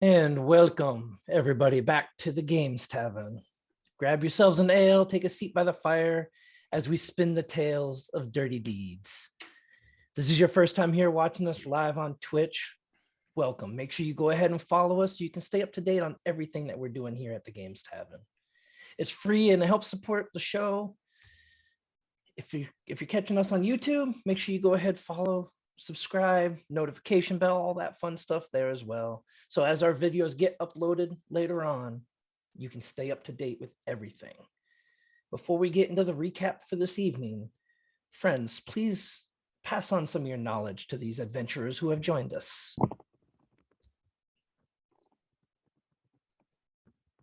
And welcome everybody back to the Games Tavern. Grab yourselves an ale, take a seat by the fire as we spin the tales of dirty deeds. This is your first time here watching us live on Twitch. Welcome. Make sure you go ahead and follow us so you can stay up to date on everything that we're doing here at the Games Tavern. It's free and it helps support the show. If you're catching us on YouTube, make sure you go ahead, follow, subscribe, notification bell, all that fun stuff there as well. So as our videos get uploaded later on, you can stay up to date with everything. Before we get into the recap for this evening, friends, please pass on some of your knowledge to these adventurers who have joined us.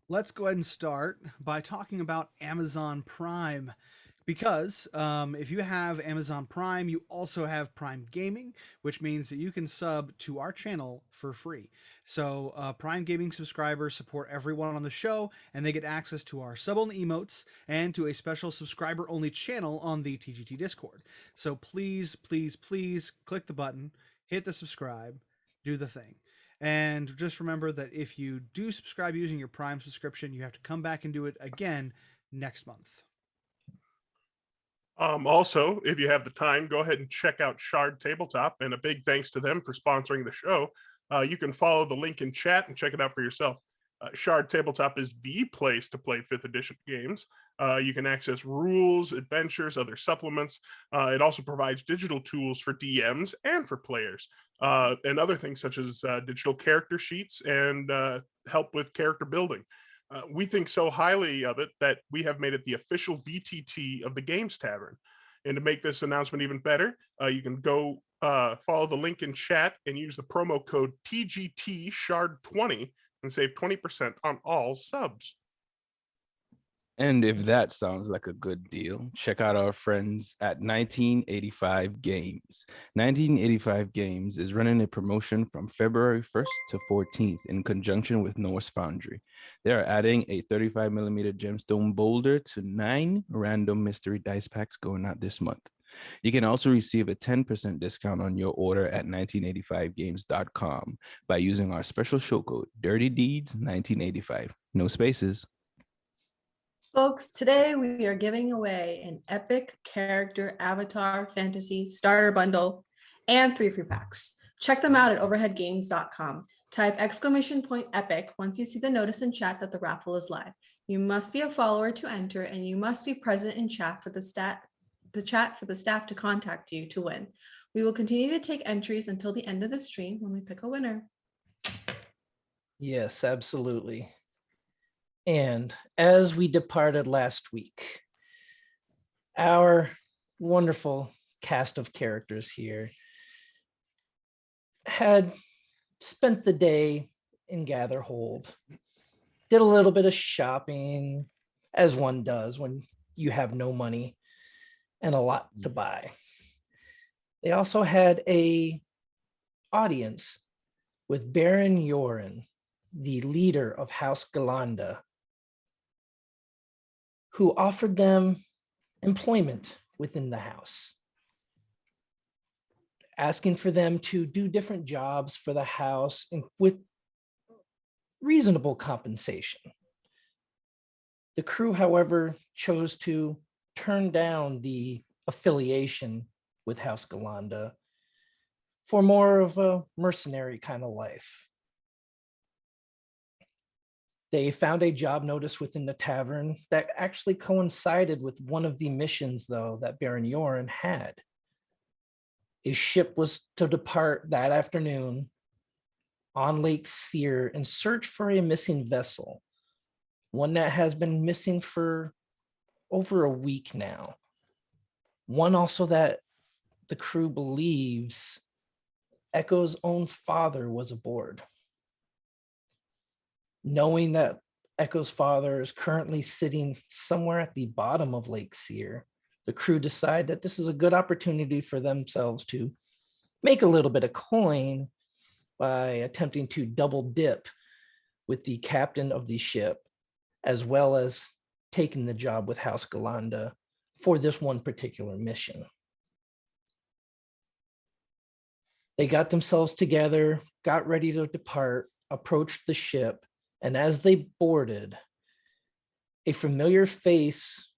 Let's go ahead and start by talking about Amazon Prime. Because if you have Amazon Prime, you also have Prime Gaming, which means that you can sub to our channel for free. So Prime Gaming subscribers support everyone on the show, and they get access to our sub-only emotes and to a special subscriber-only channel on the TGT Discord. So please, please, please click the button, hit the subscribe, do the thing. And just remember that if you do subscribe using your Prime subscription, you have to come back and do it again next month. Also, if you have the time, go ahead and check out Shard Tabletop, and a big thanks to them for sponsoring the show. You can follow the link in chat and check it out for yourself. Shard Tabletop is the place to play 5th edition games. You can access rules, adventures, other supplements. It also provides digital tools for DMs and for players, and other things such as digital character sheets and help with character building. We think so highly of it that we have made it the official VTT of the Games Tavern. And to make this announcement even better, you can go follow the link in chat and use the promo code TGTShard20 and save 20% on all subs. And if that sounds like a good deal, check out our friends at 1985 Games. 1985 Games is running a promotion from February 1st to 14th in conjunction with Norse Foundry. They are adding a 35mm gemstone boulder to 9 random mystery dice packs going out this month. You can also receive a 10% discount on your order at 1985games.com by using our special show code DirtyDeeds1985. No spaces. Folks, today we are giving away an epic character avatar fantasy starter bundle and 3 free packs. Check them out at overheadgames.com. Type _epic once you see the notice in chat that the raffle is live. You must be a follower to enter, and you must be present in chat for the chat for the staff to contact you to win. We will continue to take entries until the end of the stream when we pick a winner. Yes, absolutely. And as we departed last week, our wonderful cast of characters here had spent the day in Gatherhold, did a little bit of shopping, as one does when you have no money and a lot to buy. They also had an audience with Baron Yoren, the leader of House Galanda, who offered them employment within the house, asking for them to do different jobs for the house and with reasonable compensation. The crew, however, chose to turn down the affiliation with House Galanda for more of a mercenary kind of life. They found a job notice within the tavern that actually coincided with one of the missions, though, that Baron Yoren had. His ship was to depart that afternoon on Lake Cyre in search for a missing vessel, one that has been missing for over a week now. One also that the crew believes Echo's own father was aboard. Knowing that Echo's father is currently sitting somewhere at the bottom of Lake Cyre, the crew decide that this is a good opportunity for themselves to make a little bit of coin by attempting to double dip with the captain of the ship, as well as taking the job with House Galanda for this one particular mission. They got themselves together, got ready to depart approached the ship, and as they boarded, a familiar face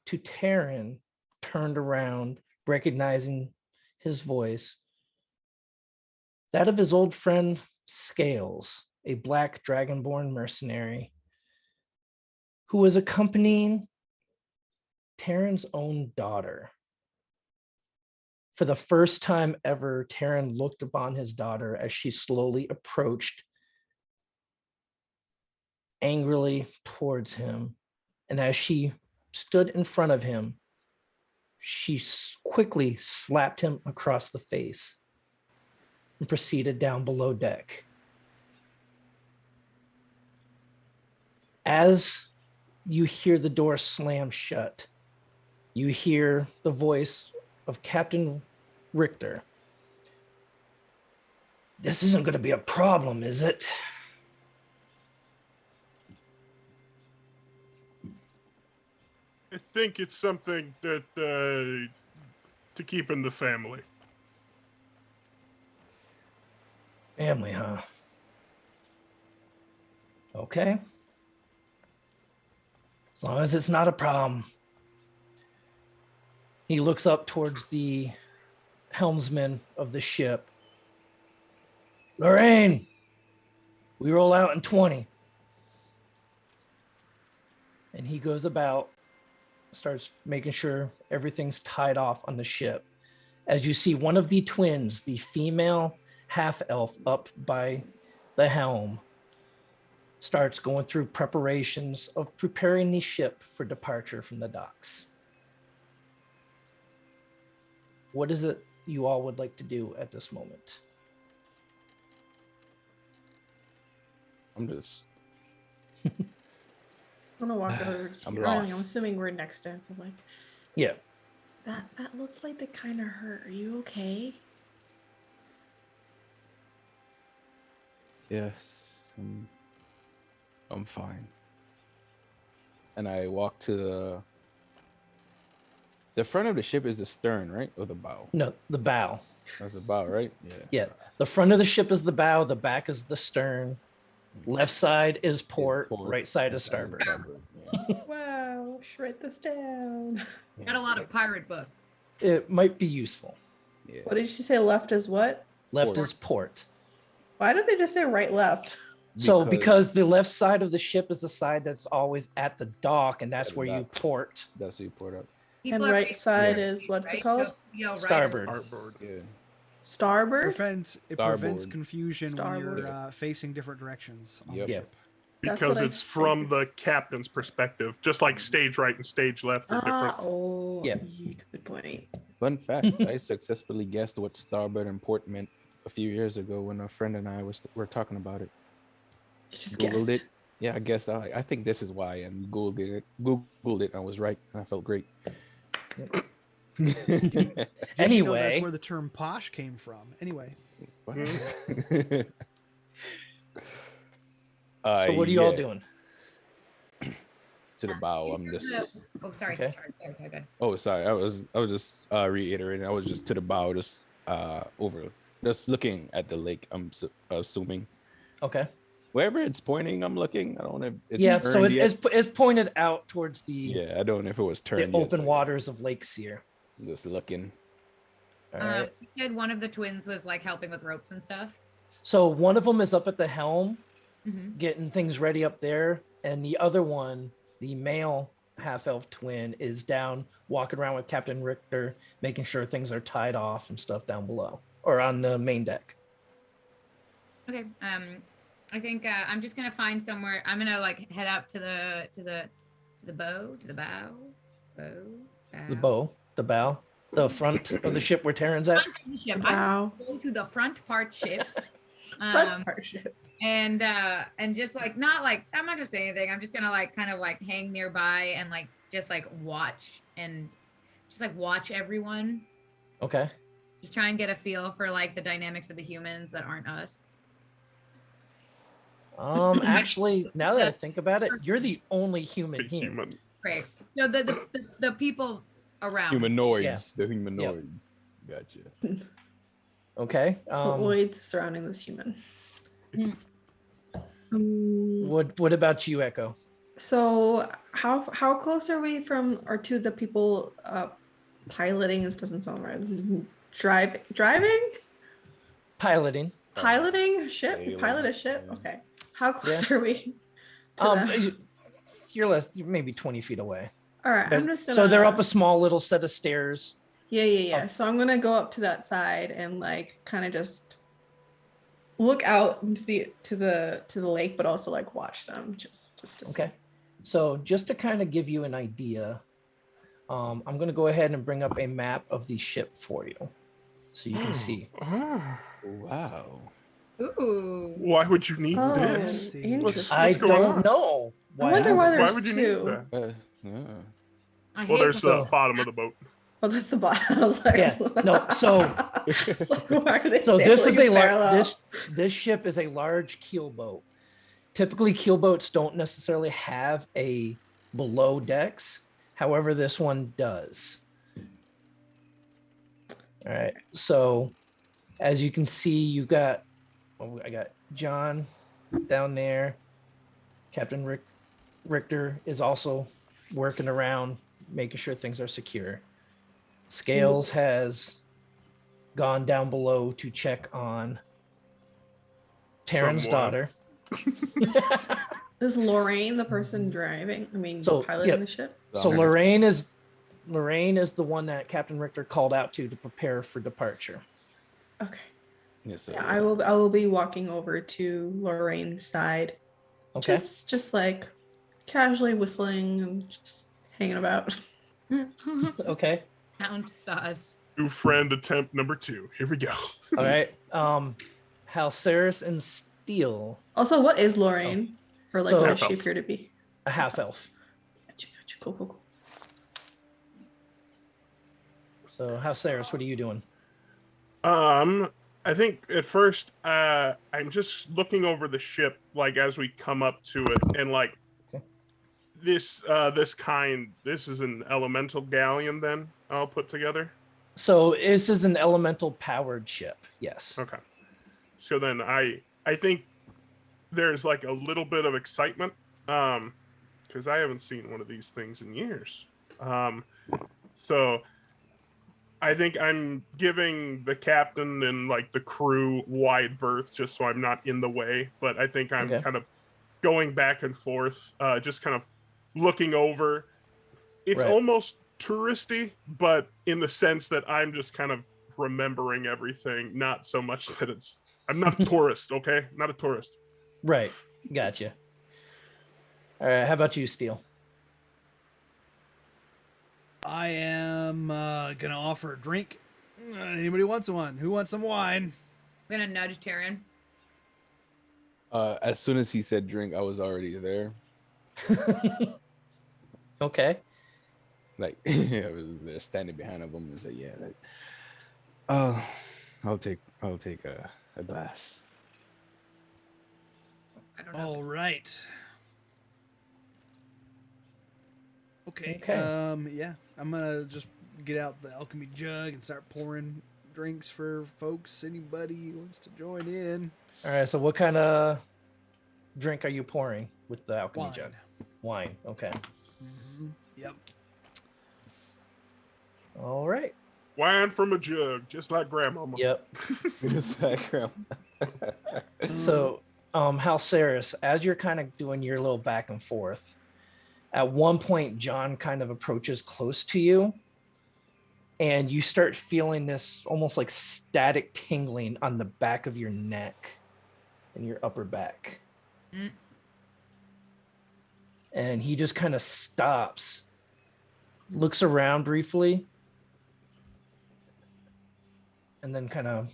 to Taryn turned around, recognizing his voice. That of his old friend Scales, a black dragonborn mercenary who was accompanying Taryn's own daughter. For the first time ever, Taryn looked upon his daughter as she slowly approached angrily towards him. And as she stood in front of him, she quickly slapped him across the face and proceeded down below deck. As you hear the door slam shut, you hear the voice of Captain Richter. This isn't going to be a problem, is it? I think it's something that to keep in the family. Family, huh? Okay. As long as it's not a problem. He looks up towards the helmsman of the ship. Lorraine, we roll out in 20. And he goes about, starts making sure everything's tied off on the ship. As you see one of the twins, the female half-elf up by the helm, starts going through preparations of preparing the ship for departure from the docks. What is it you all would like to do at this moment? I'm just. I'm gonna walk over to I'm you. I'm lost. assuming we're next to him, so like Yeah. that looks like they kind of hurt. Are you okay? Yes, I'm fine. And I walk to the front of the ship is the stern, right? Or the bow? No, the bow. That's the bow, right? Yeah. Yeah. The front of the ship is the bow, the back is the stern. Left side is port, right side is starboard. Yeah. Wow, should write this down. Got a lot of pirate books. It might be useful. Yeah. What did you say? Left is what? Left Port. is port. Why did they just say right left? So because the left side of the ship is the side that's always at the dock, and that's At the where you dock. port. That's you port up. And are right racist, side Yeah. is what's right? it called? So, you know, right or- Starboard. Artboard. Yeah. Starboard. It prevents Starboard. confusion when Starboard. you're facing different directions on Yep. the Yeah. ship. That's Because what I it's from the captain's perspective, just like stage right and stage left are different. Oh, Yeah. Good point. Fun fact: I successfully guessed what starboard and port meant a few years ago when a friend and I were talking about it. You just Googled guessed. it. Yeah, I guess I think this is why, and Googled it, and I was right, and I felt great. Did you know that's Anyway. where the term posh came from? Anyway, What? So what are you all yeah, doing? To the bow. I'm just. Oh, sorry. Okay. Sorry. Good. Oh, sorry. I was just reiterating. I was just to the bow, just just looking at the lake. I'm assuming Okay. wherever it's pointing, I'm looking. I don't know if it's Yeah, so turned yet. it's pointed out towards the, Yeah, I don't know if it was the turned yet. open so waters of Lake Cyre. I'm just looking. All right. You said one of the twins was like helping with ropes and stuff. So one of them is up at the helm, Mm-hmm. getting things ready up there, and the other one, the male half-elf twin, is down walking around with Captain Richter, making sure things are tied off and stuff down below or on the main deck. Okay. I think I'm just gonna find somewhere. I'm gonna like head up to the bow. The bow, the front of the ship where Taryn's at. Front of the ship. Wow. I go to the front part ship. Front partnership. And just like not like I'm not gonna say anything. I'm just gonna like kind of like hang nearby and like just like watch and just like watch everyone. Okay. Just try and get a feel for like the dynamics of the humans that aren't us. Actually, now that I think about it, you're the only human Big here. human. Great. So the people around. Humanoids. The humanoids. Gotcha. Okay. The oids surrounding this human. What about you, Echo? So how close are we from or to the people piloting? This doesn't sound right. This is driving? Piloting. Piloting a ship? Sailing, Pilot a ship? yeah. Okay. How close Yeah. are we to them? You're maybe 20 feet away. All right, I'm But- just gonna. So they're up a small little set of stairs. Yeah. up. So I'm gonna go up to that side and like kind of just look out into the lake, but also like watch them just to see. Okay. So just to kind of give you an idea, I'm going to go ahead and bring up a map of the ship for you so you can see. Wow. Ooh. Why would you need Oh, this? interesting. I What's going don't on? know. I wonder why Why there's would you need two. that? Yeah. I Well, hate there's the So- bottom of the boat. Oh, that's the bottom. I was like, Yeah, no, so- It's like, why are they So this is sailing a large parallel? this ship is a large keel boat. Typically keel boats don't necessarily have a below decks. However, this one does. All right. So as you can see, I got John down there. Captain Richter is also working around, making sure things are secure. Scales has gone down below to check on Taryn's Someone. daughter. Is Lorraine the person driving? I mean, So, piloting yeah. the ship? So Lorraine is the one that Captain Richter called out to prepare for departure. Okay. Yes, Yeah, I will be walking over to Lorraine's side. Okay. Just like casually whistling and just hanging about. Okay. Count sauce. New friend attempt number 2. Here we go. All right. Halceris and Steel, Also, what is Lorraine? Or like So- what does she Half-elf. appear to be? a half elf. Gotcha. Cool. So Halceris, what are you doing? I think at first, I'm just looking over the ship, like as we come up to it, and like Okay. this is an elemental galleon. Then I'll put together. So this is an elemental powered ship. Yes. Okay. So then I think there's like a little bit of excitement, because I haven't seen one of these things in years. So I think I'm giving the captain and like the crew wide berth just so I'm not in the way. But I think I'm Okay. kind of going back and forth, just kind of looking over. It's Right. almost touristy, but in the sense that I'm just kind of remembering everything, not so much that I'm not a tourist, okay? Not a tourist. Right. Gotcha. All right. How about you, Steel? I am gonna offer a drink. Anybody wants one? Who wants some wine? I'm gonna nudge Taryn. As soon as he said drink, I was already there. Okay. Like I was there standing behind him and said, "Yeah, like, I'll take a glass." I don't know. All right. Okay. Okay. Yeah, I'm gonna just get out the alchemy jug and start pouring drinks for folks. Anybody who wants to join in. All right. So what kind of drink are you pouring with the alchemy Wine. jug? Wine. Okay. Yep. All right. Wine from a jug, just like grandmama. Yep. It's like, So, Halceris, as you're kind of doing your little back and forth, at one point, John kind of approaches close to you, and you start feeling this almost like static tingling on the back of your neck and your upper back. Mm. And he just kind of stops, looks around briefly, and then kind of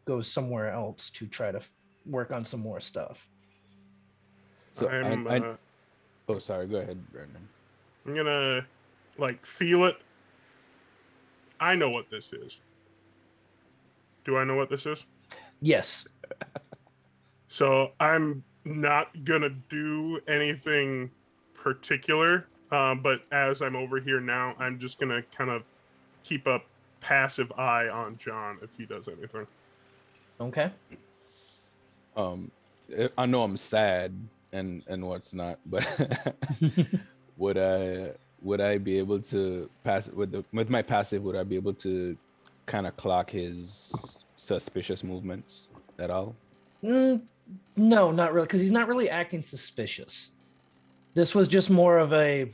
goes somewhere else to try to work on some more stuff. so I'm oh, sorry. Go ahead, Brendan. I'm gonna like feel it. I know what this is. Do I know what this is? Yes. So I'm not gonna do anything particular, but as I'm over here now, I'm just gonna kind of keep a passive eye on John if he does anything. Okay. I know I'm sad and what's not, but would I be able to pass with my passive? Would I be able to kind of clock his suspicious movements at all? No, not really, because he's not really acting suspicious. This was just more of a,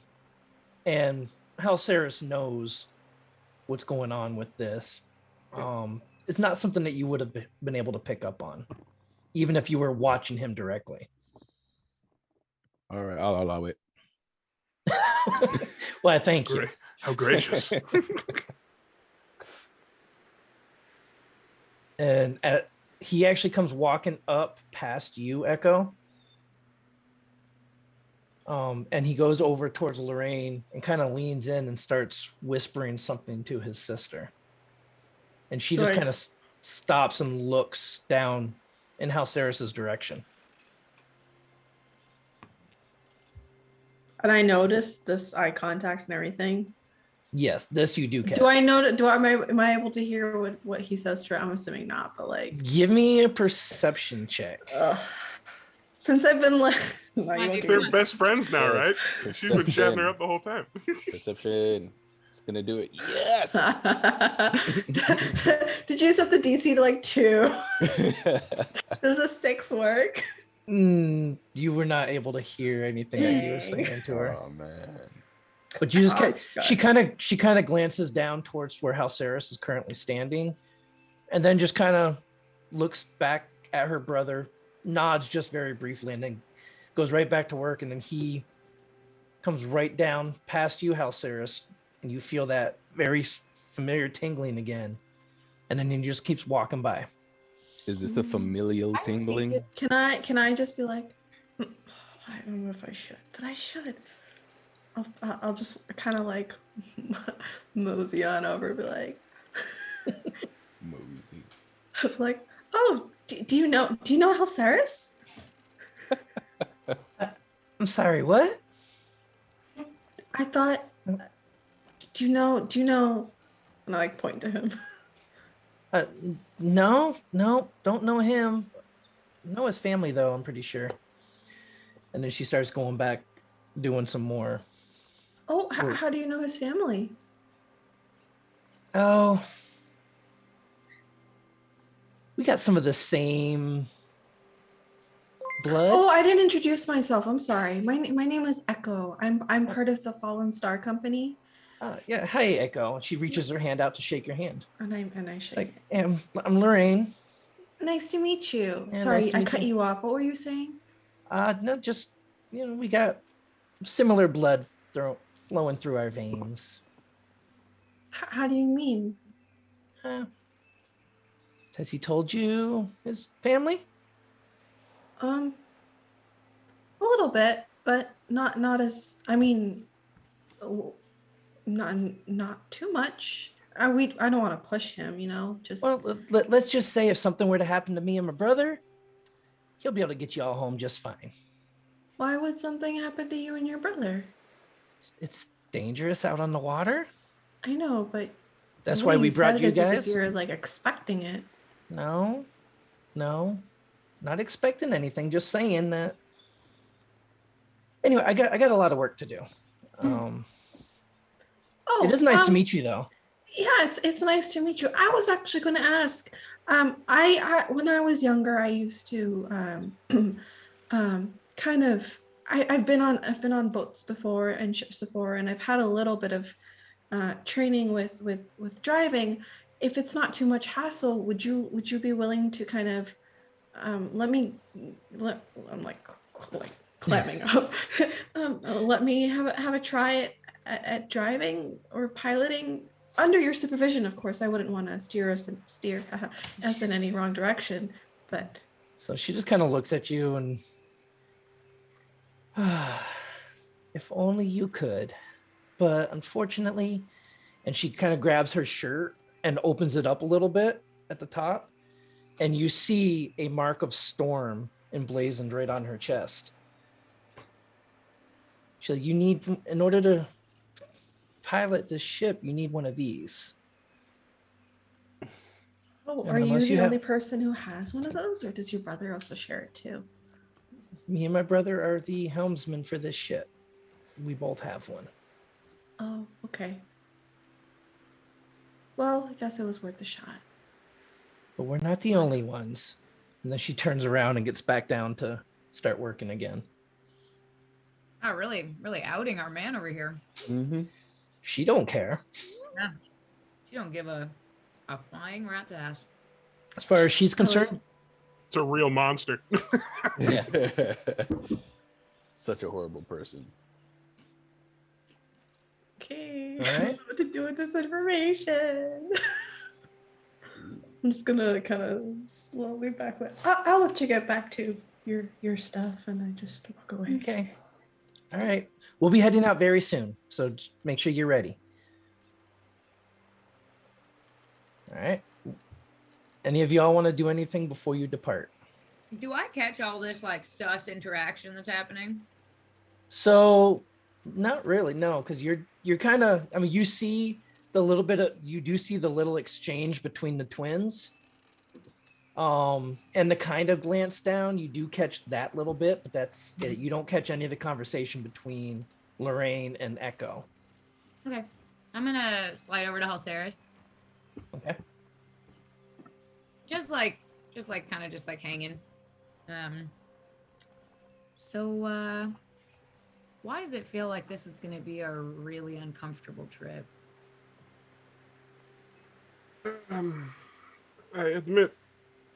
and Halceris knows what's going on with this. It's not something that you would have been able to pick up on, even if you were watching him directly. All right, I'll allow it. Well, thank you. How gracious. And he actually comes walking up past you, Echo. And he goes over towards Lorraine and kind of leans in and starts whispering something to his sister. And she just Right. kind of stops and looks down in Halceris's direction. And I noticed this eye contact and everything. Yes, this you do catch. Do I know? Am I able to hear what he says to her? I'm assuming not, but like, Give me a perception check. since I've been like, They're best friends now, right? Yes. She's been chatting her up the whole time. Perception. It's gonna do it. Yes. Did you set the DC to like 2? Does a 6 work? You were not able to hear anything that he was Dang. saying to her. Oh man. But you just Oh, she kind of glances down towards where Halceris is currently standing, and then just kind of looks back at her brother, nods just very briefly, and then goes right back to work. And then he comes right down past you, Halceris, and you feel that very familiar tingling again. And then he just keeps walking by. Is this a familial I see tingling? this- Can I just be like, I don't know if I should, but I should. I'll just kind of like mosey on over and be like, Mosey. like, oh, do you know Halceris? I'm sorry, what? I thought, do you know, and I like point to him. No, don't know him. Know his family though, I'm pretty sure. And then she starts going back, doing some more. Oh, how do you know his family? Oh, we got some of the same blood. Oh, I didn't introduce myself. I'm sorry. My name is Echo. I'm part of the Fallen Star Company, Yeah, hi, Echo. She reaches her hand out to shake your hand. and I She's shake. like, I'm Lorraine. Nice to meet you. Yeah, Sorry, nice to I meet cut you. you off. What were you saying? No, just we got similar blood flowing through our veins. How do you mean? Has he told you his family? A little bit, but not as. I mean, not too much. I don't want to push him, Just Well, let's just say if something were to happen to me and my brother, he'll be able to get you all home just fine. why would something happen to you and your brother? It's dangerous out on the water. I know, but That's the why way we brought said you it is as guys. if you're like expecting it. No, not expecting anything. Just saying that. Anyway, I got a lot of work to do. Oh, It is nice to meet you, though. Yeah, it's nice to meet you. I was actually going to ask. I when I was younger, I used to kind of. I've been on boats before and ships before, and I've had a little bit of training with driving. If it's not too much hassle, would you be willing to kind of I'm like clamming up. Let me have a try at driving or piloting under your supervision, of course. I wouldn't want to steer us in any wrong direction, but So she just kind of looks at you and, if only you could, but unfortunately, and she kind of grabs her shirt and opens it up a little bit at the top, and you see a mark of storm emblazoned right on her chest. She's like, in order to pilot this ship, you need one of these. oh, And are you unless the you have- only person who has one of those, or does your brother also share it too? Me and my brother are the helmsmen for this ship. We both have one. Oh, okay. Well, I guess it was worth a shot. But we're not the only ones. And then she turns around and gets back down to start working again. Oh, really, really outing our man over here. Mm-hmm. She don't care. Yeah. She don't give a flying rat's ass. As far as she's concerned, It's a real monster. Yeah. Such a horrible person. Okay. All I don't right. know what to do with this information. I'm just gonna kind of slowly back away. I'll let you get back to your stuff, and I just walk away. okay. All right. We'll be heading out very soon. So just make sure you're ready. All right. Any of y'all want to do anything before you depart? Do I catch all this like sus interaction that's happening? So not really, no, because you're kind of, I mean, you see the little bit of, you do see the little exchange between the twins. And the kind of glance down, you do catch that little bit, but that's it. You don't catch any of the conversation between Lorraine and Echo. Okay. I'm gonna slide over to Halceris. Okay. Just like kind of just like hanging. So why does it feel like this is gonna be a really uncomfortable trip? I admit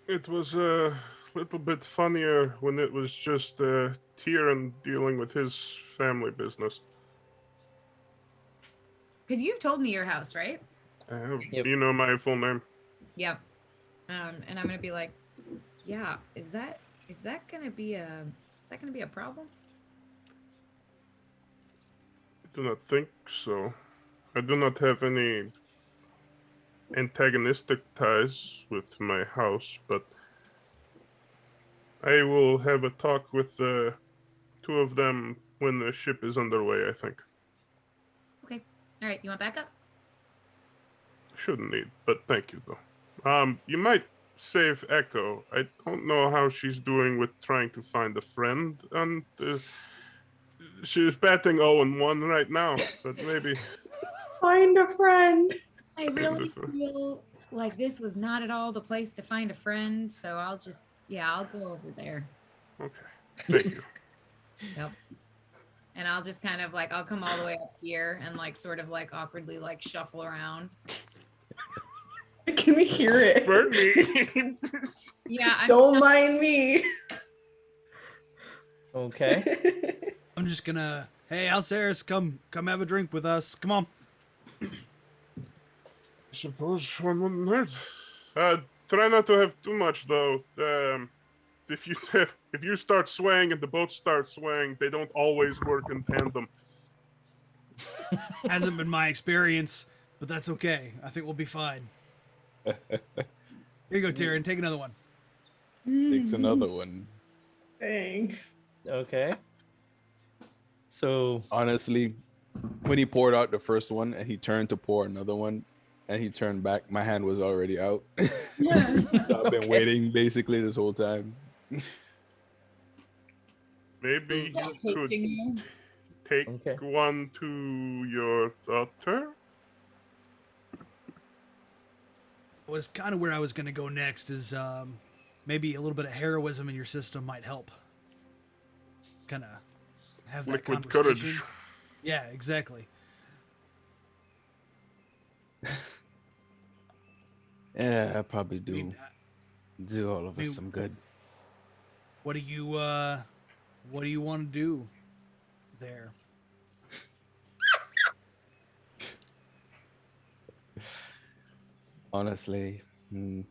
it was a little bit funnier when it was just Tyrion dealing with his family business. Because you've told me your house, right? Yep. You know my full name. Yep. And I'm gonna be like, yeah, is that gonna be a problem? I do not think so. I do not have any antagonistic ties with my house, but I will have a talk with the two of them when the ship is underway, I think. Okay. All right. You want backup? Shouldn't need, but thank you though. You might save Echo. I don't know how she's doing with trying to find a friend, and she's batting 0-1 right now, but maybe. Find a friend. I really feel like this was not at all the place to find a friend, so I'll go over there. Okay, thank you. Yep. And I'll just kind of like, I'll come all the way up here and like sort of like awkwardly like shuffle around. I can hear it. Burn me. Yeah. Don't mind me. Okay. I'm just gonna, hey, Alceris, come have a drink with us. Come on. I suppose one wouldn't hurt. Try not to have too much though. If you start swaying and the boat starts swaying, they don't always work in tandem. Hasn't been my experience, but that's okay. I think we'll be fine. Here you go, Tyrion. Take another one. Takes another one. Dang. Okay. So Honestly, when he poured out the first one and he turned to pour another one and he turned back, my hand was already out. Yeah. I've been waiting basically this whole time. Maybe Yeah, you coaching you. could take Okay. one to your daughter. Was kind of where I was gonna go next. Is maybe a little bit of heroism in your system might help. Kind of have that Liquid conversation. courage. Yeah, exactly. Yeah, I probably do. I mean, Do all of I mean, us some good. what do you want to do there? Honestly, I'm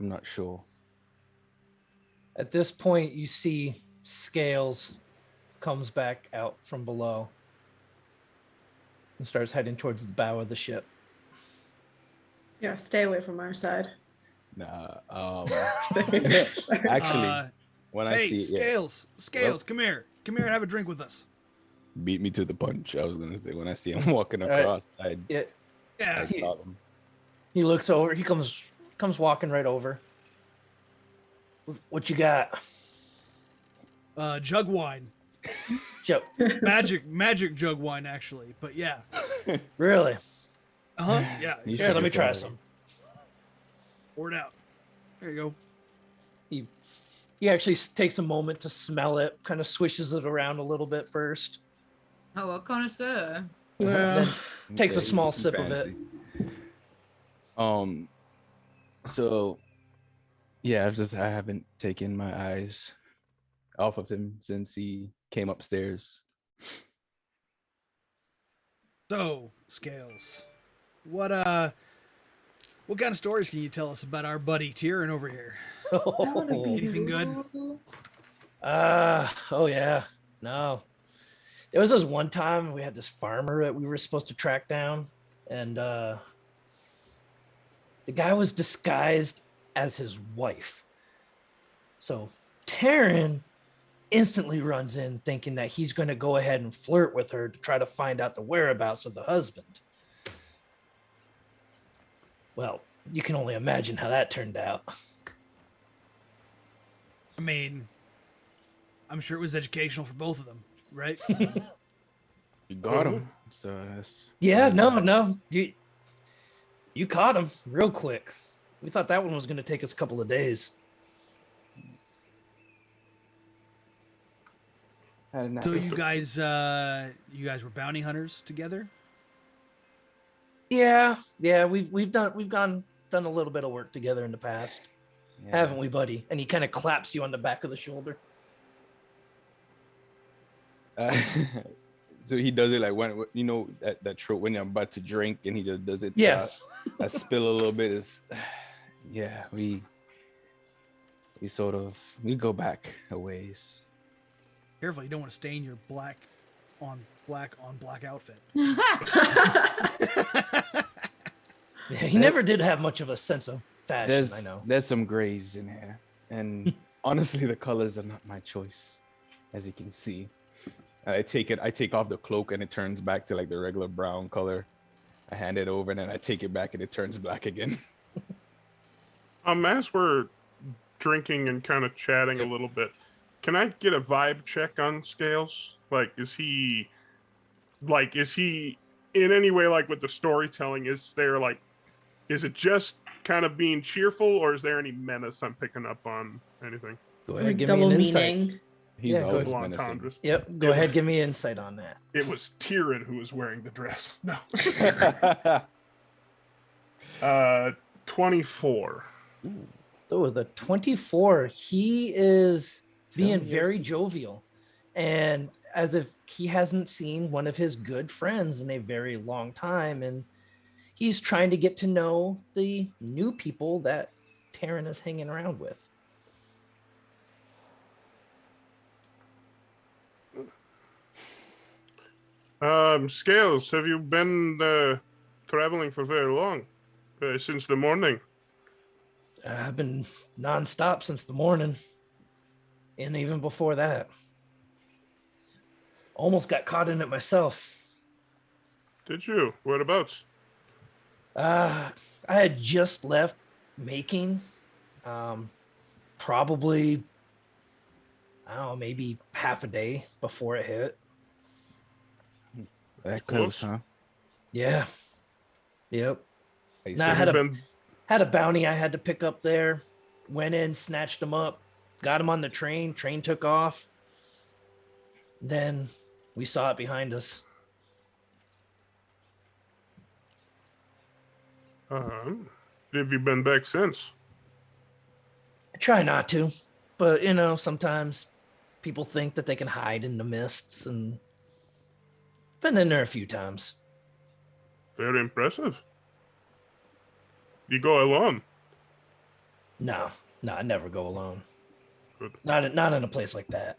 not sure. at this point, you see Scales comes back out from below and starts heading towards the bow of the ship. Yeah, stay away from our side. Nah. Sorry. Actually, when I Hey, see it, yeah, Scales, come here and have a drink with us. beat me to the punch. I was gonna say when I see him walking All right. across, I'd Yeah, stop him. He looks over. He comes walking right over. What you got? Jug wine. Joe, Magic jug wine, actually. But yeah. really? Yeah. You Here, should let me be try proud of some. Pour it out. There you go. He actually takes a moment to smell it, kind of swishes it around a little bit first, Oh, a connoisseur. then takes a Okay, small he sip of it. fancy. So yeah, I haven't taken my eyes off of him since he came upstairs. So, Scales. What kind of stories can you tell us about our buddy Tyrion over here? Anything good? Oh yeah. No. There was this one time we had this farmer that we were supposed to track down, and the guy was disguised as his wife. So Taryn instantly runs in thinking that he's going to go ahead and flirt with her to try to find out the whereabouts of the husband. Well, you can only imagine how that turned out. I mean, I'm sure it was educational for both of them, right? You got him. So that's Yeah, no. You caught him real quick. We thought that one was going to take us a couple of days. So you guys were bounty hunters together? Yeah, we've done a little bit of work together in the past, haven't we, buddy? And he kind of claps you on the back of the shoulder. So he does it like when you know that trope when you're about to drink and he just does it. Yeah. I spill a little bit. Is yeah, we go back a ways. Careful, you don't want to stain your black on black outfit. Yeah, he never did have much of a sense of fashion. I know. There's some grays in here, and honestly, the colors are not my choice, as you can see. I take off the cloak, and it turns back to like the regular brown color. I hand it over, and then I take it back, and it turns black again. As we're drinking and kind of chatting a little bit, can I get a vibe check on Scales? Like, is he in any way, like with the storytelling, is it just kind of being cheerful, or is there any menace I'm picking up on anything? Go ahead, give me Double an insight. meaning. He's Yeah, go always ahead. menacing. Entendres. Yep, go ahead, give me insight on that. It was Tyrion who was wearing the dress. No. 24. So the 24, he is being Yes. very jovial, and as if he hasn't seen one of his good friends in a very long time, and he's trying to get to know the new people that Taryn is hanging around with. Scales, have you been traveling for very long? Since the morning? I've been nonstop since the morning, and even before that. Almost got caught in it myself. Did you? Whereabouts? I had just left making, probably, I don't know, maybe half a day before it hit. That Close. close, huh? Yeah. Yep. Hey, Nah, so I Have had you a been had a bounty I had to pick up there. Went in, snatched him up, got him on the train. Train took off. Then we saw it behind us. Have you been back since? I try not to, but sometimes people think that they can hide in the mists, and been in there a few times. Very impressive. You go alone? No, I never go alone. Good. Not in a place like that.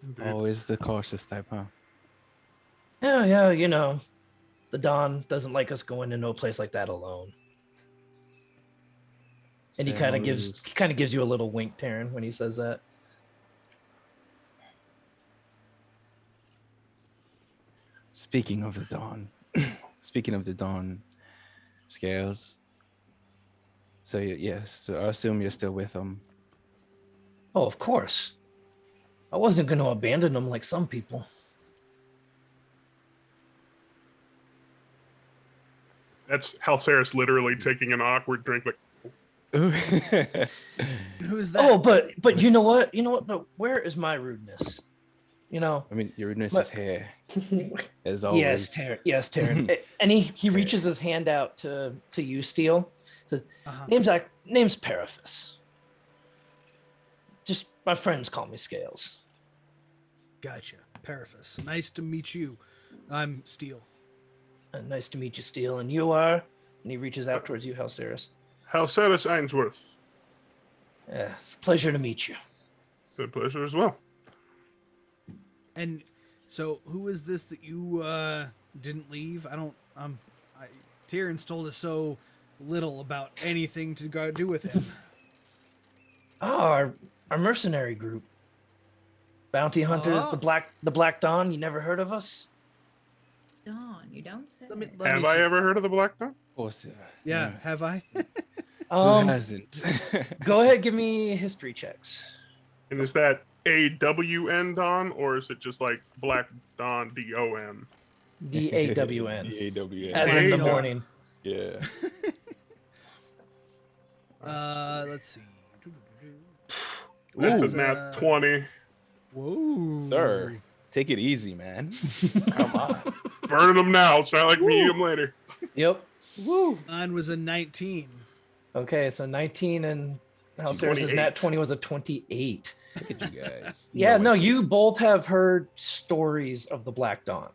Indeed. Always the cautious type, huh? Yeah, the Don doesn't like us going into a place like that alone. And he Say kind no of lose. gives you a little wink, Taryn, when he says that. Speaking of the dawn, Scales. So yes, so I assume you're still with him. Oh, of course. I wasn't going to abandon them like some people. That's Halceris literally taking an awkward drink. Like, Who's that? Oh, but you know what? You know what? But where is my rudeness? You know, I mean, your rudeness But- is here, as always. yes, Taryn. Yes, Taryn. And he reaches his hand out to you, Steele. Says, Uh-huh. name's Periphas. Just my friends call me Scales. Gotcha. Periphas. Nice to meet you. I'm Steele. Nice to meet you, Steele. And you are? And he reaches out towards you, Halceris. Halceris Ainsworth. It's a pleasure to meet you. Good pleasure as well. And so, who is this that you didn't leave? Tyrion's told us so little about anything to go do with him. Oh, our mercenary group. Bounty hunters, Oh. the Black Dawn. You never heard of us? Dawn, you don't say. Let me Have I see. ever heard of the Black Dawn? Of course, Yeah, have I? Who hasn't? Go ahead, give me history checks. And is that AWN Dawn, or is it just like Black Dawn DON? DAWN, DAWN. as in the Dawn. morning. Yeah. Let's see. That's Ooh. a nat 20. Whoa, Sir, take it easy, man. Come on. Burning them now. It's not like we eat them later. Yep. Woo. Mine was a 19. Okay, so 19 and Halceris' 28. nat 20 was a 28. Look at you guys. Yeah, no, way. you both have heard stories of the Black Dawn.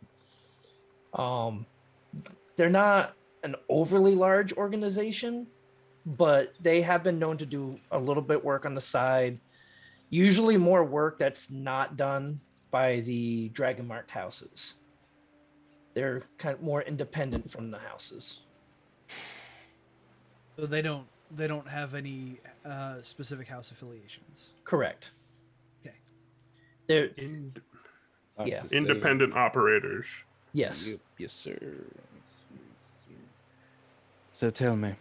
They're not an overly large organization, but they have been known to do a little bit work on the side. Usually more work that's not done by the dragon marked houses. They're kind of more independent from the houses. So they don't have any specific house affiliations. Correct. Okay. They're I have Yeah. to say, Independent operators. yes. Yep, yes, sir. So tell me,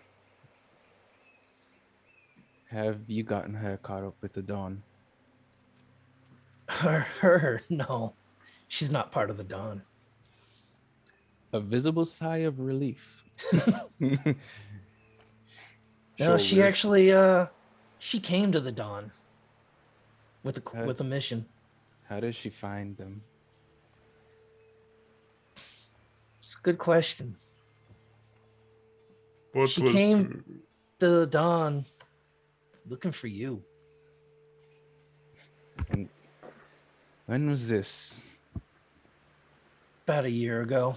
have you gotten her caught up with the Dawn? Her, no. She's not part of the Dawn. A visible sigh of relief. No, she Shoulders. actually she came to the Dawn with Uh, with a mission. How does she find them? It's a good question. What She was came- The Dawn looking for you. And when was this? About a year ago.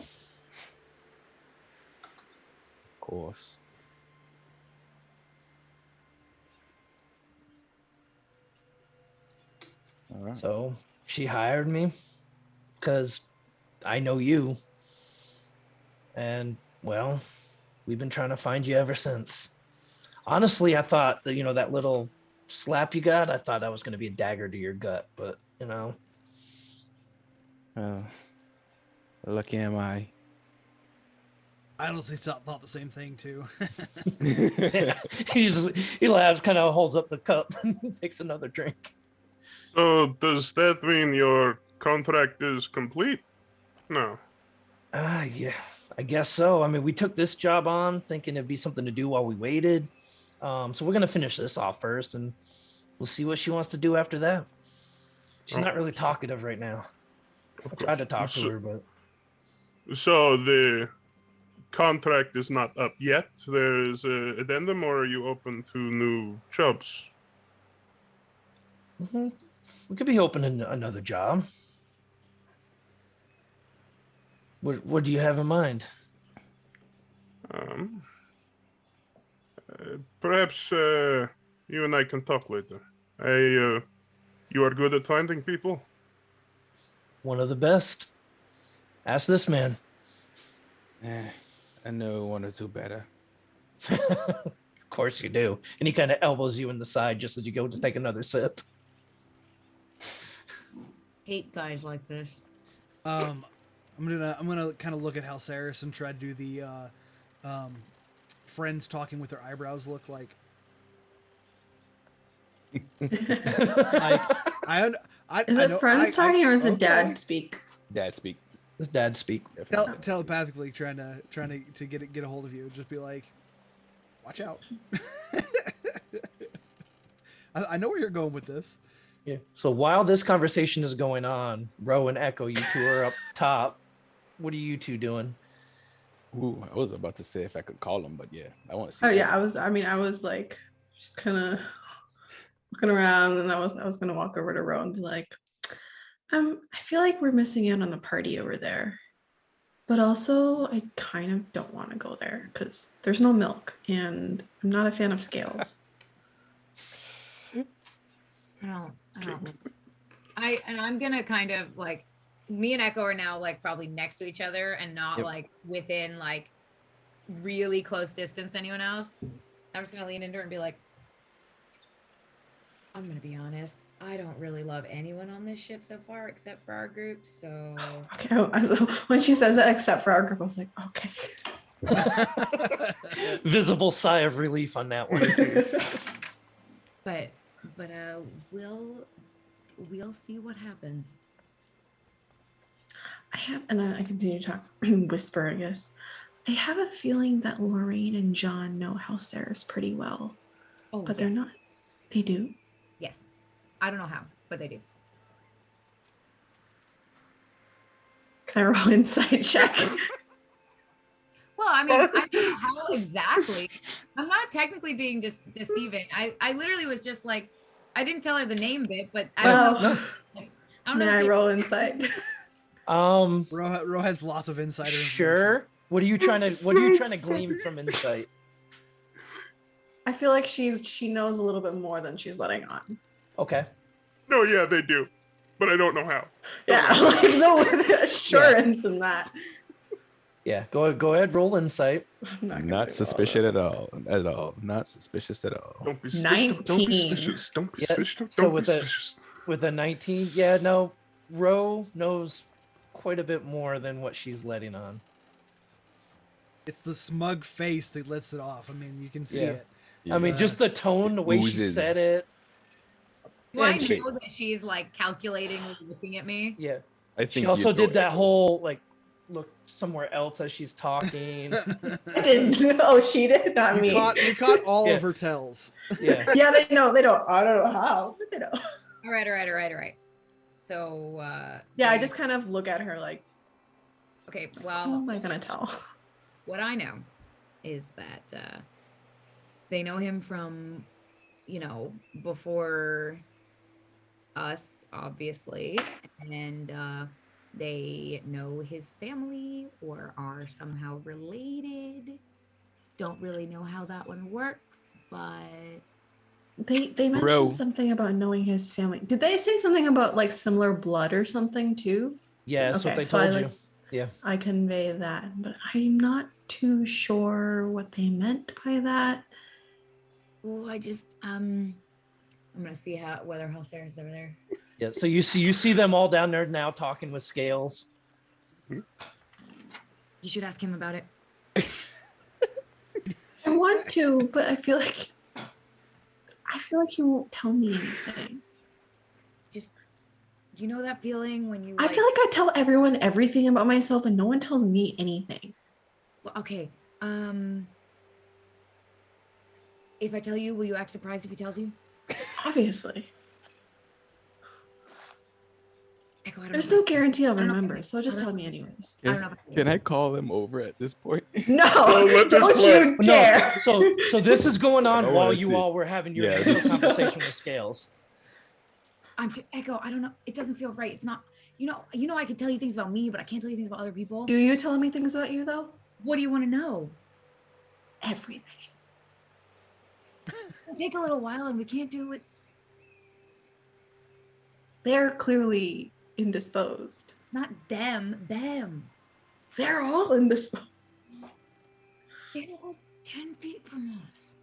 Of course. All right. So she hired me because I know you. And well, we've been trying to find you ever since. Honestly, I thought that, that little slap you got, I thought that was going to be a dagger to your gut, but Lucky am I. I honestly thought the same thing too. he laughs, kind of holds up the cup, takes another drink. So does that mean your contract is complete? No. Yeah, I guess so. I mean, we took this job on thinking it'd be something to do while we waited. So we're gonna finish this off first, and we'll see what she wants to do after that. She's not really talkative right now. I tried to talk to her, but So the contract is not up yet. There is a addendum, or are you open to new jobs? we could be opening another job. What do you have in mind? Perhaps you and I can talk later. You are good at finding people. One of the best. Ask this man. I know one or two better. Of course you do. And he kind of elbows you in the side just as you go to take another sip. Hate guys like this. I'm gonna kind of look at Halceris and try to do the friends talking with their eyebrows look like. Like, I Is I it know- friends I- talking or is it okay. dad speak? Dad speak. His dad speak. Telepathically trying to get a hold of you. Just be like, watch out. I know where you're going with this. Yeah. So while this conversation is going on, Ro and Echo, you two are up top. What are you two doing? Ooh, I was about to say if I could call him, but yeah, I want to see. Oh yeah, that. I was like just kind of looking around, and I was gonna walk over to Ro and be like, I feel like we're missing out on the party over there. But also I kind of don't want to go there because there's no milk and I'm not a fan of scales. I'm gonna kind of like, me and Echo are now like probably next to each other and not Yep. like within like really close distance to anyone else. I'm just gonna lean into her and be like, I'm gonna be honest, I don't really love anyone on this ship so far except for our group, so Okay, so when she says that, except for our group, I was like, okay. Visible sigh of relief on that one. but we'll see what happens. I have, and I continue to talk, whisper, I guess. I have a feeling that Lorraine and John know house Cyres pretty well, Oh, but they're not. They do. Yes. I don't know how, but they do. Can I roll insight check? Well, I mean, I don't know how exactly. I'm not technically being deceiving. I literally was just like, I didn't tell her the name bit, but I don't know. I don't May know. I if they- roll insight? Ro has lots of insider information. Sure. What are you trying to glean from insight? I feel like she knows a little bit more than she's letting on. Okay. No, yeah, they do, but I don't know how. Yeah, like the assurance in that. Yeah. Go ahead. Roll insight. I'm not, gonna Not do suspicious all at all. At all. Not suspicious at all. Don't be suspicious. Don't be 19. suspicious. Don't be Yeah, suspicious. so Don't be with a- suspicious. With a 19. Yeah. No. Ro knows quite a bit more than what she's letting on. It's the smug face that lets it off. I mean, you can see Yeah. it. I mean, just the tone, the way she Oozes. said it. Do I And she- know that she's like calculating, looking at me? Yeah. I think She you also know did that Echo. whole like look somewhere else as she's talking. I didn't. Oh, she did, not me. You caught all Yeah. of her tells. Yeah. Yeah, they know. They don't. I don't know how, but they know. All right. So Yeah, I they- just kind of look at her like, okay. who Well, am I gonna tell? what I know is that they know him from, before us, obviously, and they know his family or are somehow related. Don't really know how that one works, but They mentioned Bro. something about knowing his family. Did they say something about like similar blood or something too? Yeah, that's what Okay, they so I, told you. like- Yeah. I convey that, but I'm not too sure what they meant by that. oh, I'm gonna see whether Halsera's over there. Yeah. So you see them all down there now talking with Scales. You should ask him about it. I want to, but I feel like he won't tell me anything. Just, you know that feeling when you I feel like I tell everyone everything about myself and no one tells me anything. well, okay. If I tell you, will you act surprised if he tells you? Obviously. Echo, I don't There's know no if I- guarantee I'll I don't know if I remember, can- so just I don't tell know me if I can- anyways. I don't know if I Can I call them over at this point? No, let this don't play. you dare. No. So this is going on I while wanna you see. all were having your Yeah, initial this is- conversation with Scales. Echo, I don't know. It doesn't feel right. It's not, I can tell you things about me, but I can't tell you things about other people. Do you tell me things about you though? What do you want to know? Everything. It'll take a little while and we can't do it. They're clearly indisposed. Not them. They're all indisposed. They're all 10 feet from us.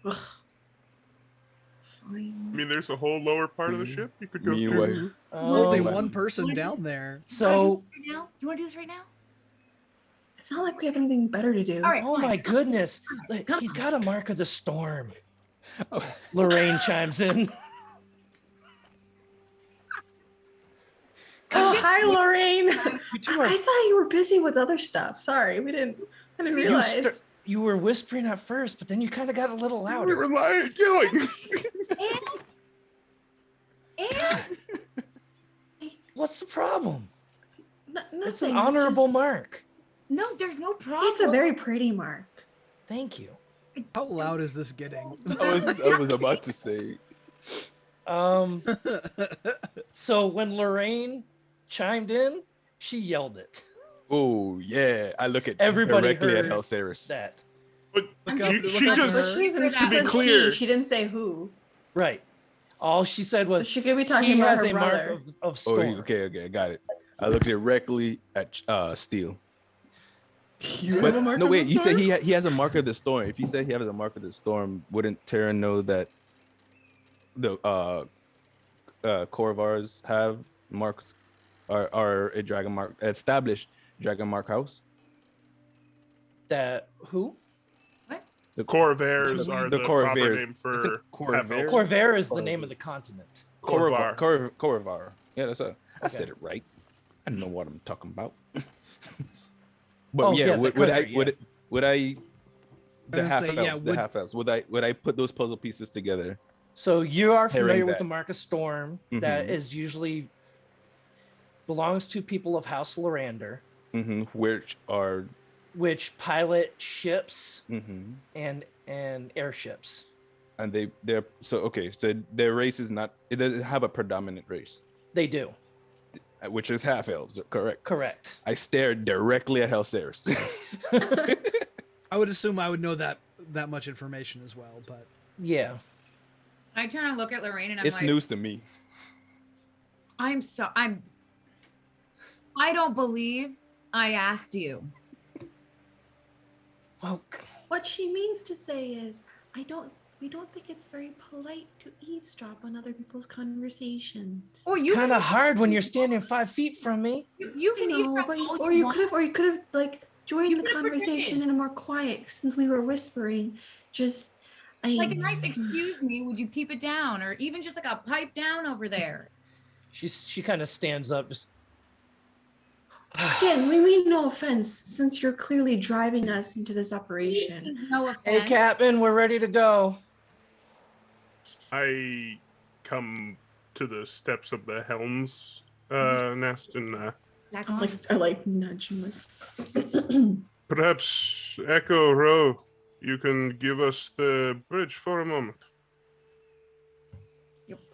Ugh. I Fine. mean, there's a whole lower part of the Mhm. ship you could go Meanwhile- through. Only Um, one person What? down there. so Right now? You want to do this right now? It's not like we have anything better to do. All right. oh fine. my goodness. Like, Come he's on. got a mark of the storm. Lorraine chimes in. Oh, hi, Lorraine. You two are. I thought you were busy with other stuff. Sorry, I didn't realize. You were whispering at first, but then you kind of got a little We louder. were lying, killing. And What's the problem? Nothing. It's an honorable just- mark. no, there's no problem. It's a very pretty mark. Thank you. How loud is this getting? I was about to say. So when Lorraine chimed in, she yelled it. Oh yeah, I look at Everybody directly at heard Helceris. that. But I'm you- just- she look up just her- She to be said clear, she didn't say who. Right. All she said was She could be he talking about has her a brother. mark of Oh, storm. okay, I got it. I look directly at Steel. You have But a mark no, of wait. the You said storm? he has a mark of the storm. If he said he has a mark of the storm, wouldn't Terra know that the Corvars have marks are a dragon mark established dragon mark house? That who? The Corvairs the- are the the proper Corvair- name is for it Corvair? Corvair is the name of the continent. Corvar. Corvar. Yeah, that's a. I Okay. said it right. I know what I'm talking about. But Oh, yeah, yeah, the would I country, yeah. would I the gonna half say, elves, yeah, the half elves, would I put those puzzle pieces together? So you are Hearing familiar with that. the mark of storm that Mhm. is usually belongs to people of House Lorander, Which are which pilot ships and and airships. they're so okay. So their race is not. It doesn't have a predominant race, They do. which is half elves. Correct. Correct. I stared directly at Helceris. I would assume I would know that much information as well, but Yeah. I turn and look at Lorraine and I'm It's like, news to me. I don't believe I asked you. Well, What she means to say is, we don't think it's very polite to eavesdrop on other people's conversations. Or it's you kind of can- hard when you're standing 5 feet from me. You I can know, eavesdrop but all or you want. could have like joined You the could've conversation pretended. in a more quiet, since we were whispering. Just Like a nice excuse me, would you keep it down? Or even just like a pipe down over there. She kind of stands up. Just Again, we mean no offense, since you're clearly driving us into this operation. No hey, offense. Captain, we're ready to go. I come to the steps of the helm's nest and Back I on. like nudge him. perhaps Echo Row, you can give us the bridge for a moment.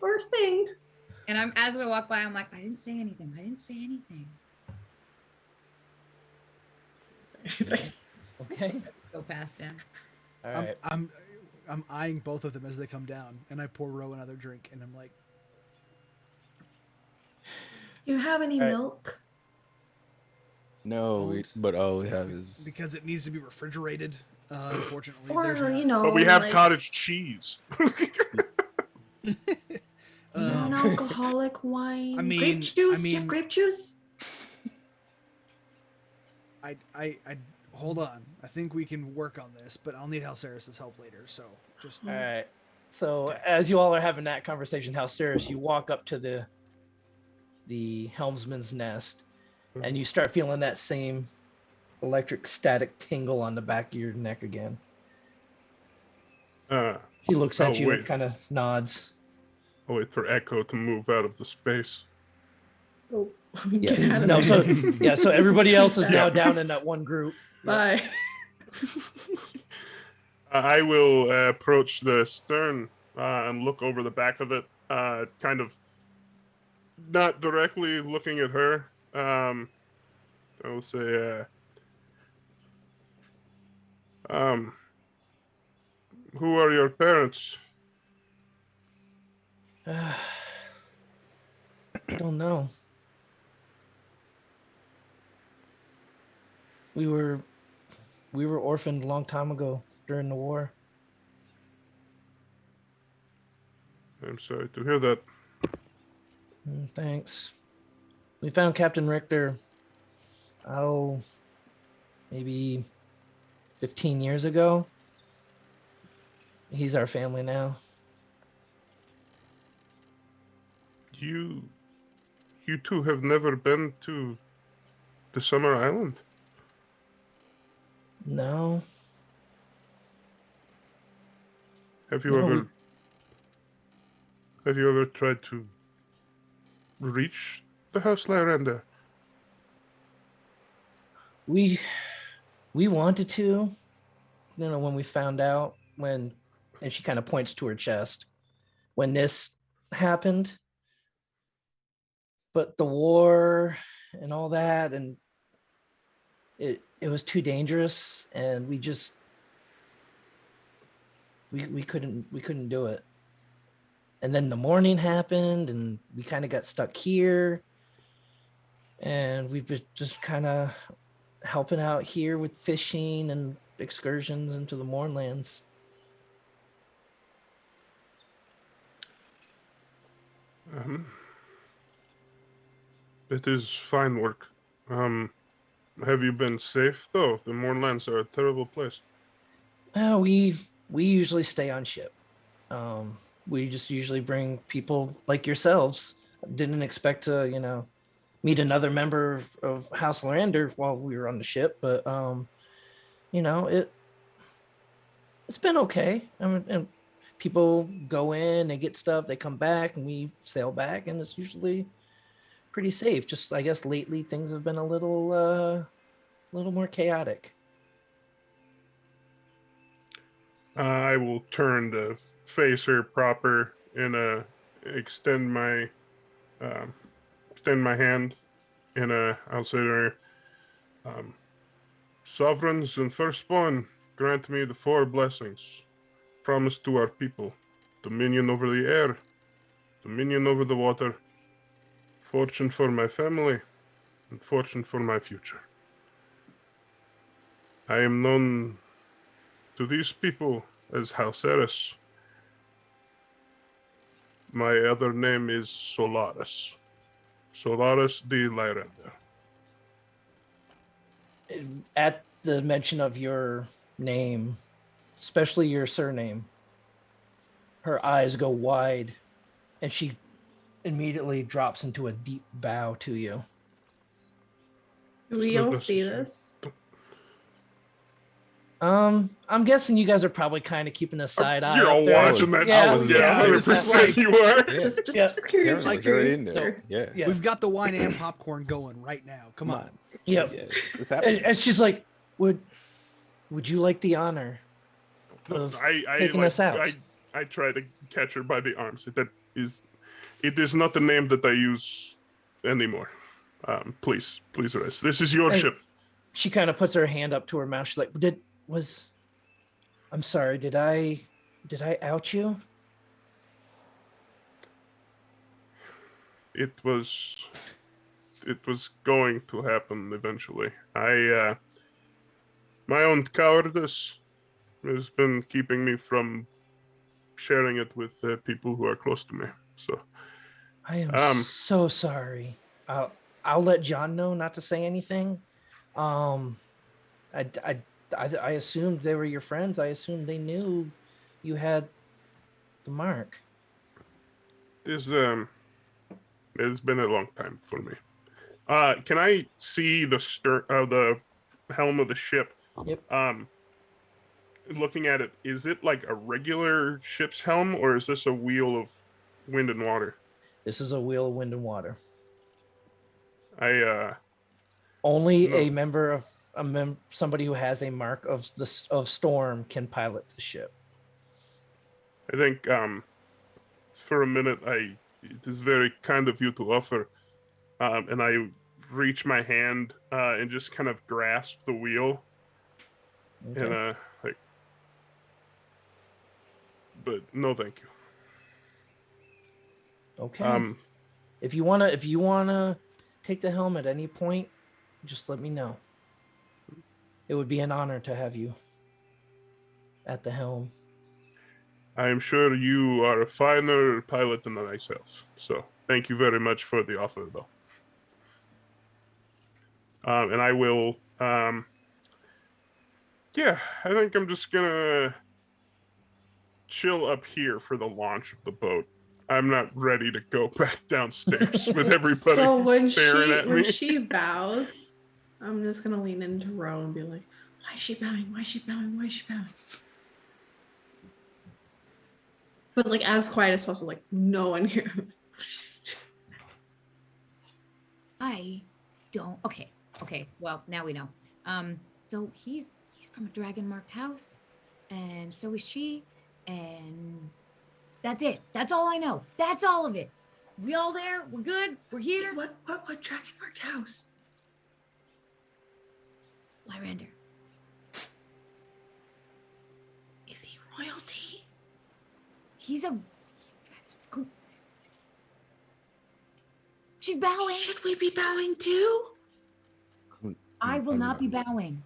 Poor thing. And as we walk by, I'm like, I didn't say anything. I didn't say anything. Okay. Go past him. All right. I'm eyeing both of them as they come down, and I pour Ro another drink, and I'm like, Do you have any All right. milk? No, but all we have is because it needs to be refrigerated. Unfortunately, Or there's not. you know, But we have like, cottage cheese. non-alcoholic wine. I mean- grape juice. I Do you have mean- grape juice? I hold on. I think we can work on this, but I'll need Halceris' help later. So just All right. So Okay. as you all are having that conversation, how serious you walk up to the helmsman's nest, and you start feeling that same electric static tingle on the back of your neck again. He looks at Oh, you and wait. kind of nods. I'll wait for Echo to move out of the space. Oh, Yeah. get out of No, there. so everybody else is now Yeah. down in that one group. Bye. I will approach the stern and look over the back of it, kind of not directly looking at her. I will say, who are your parents? I don't know. We were orphaned a long time ago during the war. I'm sorry to hear that. Thanks. We found Captain Richter, maybe 15 years ago. He's our family now. You two have never been to the Summer Island? No. Have you No, ever tried to reach the House Lyranda? we wanted to, when we found out and she kind of points to her chest when this happened, but the war and all that, and it was too dangerous, and we couldn't do it. And then the morning happened, and we kind of got stuck here, and we've been just kind of helping out here with fishing and excursions into the Mournlands. It is fine work. Have you been safe though? The Mournlands are a terrible place. We usually stay on ship. We just usually bring people like yourselves. Didn't expect to, meet another member of House Lander while we were on the ship, but it's been okay. I mean, and people go in, they get stuff, they come back, and we sail back, and it's usually pretty safe. Just I guess lately things have been a little more chaotic. I will turn to face her proper and extend my hand and I'll say to her, sovereigns and firstborn, grant me the 4 blessings promised to our people: dominion over the air, dominion over the water, fortune for my family, and fortune for my future. I am known to these people as House Eris. My other name is Solaris. Solaris de Lyranda. At the mention of your name, especially your surname, her eyes go wide, and she immediately drops into a deep bow to you. Do we all see this? I'm guessing you guys are probably kind of keeping a side eye. You're all up there. watching that. Yeah, shit. yeah, 100% you are. Just Yeah. curious. Terrence Just is already curious. in there. Yeah. Yeah. We've got the wine and popcorn going right now. Come on. Yep. Yeah, it's happening. And she's like, would you like the honor of taking us out? I try to catch her by the arms. It is not the name that I use anymore. Please rest. This is your And ship. she kind of puts her hand up to her mouth. She's like, I'm sorry, did I out you? It was going to happen eventually. My own cowardice has been keeping me from sharing it with people who are close to me. So I am so sorry. I'll let John know not to say anything. I assumed they were your friends. I assumed they knew you had the mark. it's been a long time for me. Can I see the the helm of the ship? Yep. Looking at it, is it like a regular ship's helm, or is this a wheel of wind and water? This is a wheel of wind and water. No. Only a member of somebody who has a mark of storm can pilot the ship. I think for a minute it is very kind of you to offer, and I reach my hand and just kind of grasp the wheel, Okay. and but no thank you. Okay. If you wanna take the helm at any point, just let me know. It would be an honor to have you at the helm. I am sure you are a finer pilot than myself, so thank you very much for the offer, though. And I will, yeah, I think I'm just gonna chill up here for the launch of the boat. I'm not ready to go back downstairs with everybody So staring at me. when she bows, I'm just gonna lean into Ro and be like, "Why is she bowing? Why is she bowing? Why is she bowing?" But like as quiet as possible, like no one here. I don't. Okay. Well, now we know. So he's from a dragon marked house, and so is she, and that's it. That's all I know. That's all of it. We all there? We're good. We're here. What dragon marked house? Lyrander. Is he royalty? He's She's bowing. Should we be bowing too? I will not be bowing.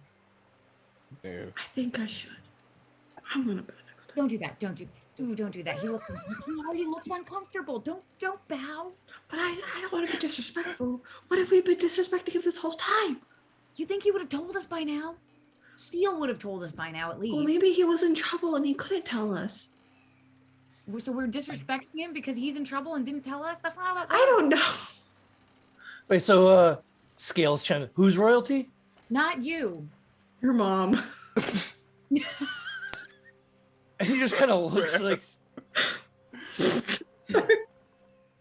No. I think I should. I'm gonna bow next time. Don't do that. Don't do that. He already looks uncomfortable. Don't bow. But I don't want to be disrespectful. What if we've been disrespecting him this whole time? You think he would have told us by now? Steel would have told us by now at least. Well, maybe he was in trouble and he couldn't tell us. So we're disrespecting him because he's in trouble and didn't tell us? That's not how that works. I don't know. Wait, so Scales Chen, who's royalty? Not you. Your mom. And he just kind of looks like, Sorry.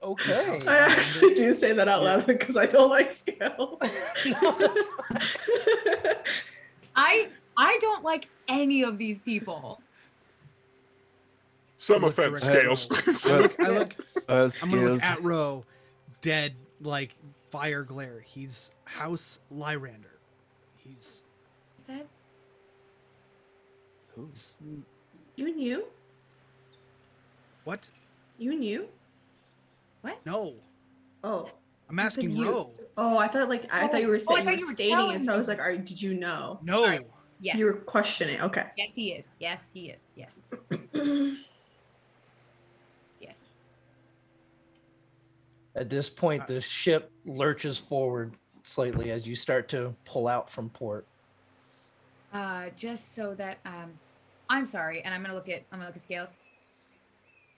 okay. I actually do say that out loud because I don't like Scale. I don't like any of these people. Some Look offense directly scales. at Ro. I look. I'm gonna look Scales. at Ro, dead like fire glare. He's House Lyrander. He's Said You knew? what? You knew? No, Oh. I'm asking you. Ro. Oh, I thought you were I saying thought you you were were stating telling it. So I was me. like, did you know? No. Right. Yes. You were questioning. Okay. Yes, he is. Yes, he is. Yes. Yes. At this point, the ship lurches forward slightly as you start to pull out from port. Just so that I'm sorry, and I'm gonna look at Scales.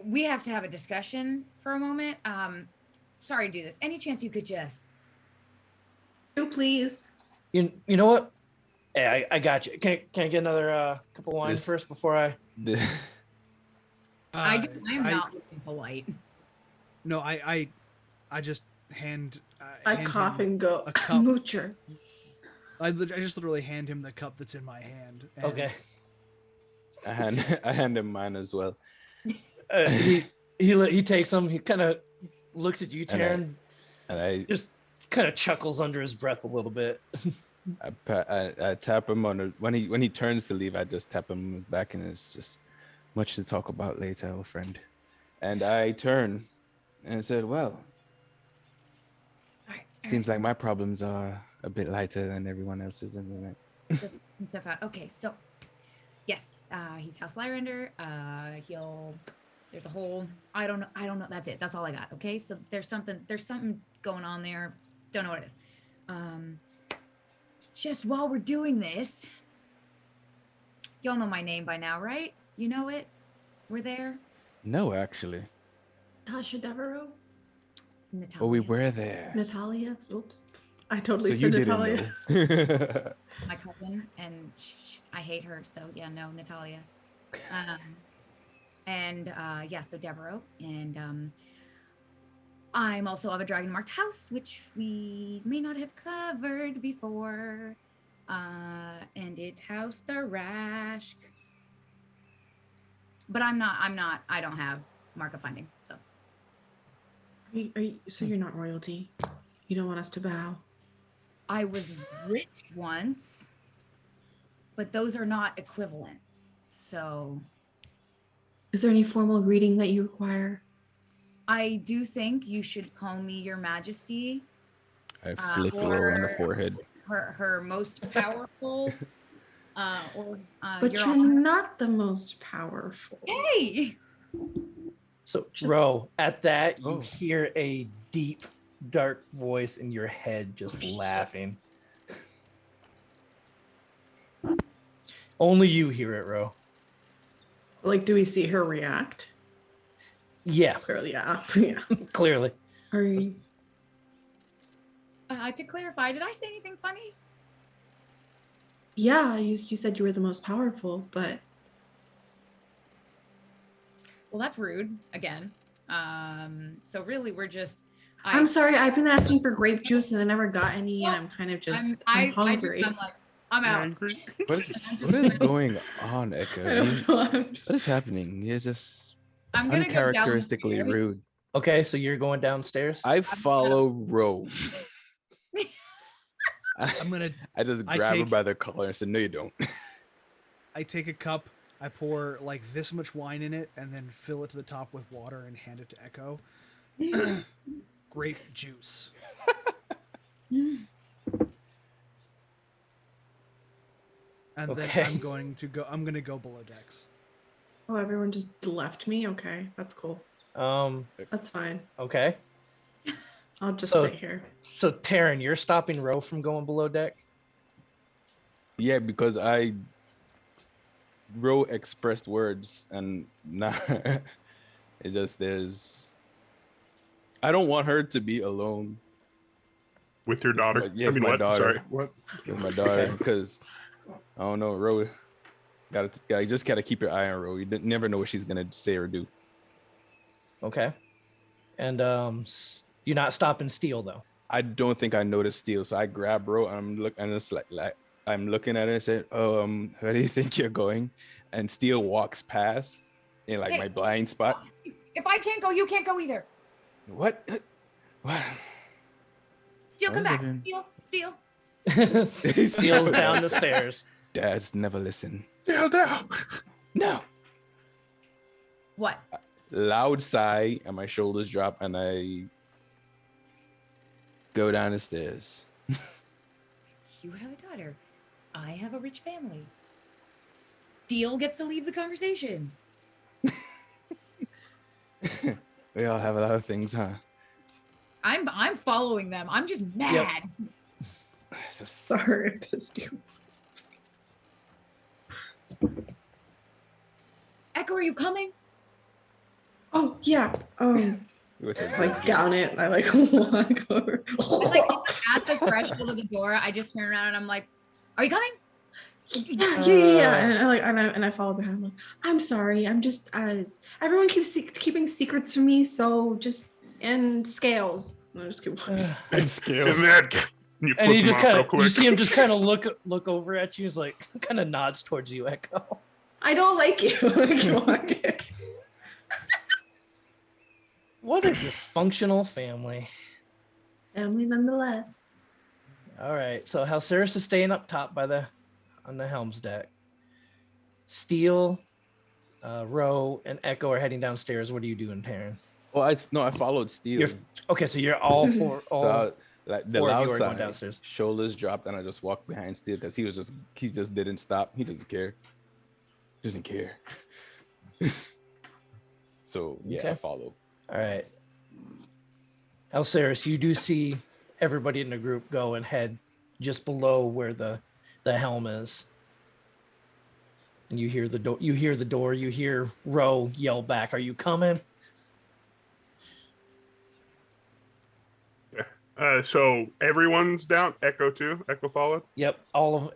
We have to have a discussion for a moment. Sorry to do this. Any chance you could just You please. You know what? Hey, I got you. Can I get another cup of wine This- first before I? I'm not looking polite. No, I just hand. I hand cough him and go, a cup. moocher. I just literally hand him the cup that's in my hand. and- Okay. I hand him mine as well. He takes them. He kind of looks at you, And I- Taryn. And I Just kind of chuckles under his breath a little bit. I tap him on the, when he turns to leave. I just tap him on the back, and it's just much to talk about later, old friend. And I turn and said, "Well, All right. seems like my problems are a bit lighter than everyone else's." And And stuff out. Okay, so yes, he's House Lyrander. There's a whole I don't know. That's it. That's all I got. Okay, so there's something going on there. Don't know what it is. Just while we're doing this, y'all know my name by now, right? You know it. We're there. no, actually, Tasha Devereaux? It's Natalia. oh, we were there. Natalia? Oops. I totally So you said didn't Natalia. know. My cousin, and I hate her. So yeah, no, Natalia. So Devereaux, and I'm also of a dragon marked house, which we may not have covered before. And it's House the Rashk. But I don't have mark of finding. So So you're not royalty? You don't want us to bow? I was rich once, but those are not equivalent. So Is there any formal greeting that you require? I do think you should call me Your Majesty. I flick Ro on the or- forehead. Her most powerful. But Your you're Honor. not the most powerful. Hey. So, Just- Ro, at that, you Oh. hear a deep, dark voice in your head just Oh, shit. laughing. Only you hear it, Ro. Like, do we see her react? Yeah, Clearly, yeah. Yeah. clearly. Are you... To clarify, did I say anything funny? Yeah, you said you were the most powerful, but Well, that's rude again. So really, we're just. I'm sorry. I've been asking for grape juice and I never got any, and I'm kind of just I'm hungry. I'm like, I'm out. Angry? What is going on, Echo? I don't know. I'm just... What is happening? You're just I'm gonna go down the uncharacteristically stairs. rude. Okay, so you're going downstairs. I follow Ro. I'm gonna. I just I grab her take- by the collar and said, "No, you don't." I take a cup. I pour like this much wine in it, and then fill it to the top with water and hand it to Echo. Grape juice. And Okay. then I'm gonna go below decks. Oh, everyone just left me. Okay, that's cool. That's fine. Okay. I'll just So- sit here. So Taryn, you're stopping Ro from going below deck. Yeah, because I wrote expressed words and not it just there's I don't want her to be alone With your daughter? Yeah, I mean, my what? daughter. Sorry. What? with my daughter because I don't know, Ro gotta keep your eye on Ro. You never know what she's gonna say or do. Okay. And you're not stopping Steel though. I don't think I noticed Steel, so I grab Ro and it's like I'm looking at her and said, "Oh, where do you think you're going?" And Steel walks past in like Hey. my blind spot. If I can't go, you can't go either. What? What? Steel, come What is back. it in- Steel. Steel's down the stairs. Dads never listen. Yeah, no. No. What? Loud sigh and my shoulders drop and I go down the stairs. You have a daughter. I have a rich family. Steel gets to leave the conversation. We all have a lot of things, huh? I'm following them. I'm just mad. It's just- Sorry, I pissed you. Echo, are you coming? Oh yeah. With her Like gorgeous- down it. I like walk over. Like at the threshold of the door, I just turn around and I'm like, "Are you coming?" Yeah. And I follow behind. I'm like, I'm sorry. I'm just everyone keeps keeping secrets from me. So just and scales. I just keep walking. and And scales. then you And flip he him just off kind real of, you quick. see him just kind of look over at you. He's like, kind of nods towards you, Echo. I don't like you. I keep walking. What a dysfunctional family. Family nonetheless. All right, so Halceris is staying up top on the helm's deck. Steel, Ro, and Echo are heading downstairs. What are you doing, Taryn? Oh, I followed Steel. Okay, so you're all four. All, So like the four of loud you are going side, downstairs. shoulders dropped, and I just walked behind Steel because he just didn't stop. He doesn't care. Doesn't care. So yeah, I Okay. follow. all right. Halceris, you do see everybody in the group go and head just below where the helm is. And you hear the door. You hear Ro yell back, "Are you coming?" So everyone's down. Echo too. Echo followed. Yep, all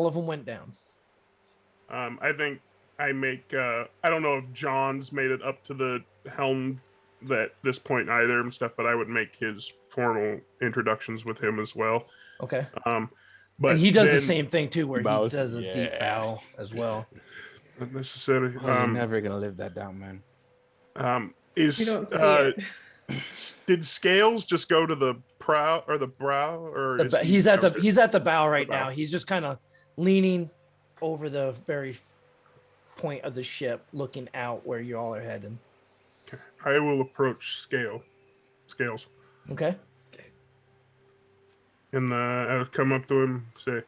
of them went down. I think I make. I don't know if John's made it up to the helm at this point either and stuff, but I would make his formal introductions with him as well. Okay. But And he does the then- same thing too, where Bows. he does a deep Yeah. bow as well. Not necessary. Oh, you're never gonna live that down, man. Is You don't see it. did Scales just go to the prow or the brow or is he He's at downstairs? the bow right The bow. now. He's just kind of leaning over the very point of the ship, looking out where you all are heading. I will approach Scales, Okay. and I'll come up to him and say,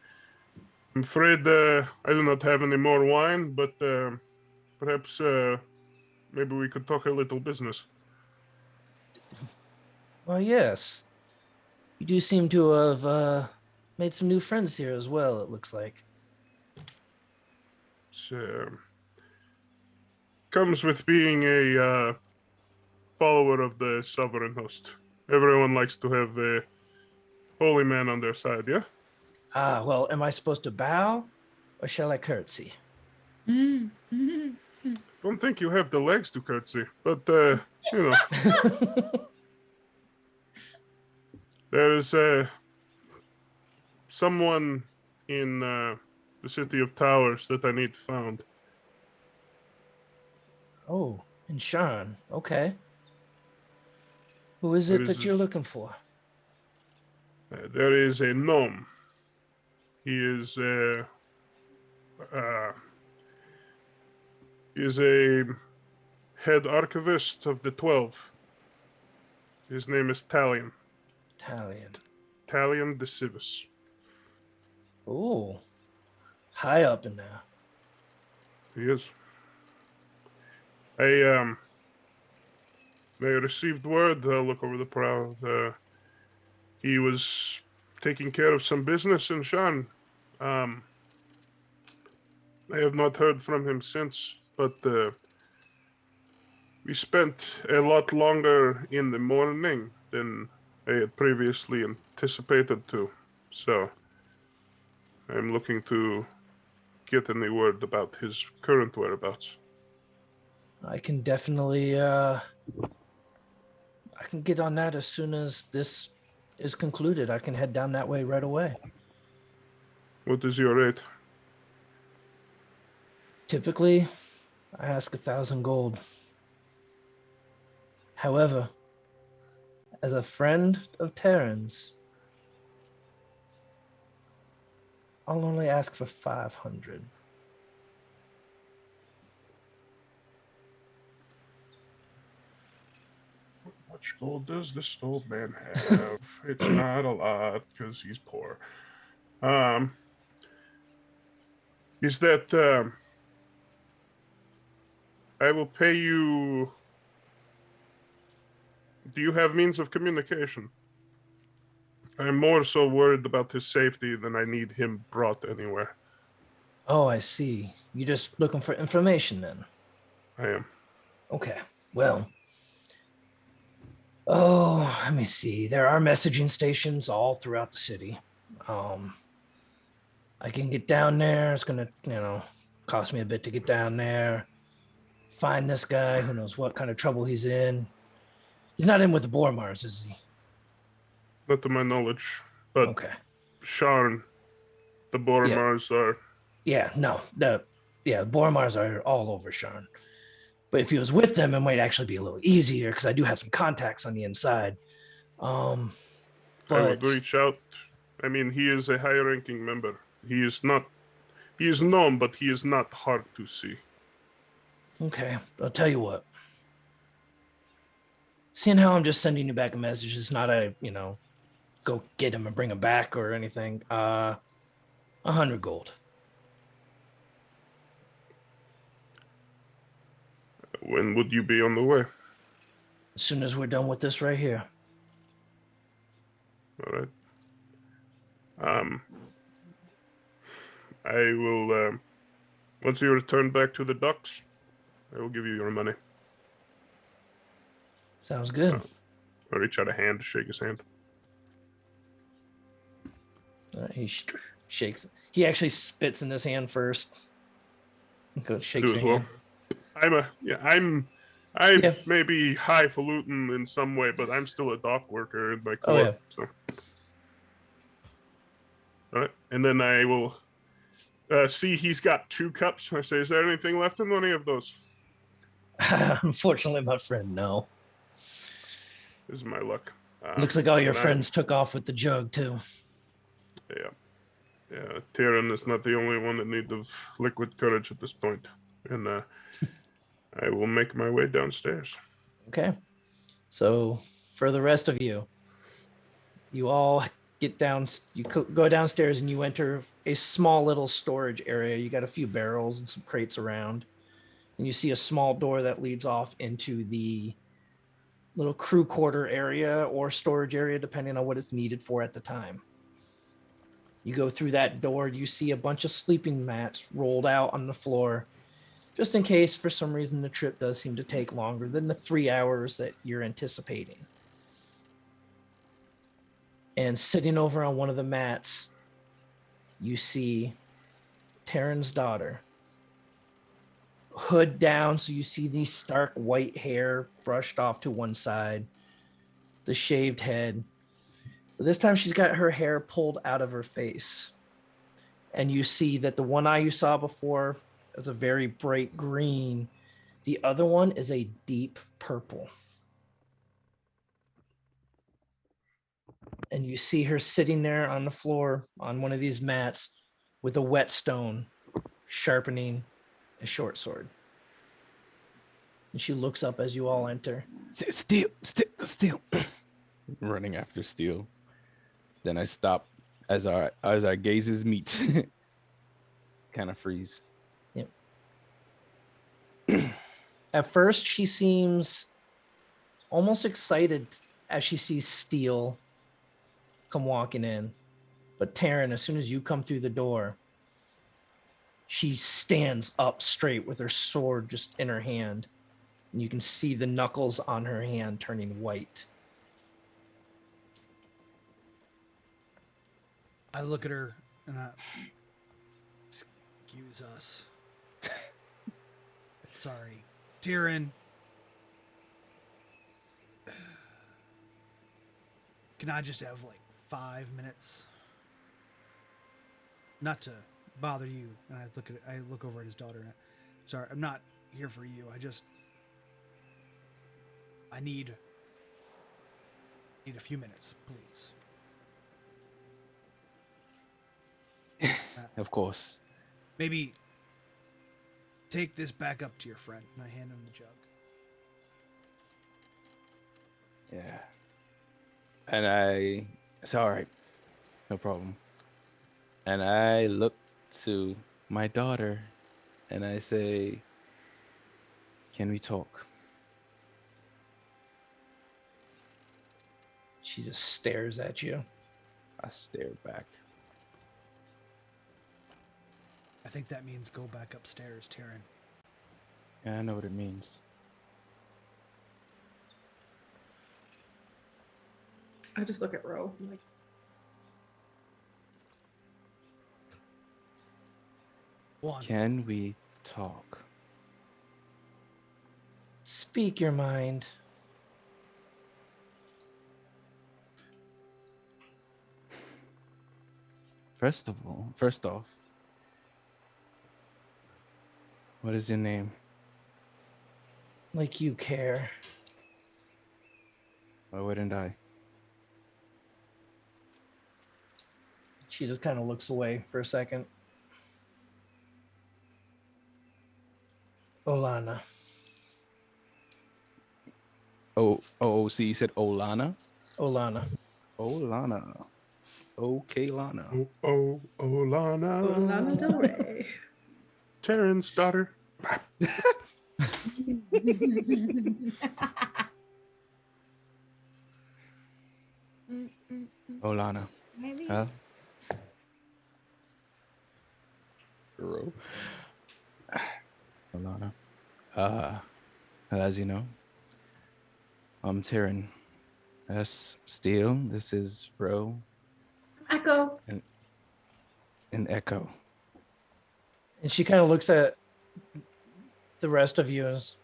"I'm afraid I do not have any more wine, but perhaps maybe we could talk a little business." Well, yes. You do seem to have made some new friends here as well, it looks like. So, comes with being a follower of the sovereign host. Everyone likes to have a holy man on their side, yeah? Well, am I supposed to bow or shall I curtsy? Mm. Don't think you have the legs to curtsy, but, you know, there is someone in the city of Towers that I need found. Oh, and Sean. Okay. Who is There it is that you're looking for? there is a gnome. He is a head archivist of the 12. His name is Talion. Italian. Talion de Civis. Oh, high up in there. He is. I received word. Look over the prow. He was taking care of some business in Shan. I have not heard from him since, but we spent a lot longer in the morning than I had previously anticipated to. So I'm looking to get any word about his current whereabouts. I can definitely I can get on that as soon as this is concluded. I can head down that way right away. What is your rate? Typically, I ask 1,000 gold. However, as a friend of Terran's, I'll only ask for 500. How much gold does this old man have? It's not a lot because he's poor. Is that I will pay you. Do you have means of communication? I'm more so worried about his safety than I need him brought anywhere. Oh, I see. You're just looking for information then. I am. Okay. Well, oh, let me see. There are messaging stations all throughout the city. I can get down there. It's gonna, cost me a bit to get down there. Find this guy. Who knows what kind of trouble he's in. He's not in with the Bormars, is he? Not to my knowledge, but Okay. Sharn, the Boromars are. Yeah, no. The Bormars are all over Sharn. But if he was with them, it might actually be a little easier because I do have some contacts on the inside. I would reach out. I mean, he is a high-ranking member. He is known, but he is not hard to see. Okay, I'll tell you what. Seeing how I'm just sending you back a message, it's not a, go get him and bring him back or anything. 100 gold. When would you be on the way? As soon as we're done with this right here. All right. I will, once you return back to the docks, I will give you your money. Sounds good. I'll reach out a hand to shake his hand. He shakes. He actually spits in his hand first. Go shakes Do as your well. hand. I may be highfalutin in some way, but I'm still a dock worker in my core. Oh, yeah. So. All right, and then I will see he's got 2 cups. I say, is there anything left in any of those? Unfortunately, my friend, no. This is my luck. Looks like all your friends took off with the jug, too. Yeah. Tyrion is not the only one that needs of liquid courage at this point. And I will make my way downstairs. Okay. So for the rest of you, you all get down, you go downstairs and you enter a small little storage area. You got a few barrels and some crates around. And you see a small door that leads off into the little crew quarter area or storage area, depending on what it's needed for at the time. You go through that door, you see a bunch of sleeping mats rolled out on the floor. just in case for some reason the trip does seem to take longer than the 3 hours that you're anticipating. And sitting over on one of the mats, you see Taryn's daughter. Hood down, so you see the stark white hair brushed off to one side, the shaved head. But this time she's got her hair pulled out of her face. And you see that the one eye you saw before is a very bright green. The other one is a deep purple. And you see her sitting there on the floor on one of these mats with a whetstone sharpening a short sword. And she looks up as you all enter. Steel. Running after Steel. Then I stop as our gazes meet. Kind of freeze. Yep. At first, she seems almost excited as she sees Steel come walking in. But Taryn, as soon as you come through the door, she stands up straight with her sword just in her hand. And you can see the knuckles on her hand turning white. I look at her and I... Excuse us. Sorry. Tyrion. Can I just have like 5 minutes? Not to bother you. And I look over at his daughter and sorry, I'm not here for you. I need a few minutes, please. Of course. Maybe take this back up to your friend. And I hand him the jug. Yeah. And it's all right. No problem. And I look to my daughter and I say, can we talk? She just stares at you. I stare back. I think that means go back upstairs, Tyrion. Yeah, I know what it means. I just look at Ro. I'm like, One. Can we talk? Speak your mind. First off, what is your name? Like you care. Why wouldn't I? She just kind of looks away for a second. Olana. Oh, see, you said Olana? Olana. Olana. Okay, Lana. Lana. Lana Del Rey. Taryn's daughter. Olana. Maybe. Huh? Bro. Olana. As you know, I'm Taryn. That's Steel. This is Ro Echo. and Echo. And she kind of looks at the rest of you as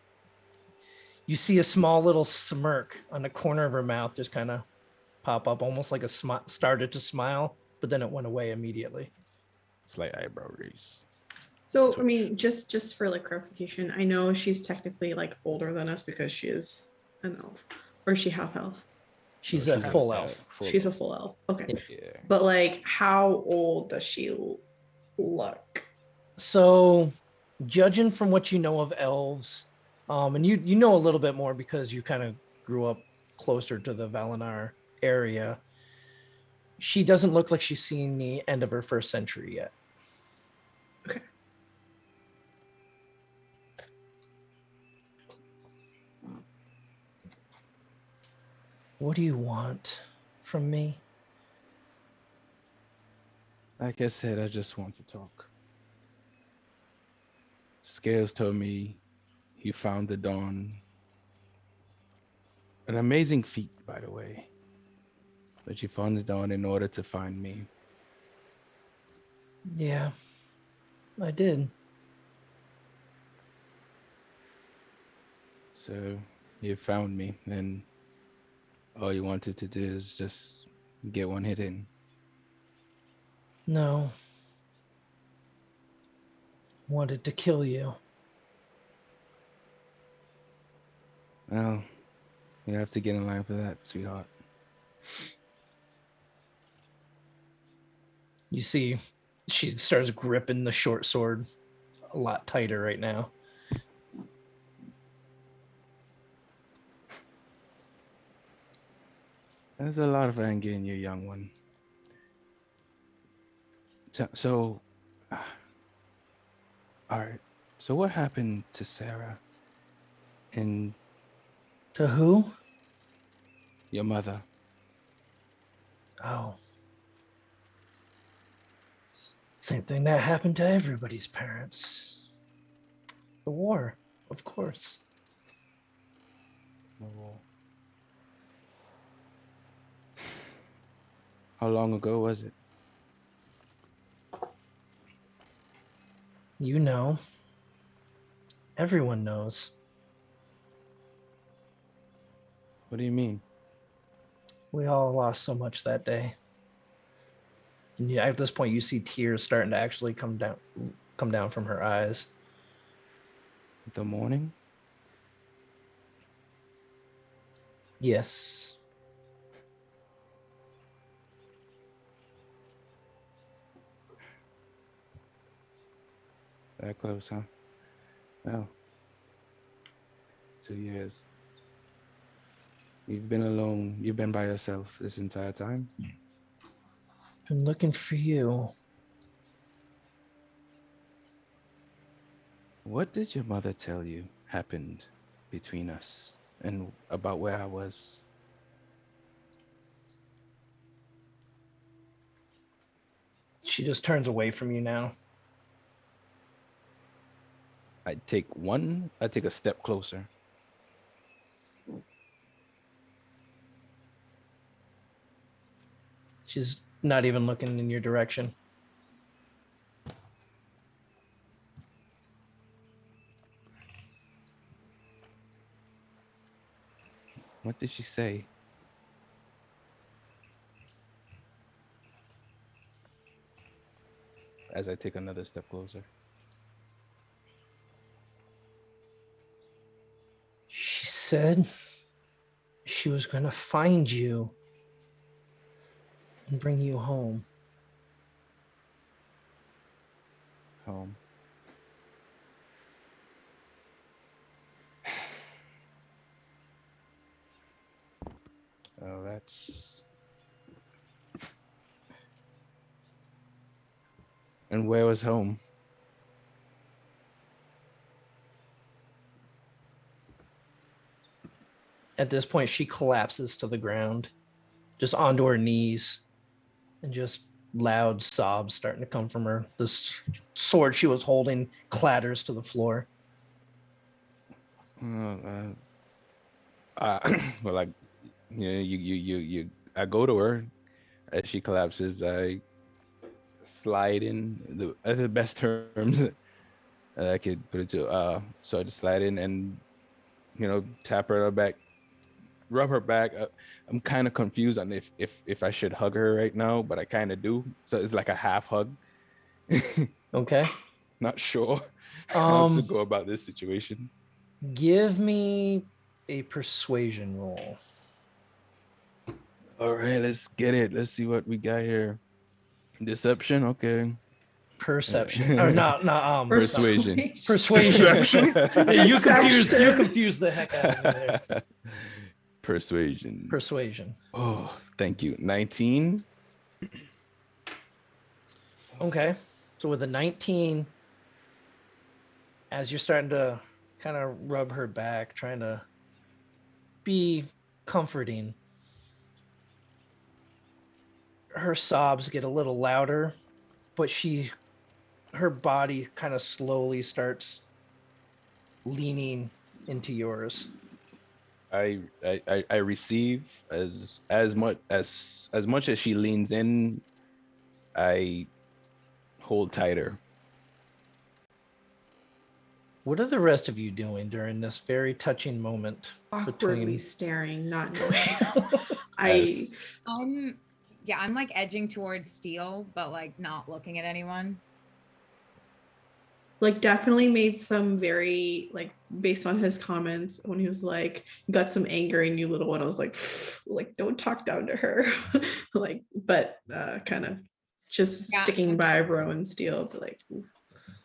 you see a small little smirk on the corner of her mouth just kind of pop up, almost like started to smile, but then it went away immediately. Slight eyebrow raise. So, I mean, just for like clarification, I know she's technically like older than us because she is an elf, or is she half elf? She's No, a full elf. She's a full elf. Okay. Yeah. But like, how old does she look? So, judging from what you know of elves, and you know a little bit more because you kind of grew up closer to the Valinar area, she doesn't look like she's seen the end of her first century yet. Okay. What do you want from me? Like I said, I just want to talk. Scales told me you found the dawn. An amazing feat, by the way. But you found the dawn in order to find me. Yeah, I did. So you found me, and all you wanted to do is just get one hit in. No. Wanted to kill you. Well, you have to get in line for that, sweetheart. You see, she starts gripping the short sword a lot tighter right now. There's a lot of anger in you, young one. So, all right. So what happened to Sarah and To who? your mother? Oh. Same thing that happened to everybody's parents. The war, of course. How long ago was it? You know. Everyone knows. What do you mean? We all lost so much that day. And at this point, you see tears starting to actually come down from her eyes. The morning? Yes. That close, huh? Well, 2 years. You've been alone. You've been by yourself this entire time. Been looking for you. What did your mother tell you happened between us and about where I was? She just turns away from you now. I take a step closer. She's not even looking in your direction. What did she say? As I take another step closer. She said she was going to find you and bring you home. Home. Oh, that's... And where was home? At this point, she collapses to the ground, just onto her knees, and just loud sobs starting to come from her. The sword she was holding clatters to the floor. Well, like, I go to her as she collapses. I slide in the best terms I could put it to. So I just slide in and, tap her on the back, rub her back. I'm kind of confused on if I should hug her right now, but I kind of do. So it's like a half hug. Okay. Not sure how to go about this situation. Give me a persuasion roll. All right, let's get it. Let's see what we got here. Deception, okay. Perception. Or not Persuasion. Persuasion. you Deception. confused the heck out of me there. Persuasion. Persuasion. Oh, thank you. 19. Okay. So with a 19, as you're starting to kind of rub her back, trying to be comforting, her sobs get a little louder, but her body kind of slowly starts leaning into yours. I receive as much as she leans in. I hold tighter. What are the rest of you doing during this very touching moment? Awkwardly Between- staring, not knowing. I'm like edging towards Steel, but like not looking at anyone. Like definitely made some very like based on his comments when he was like you got some anger in you little one. I was like don't talk down to her. Like but kind of just sticking by Bro and Steel, but like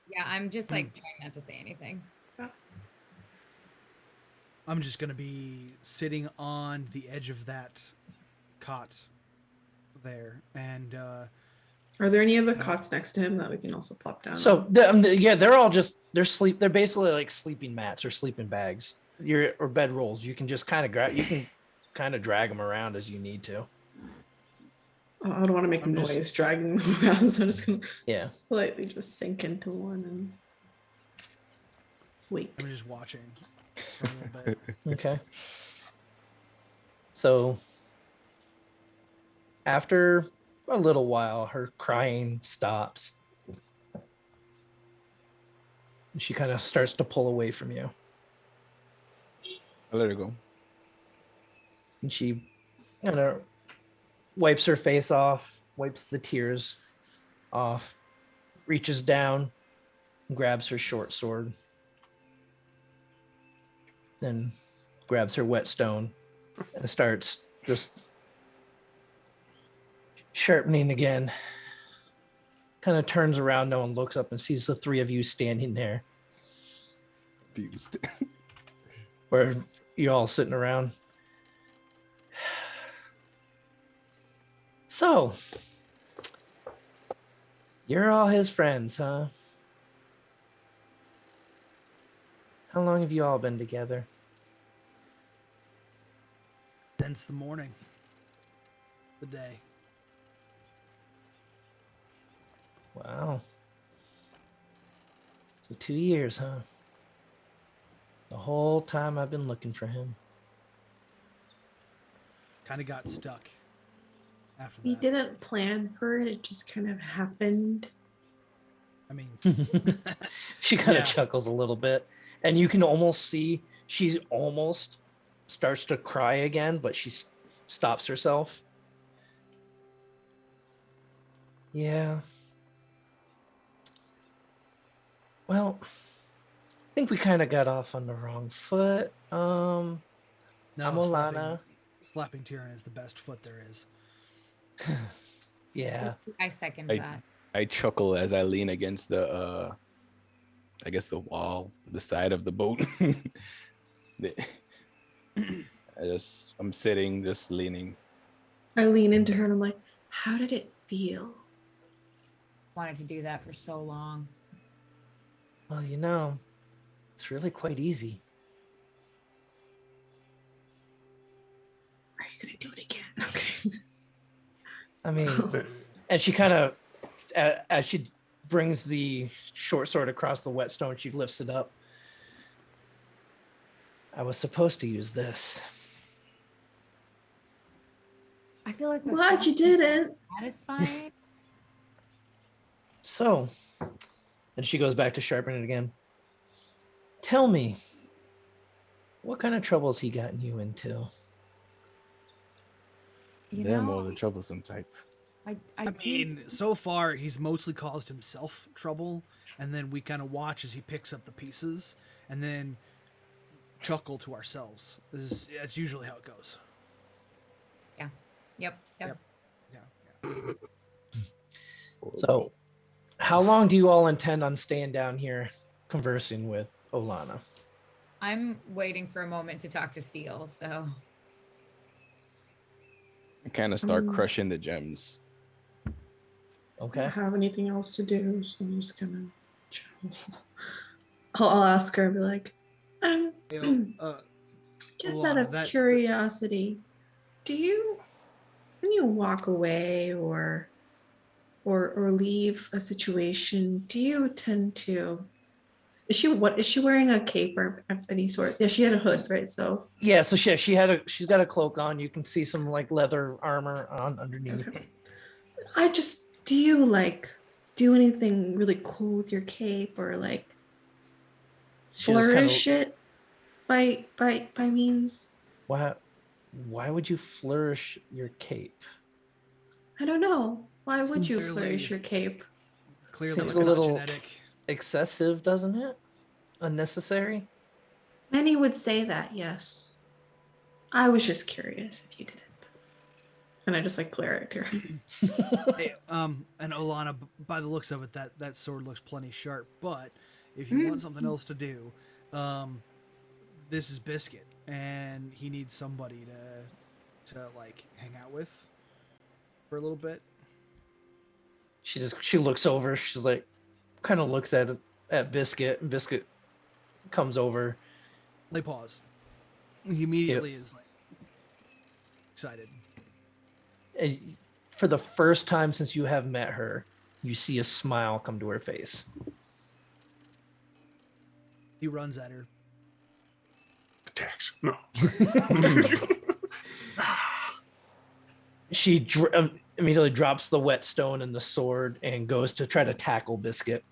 yeah, I'm just like trying not to say anything. I'm just gonna be sitting on the edge of that cot there, and are there any other cots next to him that we can also plop down So on? they're all just they're basically like sleeping mats or sleeping bags. Or bed rolls. You can just kind of drag them around as you need to. I don't want to make I'm noise just- dragging them around, so I'm just gonna Yeah. slightly just sink into one and wait. I'm just watching for a little bit. Okay. So after a little while, her crying stops. And she kind of starts to pull away from you. I let her go. And she kind of wipes her face off, wipes the tears off, reaches down, and grabs her short sword. Then grabs her whetstone and starts just sharpening again. Kind of turns around now and looks up and sees the three of you standing there, Confused. where you're all sitting around. So, you're all his friends, huh? How long have you all been together? Since the morning, the day. Wow. So 2 years, huh? The whole time I've been looking for him. Kind of got stuck after We that. didn't plan for it, it just kind of happened. I mean, She kind of Yeah. chuckles a little bit, and you can almost see she almost starts to cry again, but she stops herself. Yeah. Well, I think we kind of got off on the wrong foot. no, I'm Olana. slapping Tyrion is the best foot there is. Yeah. I second I- that. I chuckle as I lean against the I guess the wall, the side of the boat. I'm sitting, just leaning. I lean into her and I'm like, how did it feel? Wanted to do that for so long. Well, it's really quite easy. Are you gonna do it again? Okay. I mean, and she kind of, as she brings the short sword across the whetstone, she lifts it up. I was supposed to use this. I feel like the Glad you sound didn't. satisfying. So, and she goes back to sharpening it again. Tell me, what kind of troubles he gotten you into? You They're know, more the troublesome type. I mean, so far he's mostly caused himself trouble, and then we kind of watch as he picks up the pieces, and then chuckle to ourselves. That's usually how it goes. Yep. Yeah. So, how long do you all intend on staying down here conversing with Olana? I'm waiting for a moment to talk to Steel, so I kind of start crushing the gems. I Okay. don't have anything else to do, so I'm just gonna chill. I'll ask her and be like, just out Alana, of curiosity, when you walk away or leave a situation, do you tend to Is she wearing a cape or of any sort? Yeah, she had a hood, right? So Yeah, so she's got a cloak on. You can see some like leather armor on underneath. okay. Do you like do anything really cool with your cape or like She just kind of flourish it by means? why would you flourish your cape? I don't know. Why would you Clearly- flourish your cape? Clearly, Seems it's a not little- genetic. Excessive, doesn't it? Unnecessary? Many would say that, yes. I was just curious if you didn't. And I just like glare at her. Hey, and Olana, by the looks of it, that sword looks plenty sharp. But if you want something else to do, this is Biscuit, and he needs somebody to like hang out with for a little bit. She looks over. She's like, kind of looks at Biscuit, and Biscuit comes over. They pause. He immediately is like excited. And for the first time since you have met her, you see a smile come to her face. He runs at her. Attacks. No. She immediately drops the whetstone and the sword and goes to try to tackle Biscuit.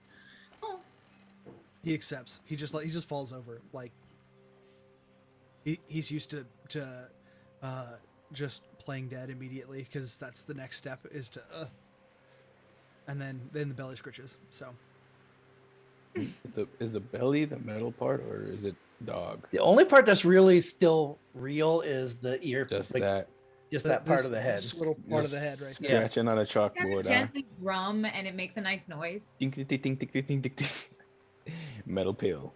He accepts. He just falls over. Like he's used to just playing dead immediately, because that's the next step is to and then the belly scritches. So Is the belly the metal part, or is it dog? The only part that's really still real is the ear, Just like, that just that part of the head. This little part of the head right there. Yeah. scratching on a Kind chalkboard. of gently drum and it makes a nice noise. Ding, ding, ding, ding, ding, ding, ding, ding. Metal pill.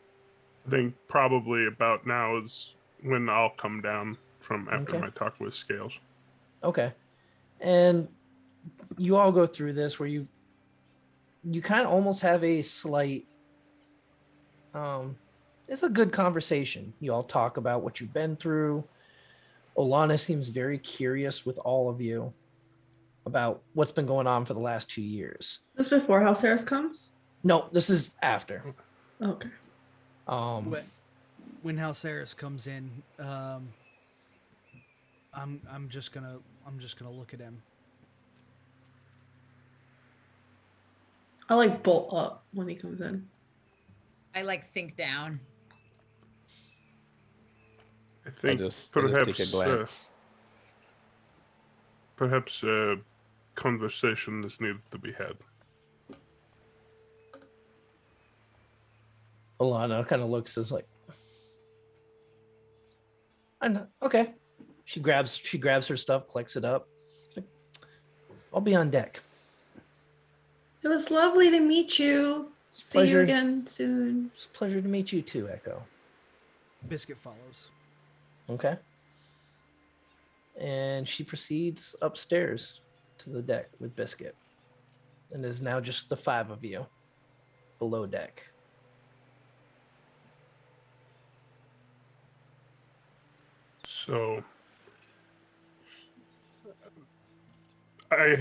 I think probably about now is when I'll come down from after Okay. my talk with Scales. Okay. And you all go through this where you kind of almost have a slight it's a good conversation. You all talk about what you've been through. Olana seems very curious with all of you about what's been going on for the last 2 years. This before House Harris comes? No, this is after. Okay. When Halceris comes in, I'm just gonna look at him. I like bolt up when he comes in. I like sink down. I I think just perhaps take a glance. perhaps a conversation is needed to be had. Olana kind of looks as like, I know. Okay. She grabs her stuff, collects it up. She's like, I'll be on deck. It was lovely to meet you. See Pleasure. you again soon. It's a pleasure to meet you too, Echo. Biscuit follows. Okay. And she proceeds upstairs to the deck with Biscuit. And there's now just the 5 of you below deck. So I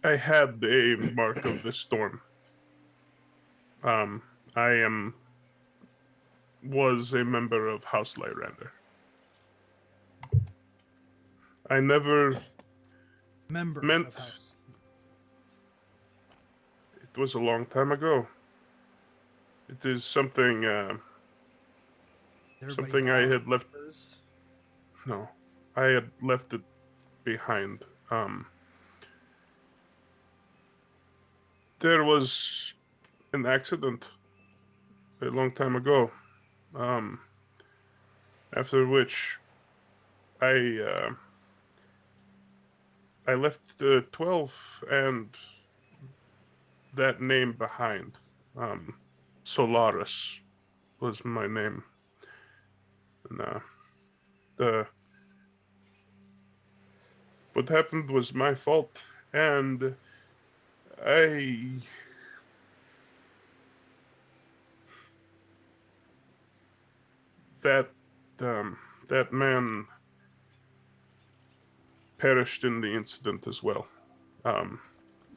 had a mark of the storm. I was a member of House Lyrander. I never. Member Meant- of house. It was a long time ago. It is something. Everybody Something I bow had left. members. No, I had left it behind. There was an accident a long time ago. After which, I left the 12 and that name behind. Solaris was my name. And what happened was my fault, and that man perished in the incident as well,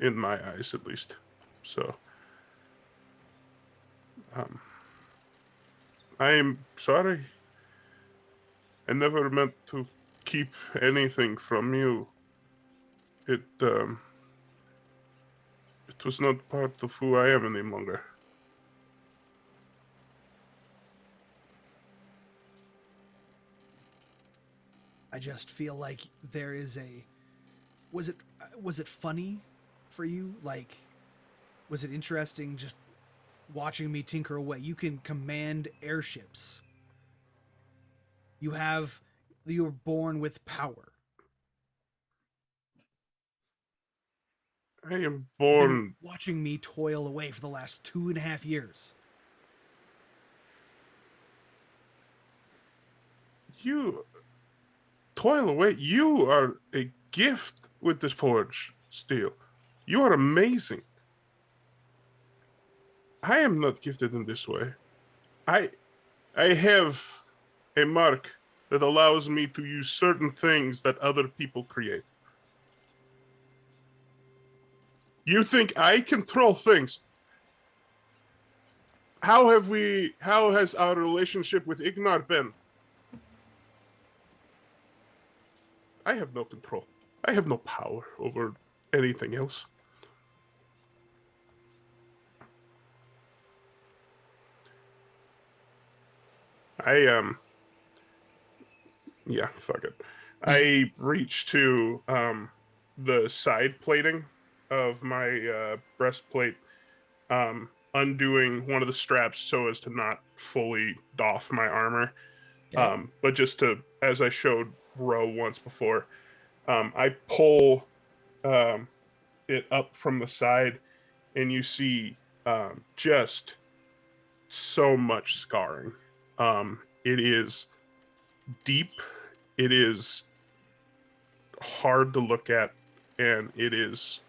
in my eyes at least. So Um, I am sorry. I never meant to keep anything from you. It was not part of who I am any longer. I just feel like there is a. Was it funny for you? Like, was it interesting just watching me tinker away? You can command airships. You were born with power. I am You've born. been watching me toil away for the last 2.5 years. You toil away. You are a gift with this forge steel. You are amazing. I am not gifted in this way. I have a mark that allows me to use certain things that other people create. You think I control things? How has our relationship with Ignar been? I have no control. I have no power over anything else. Yeah, fuck it. I reach to the side plating of my breastplate, undoing one of the straps so as to not fully doff my armor. Okay. But just to, as I showed Ro once before, I pull it up from the side, and you see just so much scarring. It is deep, it is hard to look at, and it is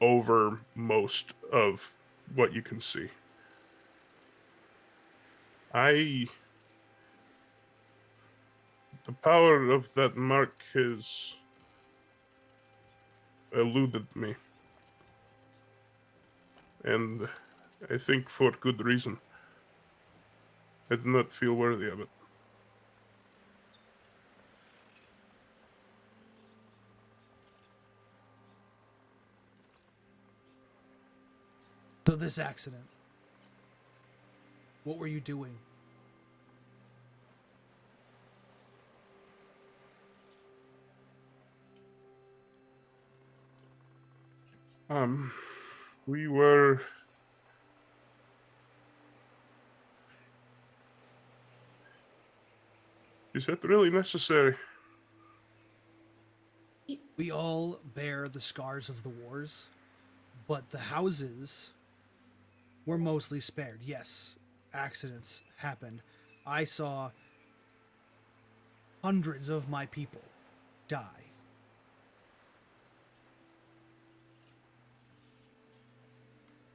over most of what you can see. The power of that mark has eluded me, and I think for good reason. I do not feel worthy of it. So this accident. What were you doing? We were. Is that really necessary? We all bear the scars of the wars, but the houses were mostly spared. Yes, accidents happened. I saw hundreds of my people die.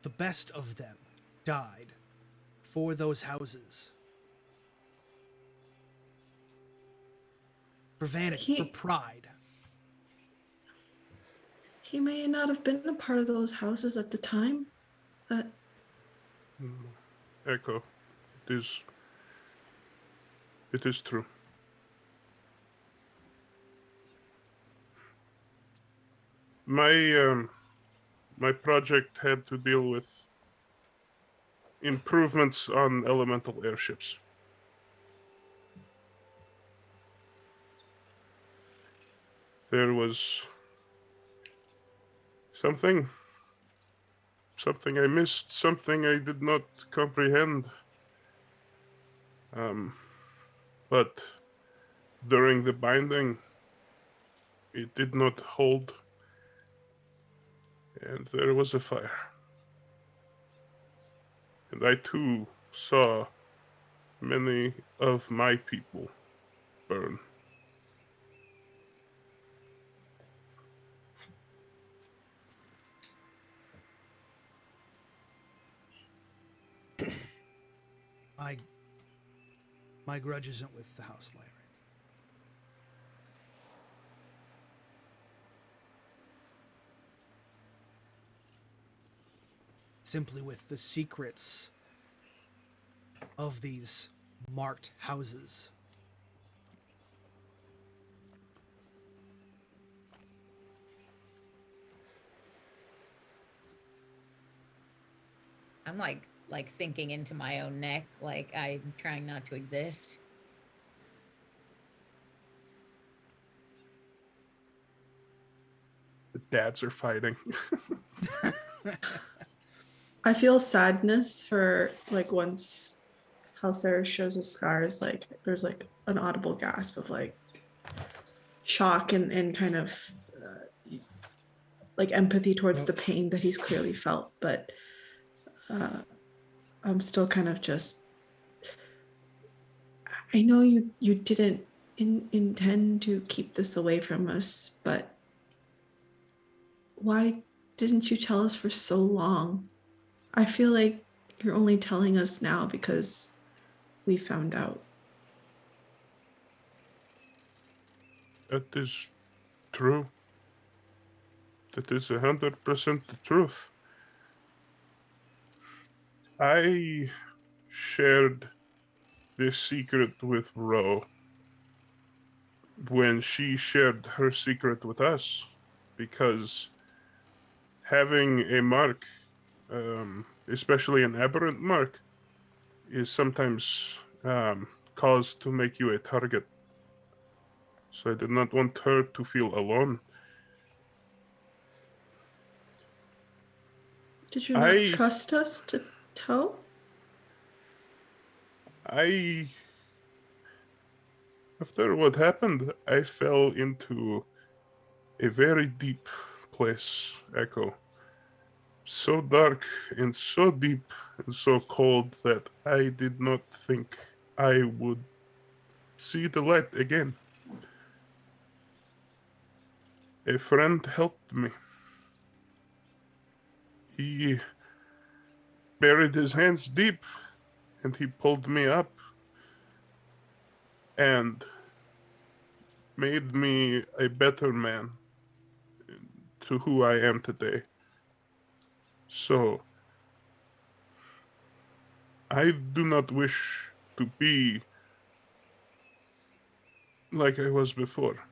The best of them died for those houses. For vanity, for pride. He may not have been a part of those houses at the time, but Echo. It is true. My project had to deal with improvements on elemental airships. There was something I missed, something I did not comprehend. But during the binding, it did not hold, and there was a fire. And I too saw many of my people burn. My grudge isn't with the House Lyra. Simply with the secrets of these marked houses. I'm like sinking into my own neck, like I'm trying not to exist. The dads are fighting. I feel sadness for like once how Sarah shows his scars, like there's like an audible gasp of like shock and kind of like empathy towards the pain that he's clearly felt. But I'm still kind of just, I know you didn't intend to keep this away from us, but why didn't you tell us for so long? I feel like you're only telling us now because we found out. That is true. That is 100% the truth. I shared this secret with Ro when she shared her secret with us, because having a mark, especially an aberrant mark, is sometimes caused to make you a target. So I did not want her to feel alone. Did you not trust us to tell? After what happened, I fell into a very deep place, Echo. So dark and so deep and so cold that I did not think I would see the light again. A friend helped me. He buried his hands deep and he pulled me up and made me a better man to who I am today. So, I do not wish to be like I was before.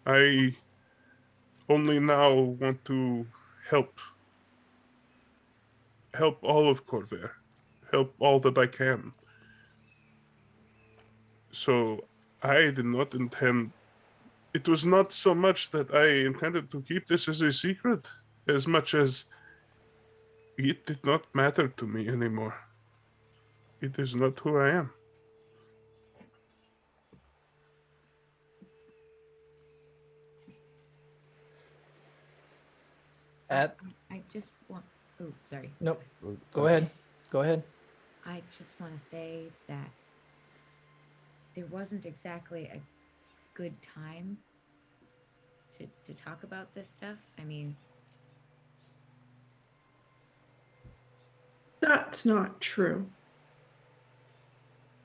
I only now want to help all of Corvair, help all that I can. So I did not intend, it was not so much that I intended to keep this as a secret, as much as it did not matter to me anymore. It is not who I am. I just want. Oh, sorry. Nope. Go ahead. Go ahead. I just want to say that there wasn't exactly a good time to talk about this stuff. I mean, That's not true.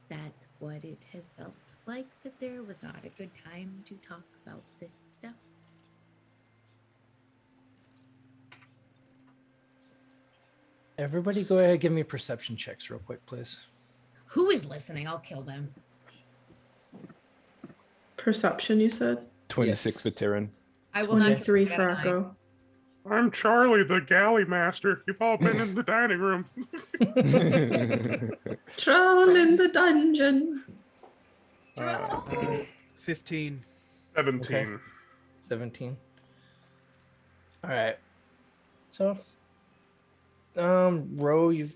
that's what it has felt like, that there was not a good time to talk about this stuff. Everybody go ahead and give me perception checks real quick, please. Who is listening? I'll kill them. Perception, you said? 26 for Tyrion. I will not. 23 for Echo. I'm Charlie, the galley master. You've all been in the dining room. Troll in the dungeon. 15. 17. Okay. 17. All right. So, Ro, you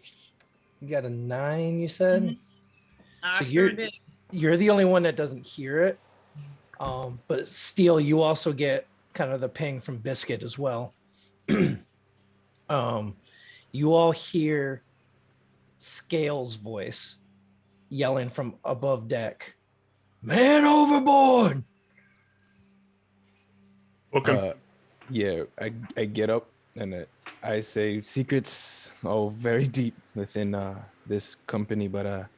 got a 9, you said? I So sure did. you're the only one that doesn't hear it. But Steel, you also get kind of the ping from Biscuit as well. You all hear Scales' voice yelling from above deck, "Man overboard!" Looking. Yeah, I get up and I say secrets are very deep within this company, but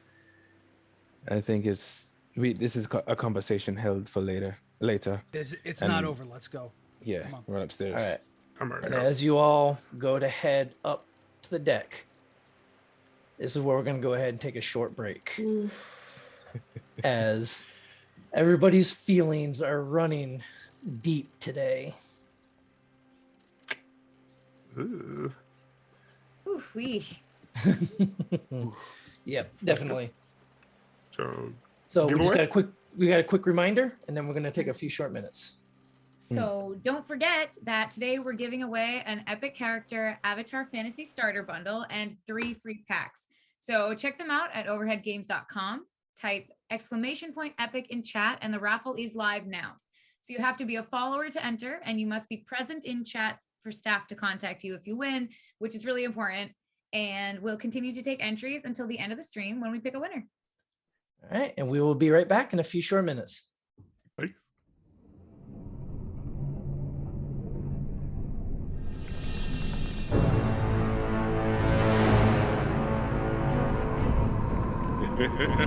I think this is a conversation held for later. It's not over. Let's go. Yeah, Come on. run upstairs. All right. I'm already And up. as you all go to head up to the deck, this is where we're going to go ahead and take a short break as everybody's feelings are running deep today. Ooh. Oof, wee. Yep, definitely. So So we just giveaway? got a quick reminder, and then we're going to take a few short minutes. So don't forget that today we're giving away an epic character avatar fantasy starter bundle and 3 free packs. So check them out at overheadgames.com. Type !epic in chat, and the raffle is live now. So you have to be a follower to enter, and you must be present in chat for staff to contact you if you win, which is really important. And we'll continue to take entries until the end of the stream when we pick a winner. All right, and we will be right back in a few short minutes. Thanks.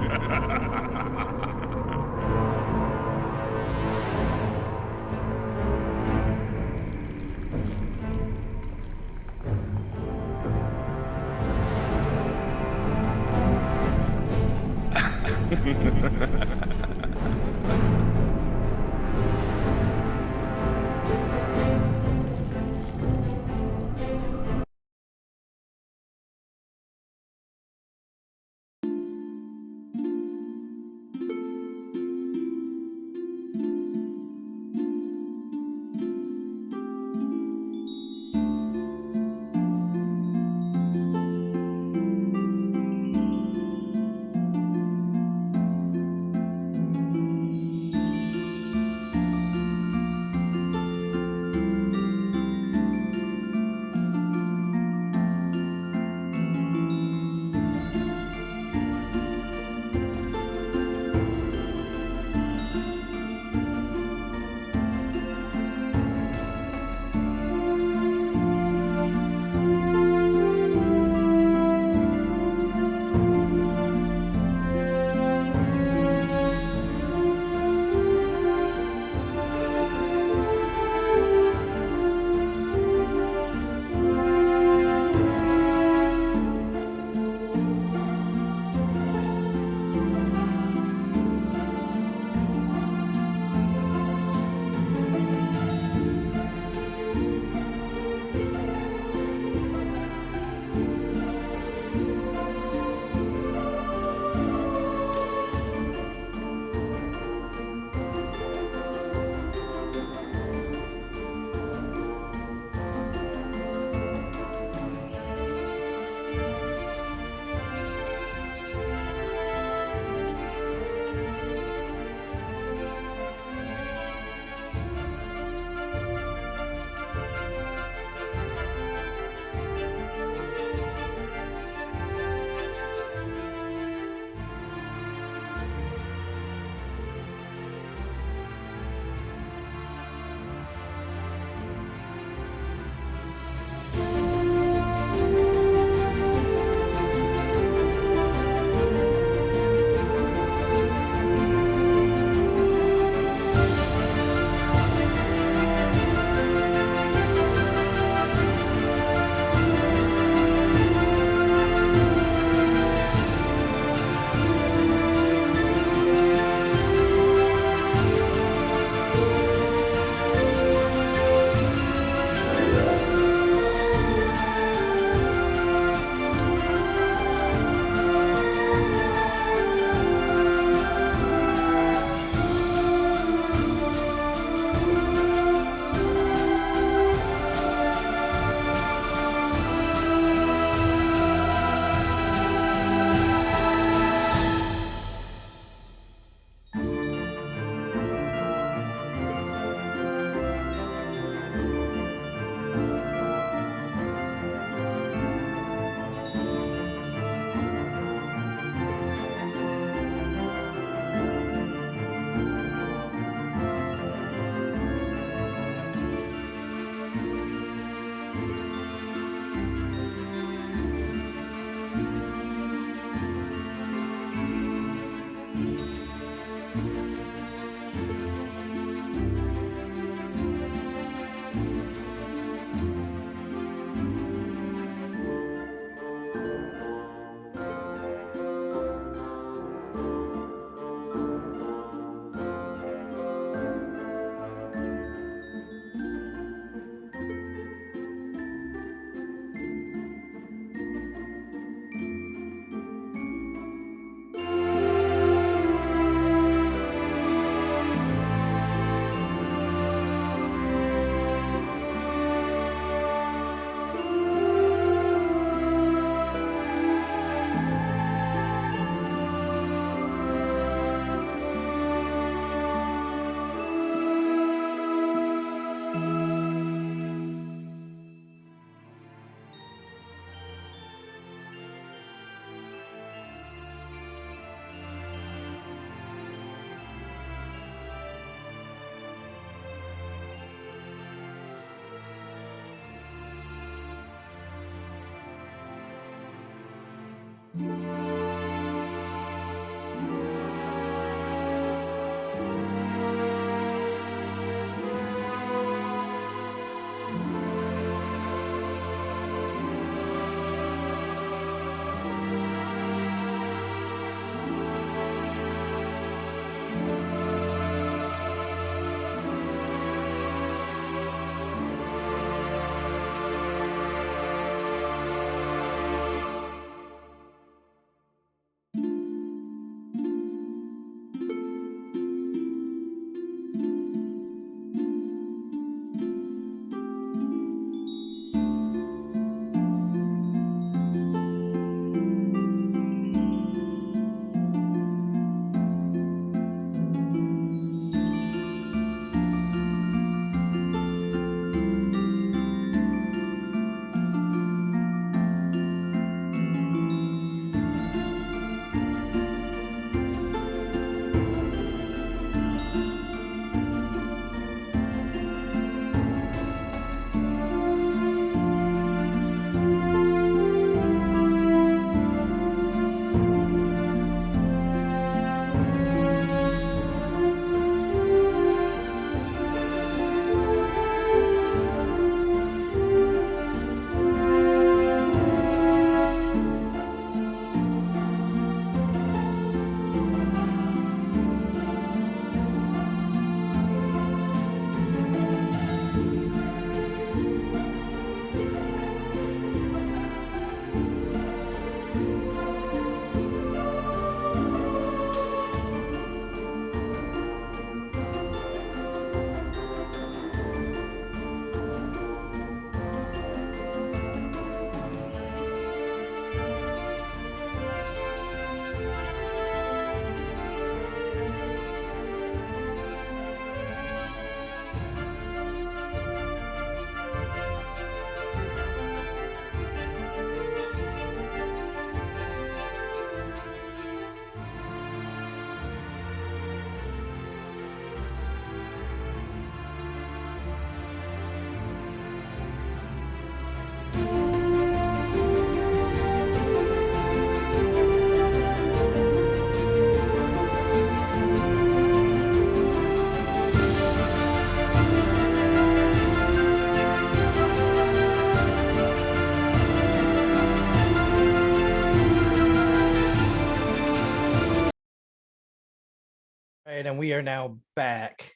Right, and we are now back.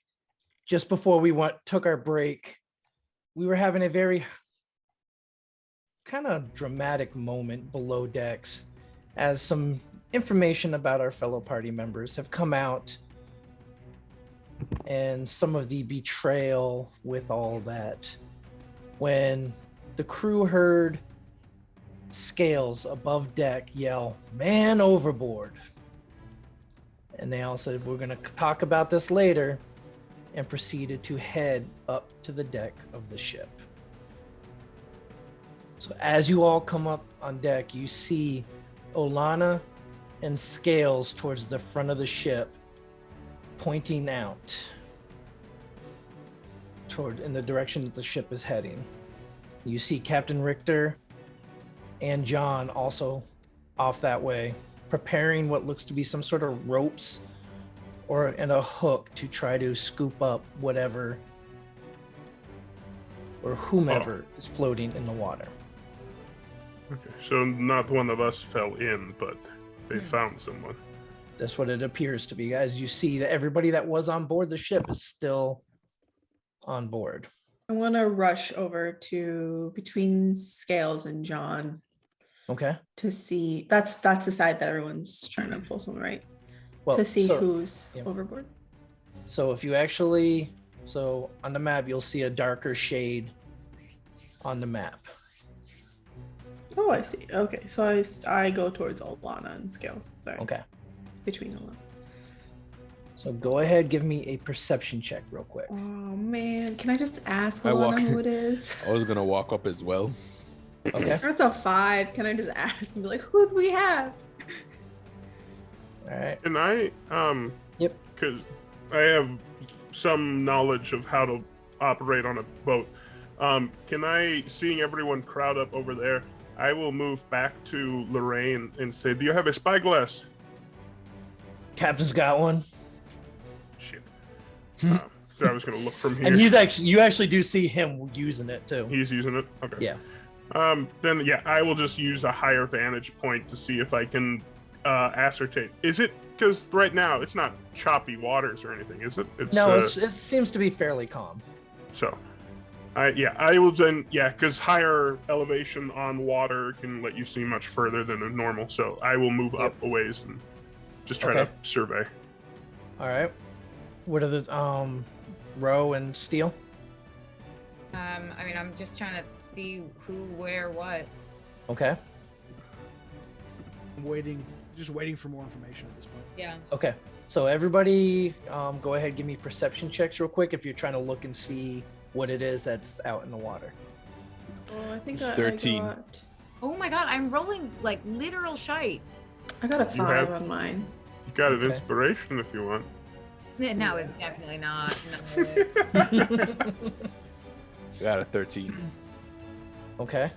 Just before we took our break, we were having a very kind of dramatic moment below decks as some information about our fellow party members have come out, and some of the betrayal with all that. When the crew heard Scales above deck yell, "Man overboard." And they all said, "We're going to talk about this later," and proceeded to head up to the deck of the ship. So as you all come up on deck, you see Olana and Scales towards the front of the ship, pointing out in the direction that the ship is heading. You see Captain Richter and John also off that way, preparing what looks to be some sort of ropes and a hook to try to scoop up whatever or whomever is floating in the water. Okay, so not one of us fell in, but they found someone. That's what it appears to be, guys. You see that everybody that was on board the ship is still on board. I want to rush over to between Scales and John. Okay. To see that's the side that everyone's trying to pull someone, right? Well, to see who's overboard. So if you so on the map, you'll see a darker shade on the map. Oh, I see. Okay, so I go towards Olana and Scales. Sorry. Okay. Between Olana. So go ahead, give me a perception check real quick. Oh man, can I just ask Olana who it is? I was gonna walk up as well. Okay. That's a 5. Can I just ask and be like, who do we have? All right. And I, Yep. because I have some knowledge of how to operate on a boat. Can I, seeing everyone crowd up over there, I will move back to Lorraine and say, "Do you have a spyglass?" Captain's got one. Shit. So I was gonna look from here. And you actually do see him using it too. He's using it. Okay. Yeah. Then yeah, I will just use a higher vantage point to see if I can ascertain. Is it because right now it's not choppy waters or anything, is it? No, it seems to be fairly calm. So, I will then because higher elevation on water can let you see much further than a normal. So I will move up a ways and just try to survey. All right. What are the Row and Steel? I mean, I'm just trying to see who, where, what. Okay. I'm just waiting for more information at this point. Yeah. Okay. So everybody, go ahead, give me perception checks real quick if you're trying to look and see what it is that's out in the water. Oh, I think 13. Oh my god, I'm rolling like literal shite. I got a 5 have- on mine. You got an Okay. inspiration if you want. No, it's definitely not. No. Got a 13. Okay.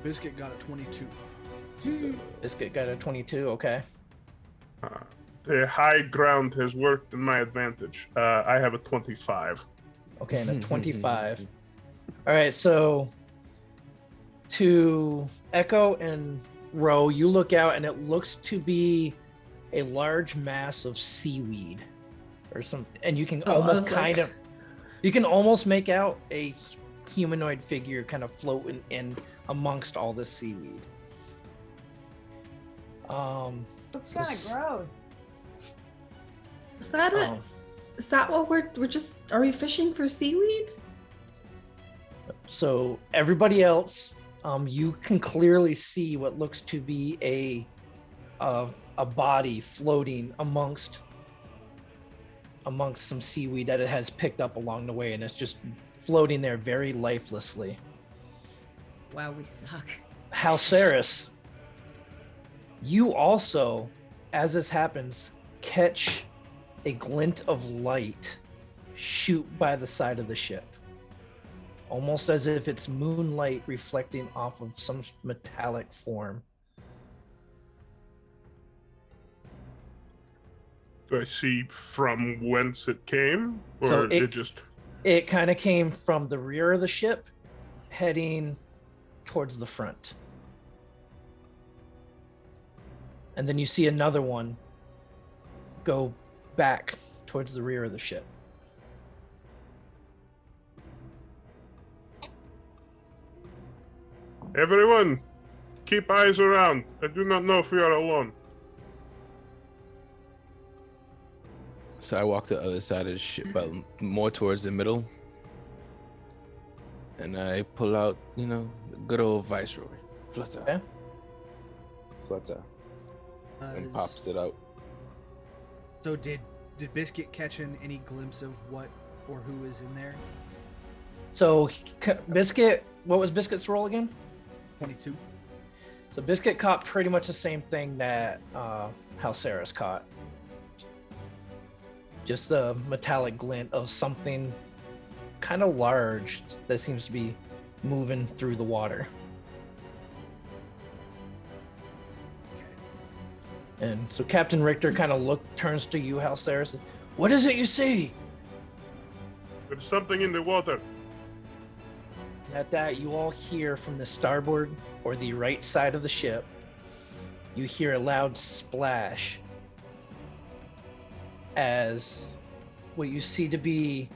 Biscuit got a 22. Biscuit got a 22. Okay. The high ground has worked in my advantage. I have a 25. Okay, and a 25. All right, so to Echo and Row, you look out and it looks to be a large mass of seaweed or something, and you can almost you can almost make out a humanoid figure kind of floating in amongst all this seaweed. Looks kind of gross. Is that it? um, Is that what we're just? Are we fishing for seaweed? So everybody else, you can clearly see what looks to be a body floating amongst some seaweed that it has picked up along the way, and it's just floating there very lifelessly. Wow, we suck. Halceris, you also, as this happens, catch a glint of light shoot by the side of the ship, almost as if it's moonlight reflecting off of some metallic form. Do I see from whence it came, or So it just? It kind of came from the rear of the ship, heading towards the front. And then you see another one go back towards the rear of the ship. Everyone, keep eyes around. I do not know if we are alone. So I walk to the other side of the ship, but more towards the middle. And I pull out, the good old Viceroy. Flutter. Okay. Flutter. And Is- pops it out. So did Biscuit catch any glimpse of what or who is in there? So Biscuit, what was Biscuit's role again? 22. So Biscuit caught pretty much the same thing that Halceris caught. Just a metallic glint of something kind of large that seems to be moving through the water. And so Captain Richter kind of turns to you, Halceris. What is it you see? There's something in the water. At that, you all hear from the starboard or the right side of the ship, you hear a loud splash as what you see to be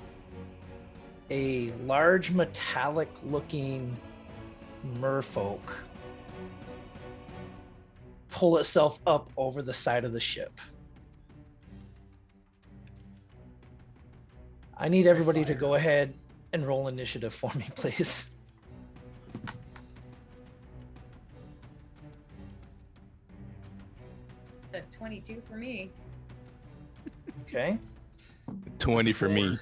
a large metallic looking merfolk pull itself up over the side of the ship. I need everybody to go ahead and roll initiative for me, please. The 22 for me. Okay. 20 for me.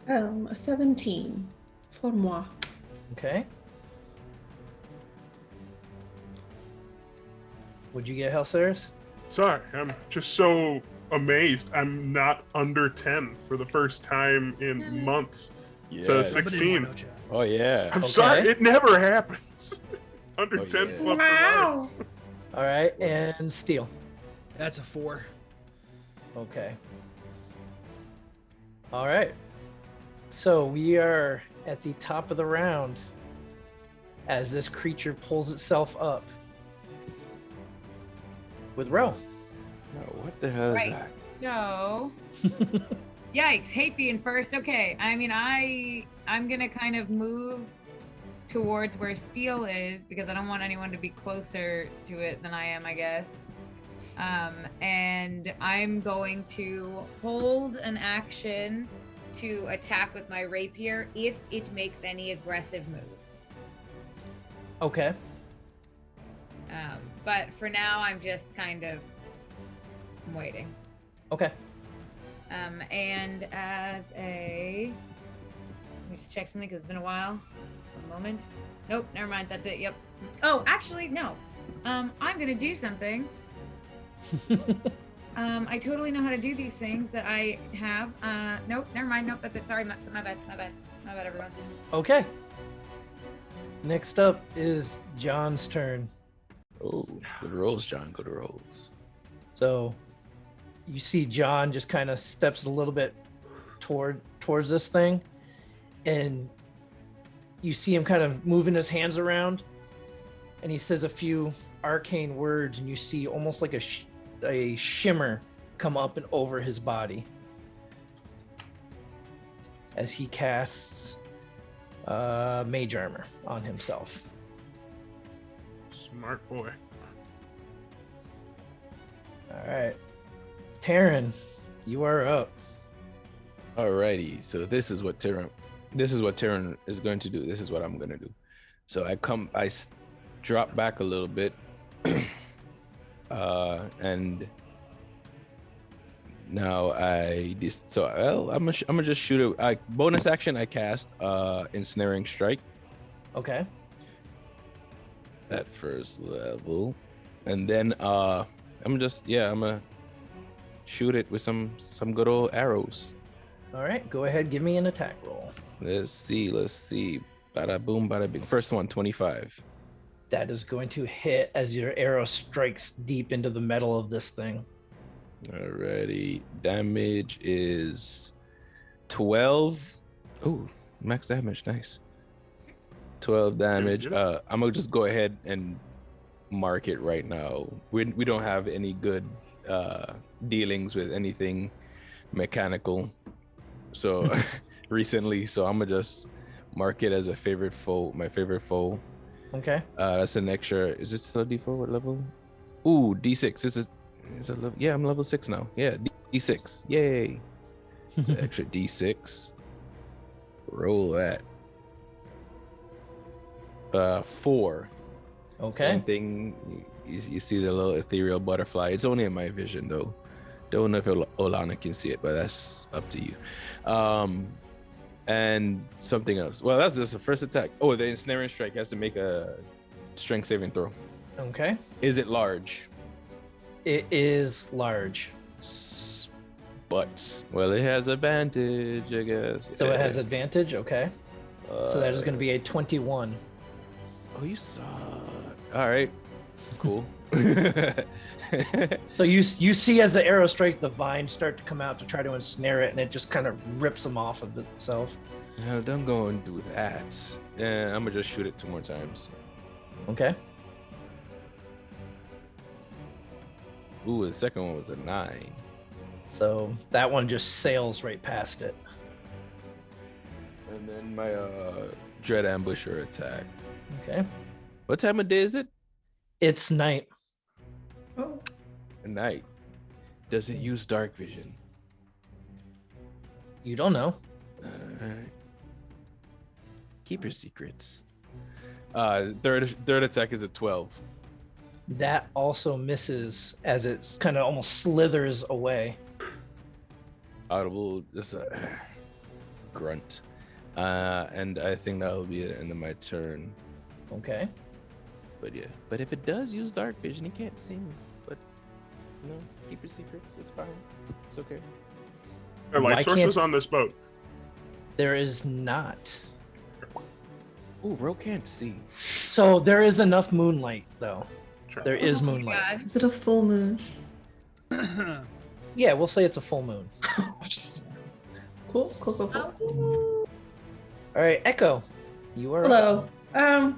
A 17 for moi. Okay. Would you get Halceris? Sorry, I'm just so amazed. I'm not under 10 for the first time in months. So Yeah. 16. Oh yeah. I'm Okay. sorry, it never happens. Under Oh, 10 yeah. club per line. All right, and Steel. That's a 4. Okay. All right. So we are at the top of the round as this creature pulls itself up with Ro. No, what the hell is Right. that? So, yikes! Hate being first. Okay, I mean, I'm gonna kind of move towards where Steel is because I don't want anyone to be closer to it than I am, I guess. And I'm going to hold an action to attack with my rapier if it makes any aggressive moves. Okay. But for now, I'm just kind of waiting. Okay. And as a, let me just check something because it's been a while. One moment. Nope, never mind. That's it. Yep. Oh, actually, no. I'm gonna do something. I totally know how to do these things that I have. Nope, never mind. Nope, that's it. Sorry, my bad. My bad, everyone. Okay. Next up is John's turn. Oh, good rolls, John. Good rolls. So you see John just kind of steps a little bit towards this thing, and you see him kind of moving his hands around, and he says a few arcane words, and you see almost like a shimmer come up and over his body as he casts mage armor on himself. Smart boy. All right, Taryn, you are up. Alrighty, so this is what Tavern is going to do. This is what I'm gonna do. So I drop back a little bit, and now I'm gonna just shoot it. Bonus action, I cast ensnaring strike Okay. at first level, and then I'm gonna shoot it with some good old arrows. All right, go ahead, give me an attack roll. Let's see. Bada boom, bada bing. First one, 25. That is going to hit as your arrow strikes deep into the metal of this thing. Alrighty. Damage is 12. Oh, max damage. Nice. 12 damage. go. I'm gonna just go ahead and mark it right now. We don't have any good dealings with anything mechanical. So recently, so I'm gonna just mark it as a favorite foe, my favorite foe. Okay. That's an extra. Is it still D4? What level? Ooh, D6. Is a level? Yeah, I'm level 6 now. Yeah, D6. Yay! It's an extra D6. Roll that. 4. Okay. Same thing. You see the little ethereal butterfly. It's only in my vision though. Don't know if Olana can see it, but that's up to you. And something else. Well, that's just the first attack. Oh, the ensnaring strike has to make a strength saving throw. Okay. Is it large? It is large. But well, it has advantage, I guess. So it has Yeah. advantage. Okay. So that is going to be a 21. Oh, you suck. All right. Cool. So you see as the arrow strikes, the vines start to come out to try to ensnare it, and it just kind of rips them off of itself. No, don't go and do that. Yeah, I'm gonna just shoot it 2 more times. Okay. Ooh, the second one was a 9. So that one just sails right past it. And then my dread ambusher attack. Okay. What time of day is it? It's night. At night. Does it use dark vision? You don't know. Alright. Keep your secrets. Third attack is a 12. That also misses as it kind of almost slithers away. Audible, just a grunt. And I think that'll be the end of my turn. Okay. But yeah. But if it does use dark vision, he can't see me. But no, keep your secrets. It's fine. It's okay. There are Why light can't- sources on this boat. There is not. Ooh, Ro can't see. So there is enough moonlight, though. Sure. There is Oh my moonlight. God. Is it a full moon? Yeah, we'll say it's a full moon. Cool. Oh, All right, Echo, you are up. Hello.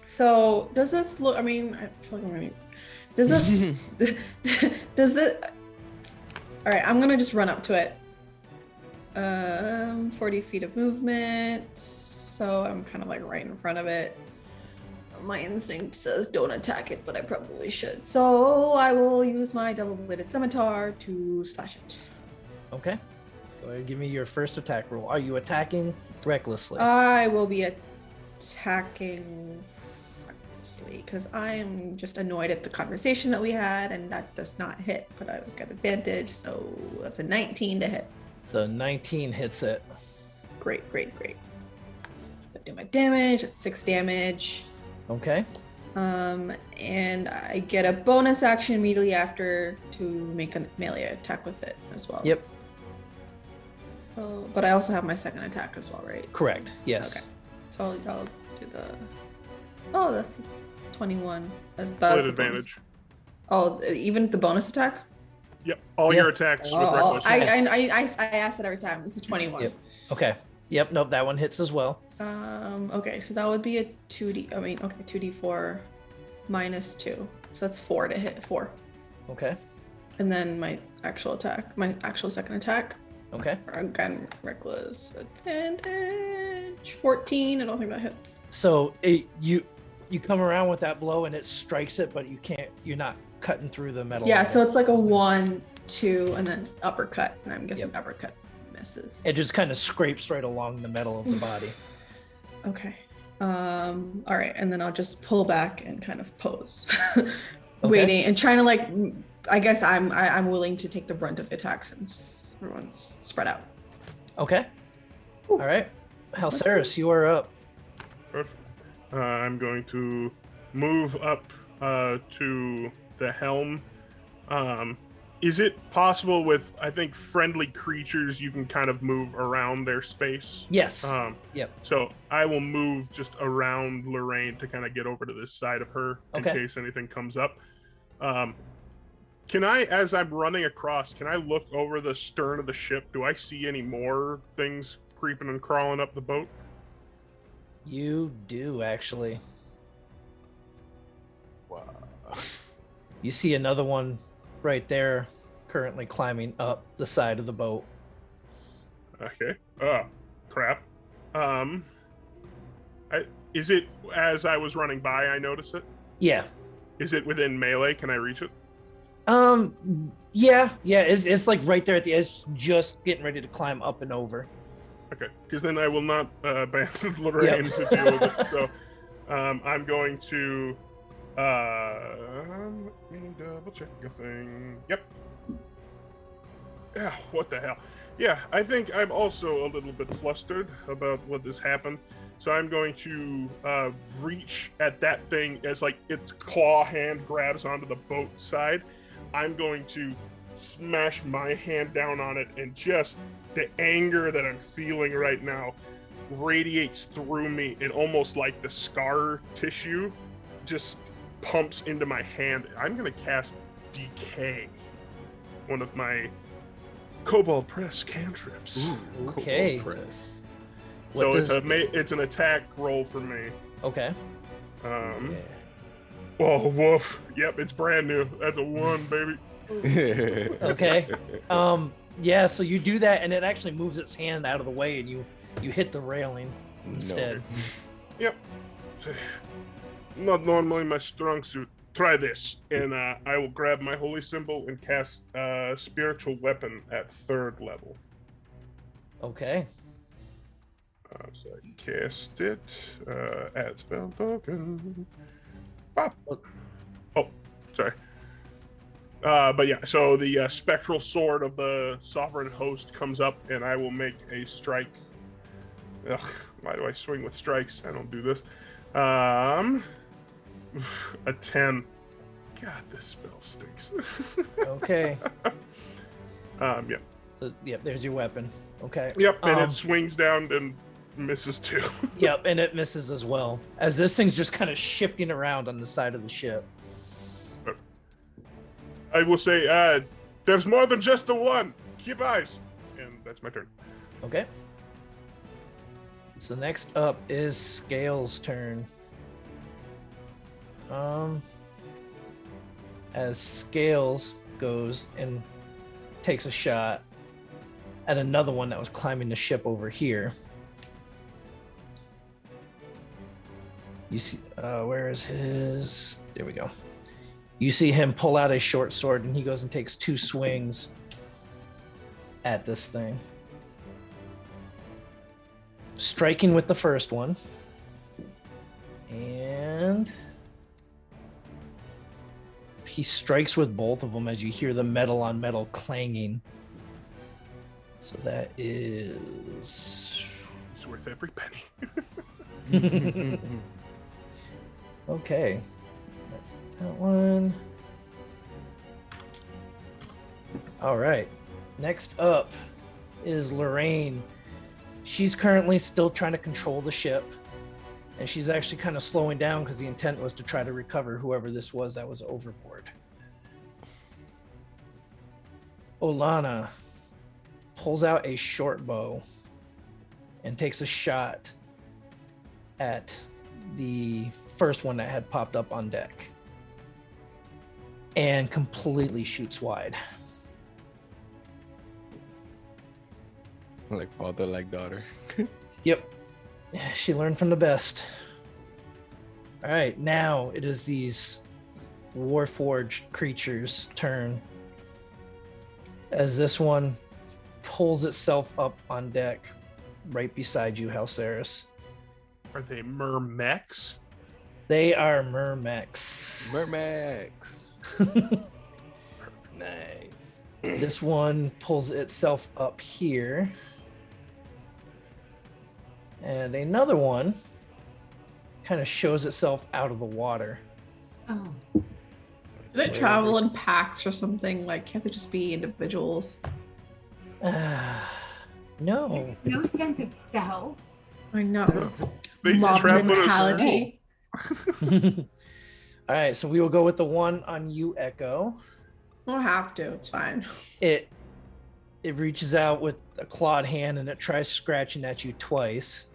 So does this look? I mean, does this? Does this? All right, I'm gonna just run up to it. 40 feet of movement, so I'm kind of like right in front of it. My instinct says don't attack it, but I probably should. So I will use my double-bladed scimitar to slash it. Okay. Go ahead and give me your first attack roll. Are you attacking recklessly? I will be attacking recklessly because I am just annoyed at the conversation that we had, and that does not hit, but I've got advantage, so that's a 19 to hit. So 19 hits it. Great. So I do my damage, it's 6 damage. Okay. And I get a bonus action immediately after to make a melee attack with it as well. Yep. So, but I also have my second attack as well, right? Correct. Yes. Okay. So I'll do the. Oh, that's 21. That's Split the bonus. advantage. Oh, even the bonus attack? Yep. All Yep. your attacks with Oh, reckless. I asked it every time. This is 21. Yep. Okay. Yep. Nope. That one hits as well. Okay, so that would be a 2d4 minus 2. So that's 4 to hit. 4. Okay. And then my actual second attack. Okay. Again, reckless advantage. 14. I don't think that hits. So you come around with that blow and it strikes it, but you can't. You're not cutting through the metal. Yeah, of so it. it's like a 1, 2, and then uppercut. And I'm guessing Yep. uppercut misses. It just kind of scrapes right along the metal of the body. Okay. All right, and then I'll just pull back and kind of pose, waiting and trying to I guess I'm willing to take the brunt of the attack since everyone's spread out. Okay. All right. Halceris, you are up. Perfect. I'm going to move up to the helm. Is it possible with, I think, friendly creatures, you can kind of move around their space? Yes. Yep. So I will move just around Lorraine to kind of get over to this side of her in Okay. case anything comes up. Can I, as I'm running across, can I look over the stern of the ship? Do I see any more things creeping and crawling up the boat? You do actually. Wow. You see another one right there, currently climbing up the side of the boat. Okay. Oh, crap. Is it, as I was running by, I noticed it? Yeah. Is it within melee? Can I reach it? Yeah. It's like right there at the edge, just getting ready to climb up and over. Okay, because then I will not abandon Lorraine to deal with it. So I'm going to let me double check a thing. Yep. Yeah, what the hell? Yeah, I think I'm also a little bit flustered about what has happened. So I'm going to reach at that thing as like its claw hand grabs onto the boat side. I'm going to smash my hand down on it, and just the anger that I'm feeling right now radiates through me, and almost like the scar tissue just pumps into my hand. I'm gonna cast Decay, one of my Cobalt Press cantrips. Ooh, Okay. Cobalt Press. What So does- it's an attack roll for me. Okay. Yeah. Oh, woof. Yep, it's brand new. That's a 1, baby. Okay. Yeah, so you do that and it actually moves its hand out of the way and you hit the railing instead. Yep. Not normally my strong suit. Try this. And I will grab my holy symbol and cast spiritual weapon at 3rd level. Okay. So I cast it. Add spell token. Bop. Oh, sorry. But yeah, so the spectral sword of the sovereign host comes up, and I will make a strike. Ugh, why do I swing with strikes? I don't do this. A 10. God, this spell stinks. Okay. Yeah. So, yep, there's your weapon. Okay. Yep, and it swings down and Misses too. Yep, and it misses as well, as this thing's just kind of shifting around on the side of the ship. I will say, there's more than just the one. Keep eyes. And that's my turn. Okay. So next up is Scales' turn. As Scales goes and takes a shot at another one that was climbing the ship over here. You see, where is his? There we go. You see him pull out a short sword, and he goes and takes 2 swings at this thing. Striking with the first one. And he strikes with both of them as you hear the metal on metal clanging. So that is... It's worth every penny. Okay. That's that one. All right. Next up is Lorraine. She's currently still trying to control the ship, and she's actually kind of slowing down because the intent was to try to recover whoever this was that was overboard. Olana pulls out a short bow and takes a shot at the first one that had popped up on deck and completely shoots wide. Like father, like daughter. Yep. She learned from the best. All right, now it is these Warforged creatures' turn. As this one pulls itself up on deck right beside you, Halceris. Are they mermechs? They are mermechs. Mermax. Nice. This one pulls itself up here. And another one kind of shows itself out of the water. Oh. Do they travel in packs or something? Like, can't they just be individuals? No. No sense of self. I know. They Mob travel in a mentality. All right, so we will go with the one on you, Echo. We'll have to. It's fine. It reaches out with a clawed hand and it tries scratching at you twice,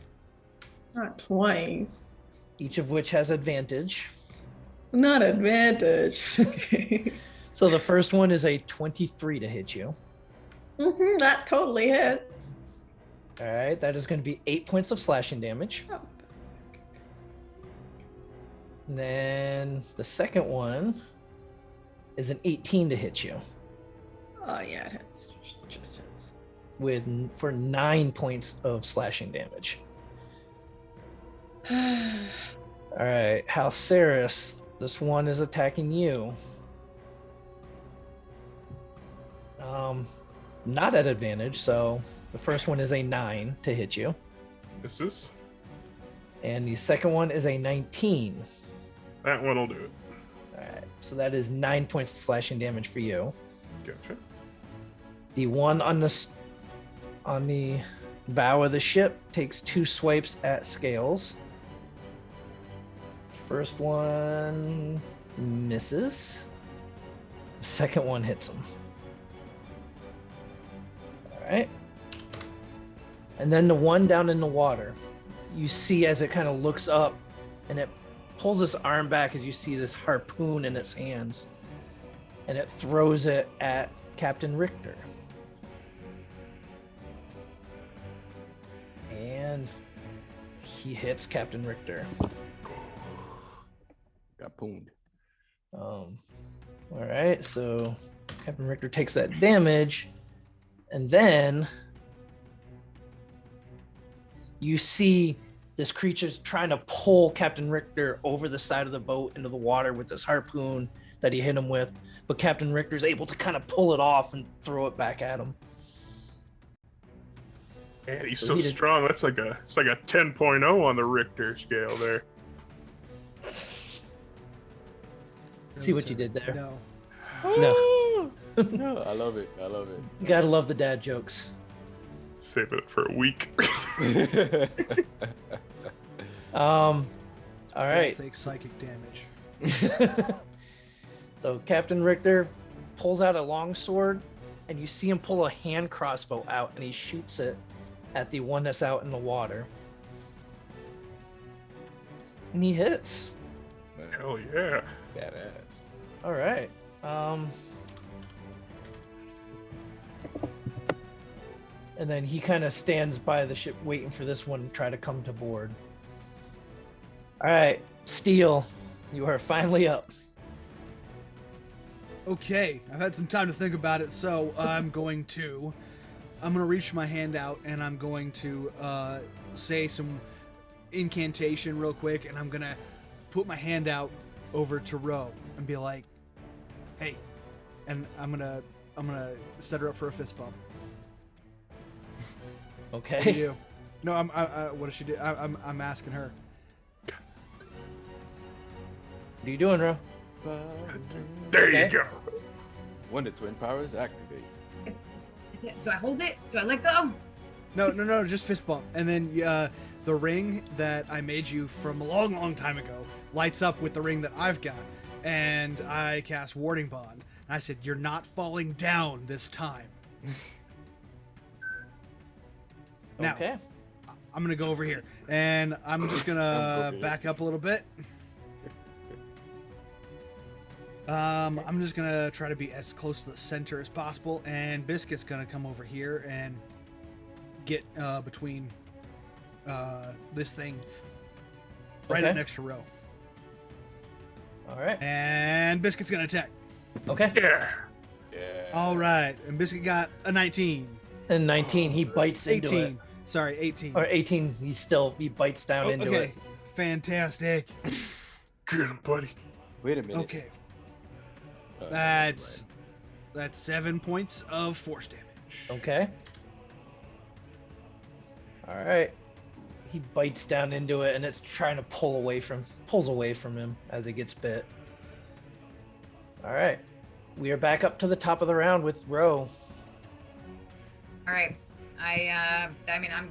Not twice. each of which has advantage. Not advantage. Okay. So the first one is a 23 to hit you. That totally hits. All right, that is going to be 8 points of slashing damage. Oh. And then the second one is an 18 to hit you Oh yeah, it hits. Just hits. for 9 points of slashing damage. All right, Halceris, this one is attacking you. Not at advantage, so the first one is a 9 to hit you, Misses. and the second one is a 19. That one will do it. All right, so that is 9 points of slashing damage for you. Gotcha. The one on the bow of the ship takes 2 swipes at Scales. First one misses. The second one hits him. All right. And then the one down in the water, you see as it kind of looks up and it pulls its arm back as you see this harpoon in its hands, and it throws it at Captain Richter. And he hits Captain Richter. Got pooned. All right, so Captain Richter takes that damage, and then you see this creature's trying to pull Captain Richter over the side of the boat into the water with this harpoon that he hit him with, but Captain Richter's able to kind of pull it off and throw it back at him. Man, he's So so he did- strong. It's like a 10.0 on the Richter scale there. See what you did there? No. No. No, I love it. I love it. You gotta love the dad jokes. Saving it for a week. All I'll right. take psychic damage. So Captain Richter pulls out a long sword, and you see him pull a hand crossbow out, and he shoots it at the one that's out in the water. And he hits. Hell yeah. Badass. All right. And then he kind of stands by the ship waiting for this one to try to come to board. All right, Steel, you are finally up. Okay, I've had some time to think about it, so I'm going to reach my hand out and I'm going to say some incantation real quick, and I'm gonna put my hand out over to Ro and be like, "Hey," and I'm gonna set her up for a fist bump. What do you Okay. do? No, what does she do? I'm asking her. What are you doing, Ro? There Okay. you go. When the twin powers activate. Do I hold it? Do I let go? No, just fist bump, and then the ring that I made you from a long, long time ago lights up with the ring that I've got, and I cast Warding Bond. And I said, "You're not falling down this time." Now, Okay. I'm gonna go over here, and I'm just gonna Okay. back up a little bit. I'm just gonna try to be as close to the center as possible, and Biscuit's gonna come over here and get between this thing right Okay. up next to Ro. All right. And Biscuit's gonna attack. Okay. Yeah. Yeah. All right, and Biscuit got a 19. And 19, he bites into 18. it. Sorry, 18. Or 18, he bites down into okay, it. fantastic. Get him, buddy. Wait a minute. Okay, Uh, that's 7 points of force damage. Okay. All right. He bites down into it, and it's trying to pulls away from him as it gets bit. All right. We are back up to the top of the round with Ro. All right. I'm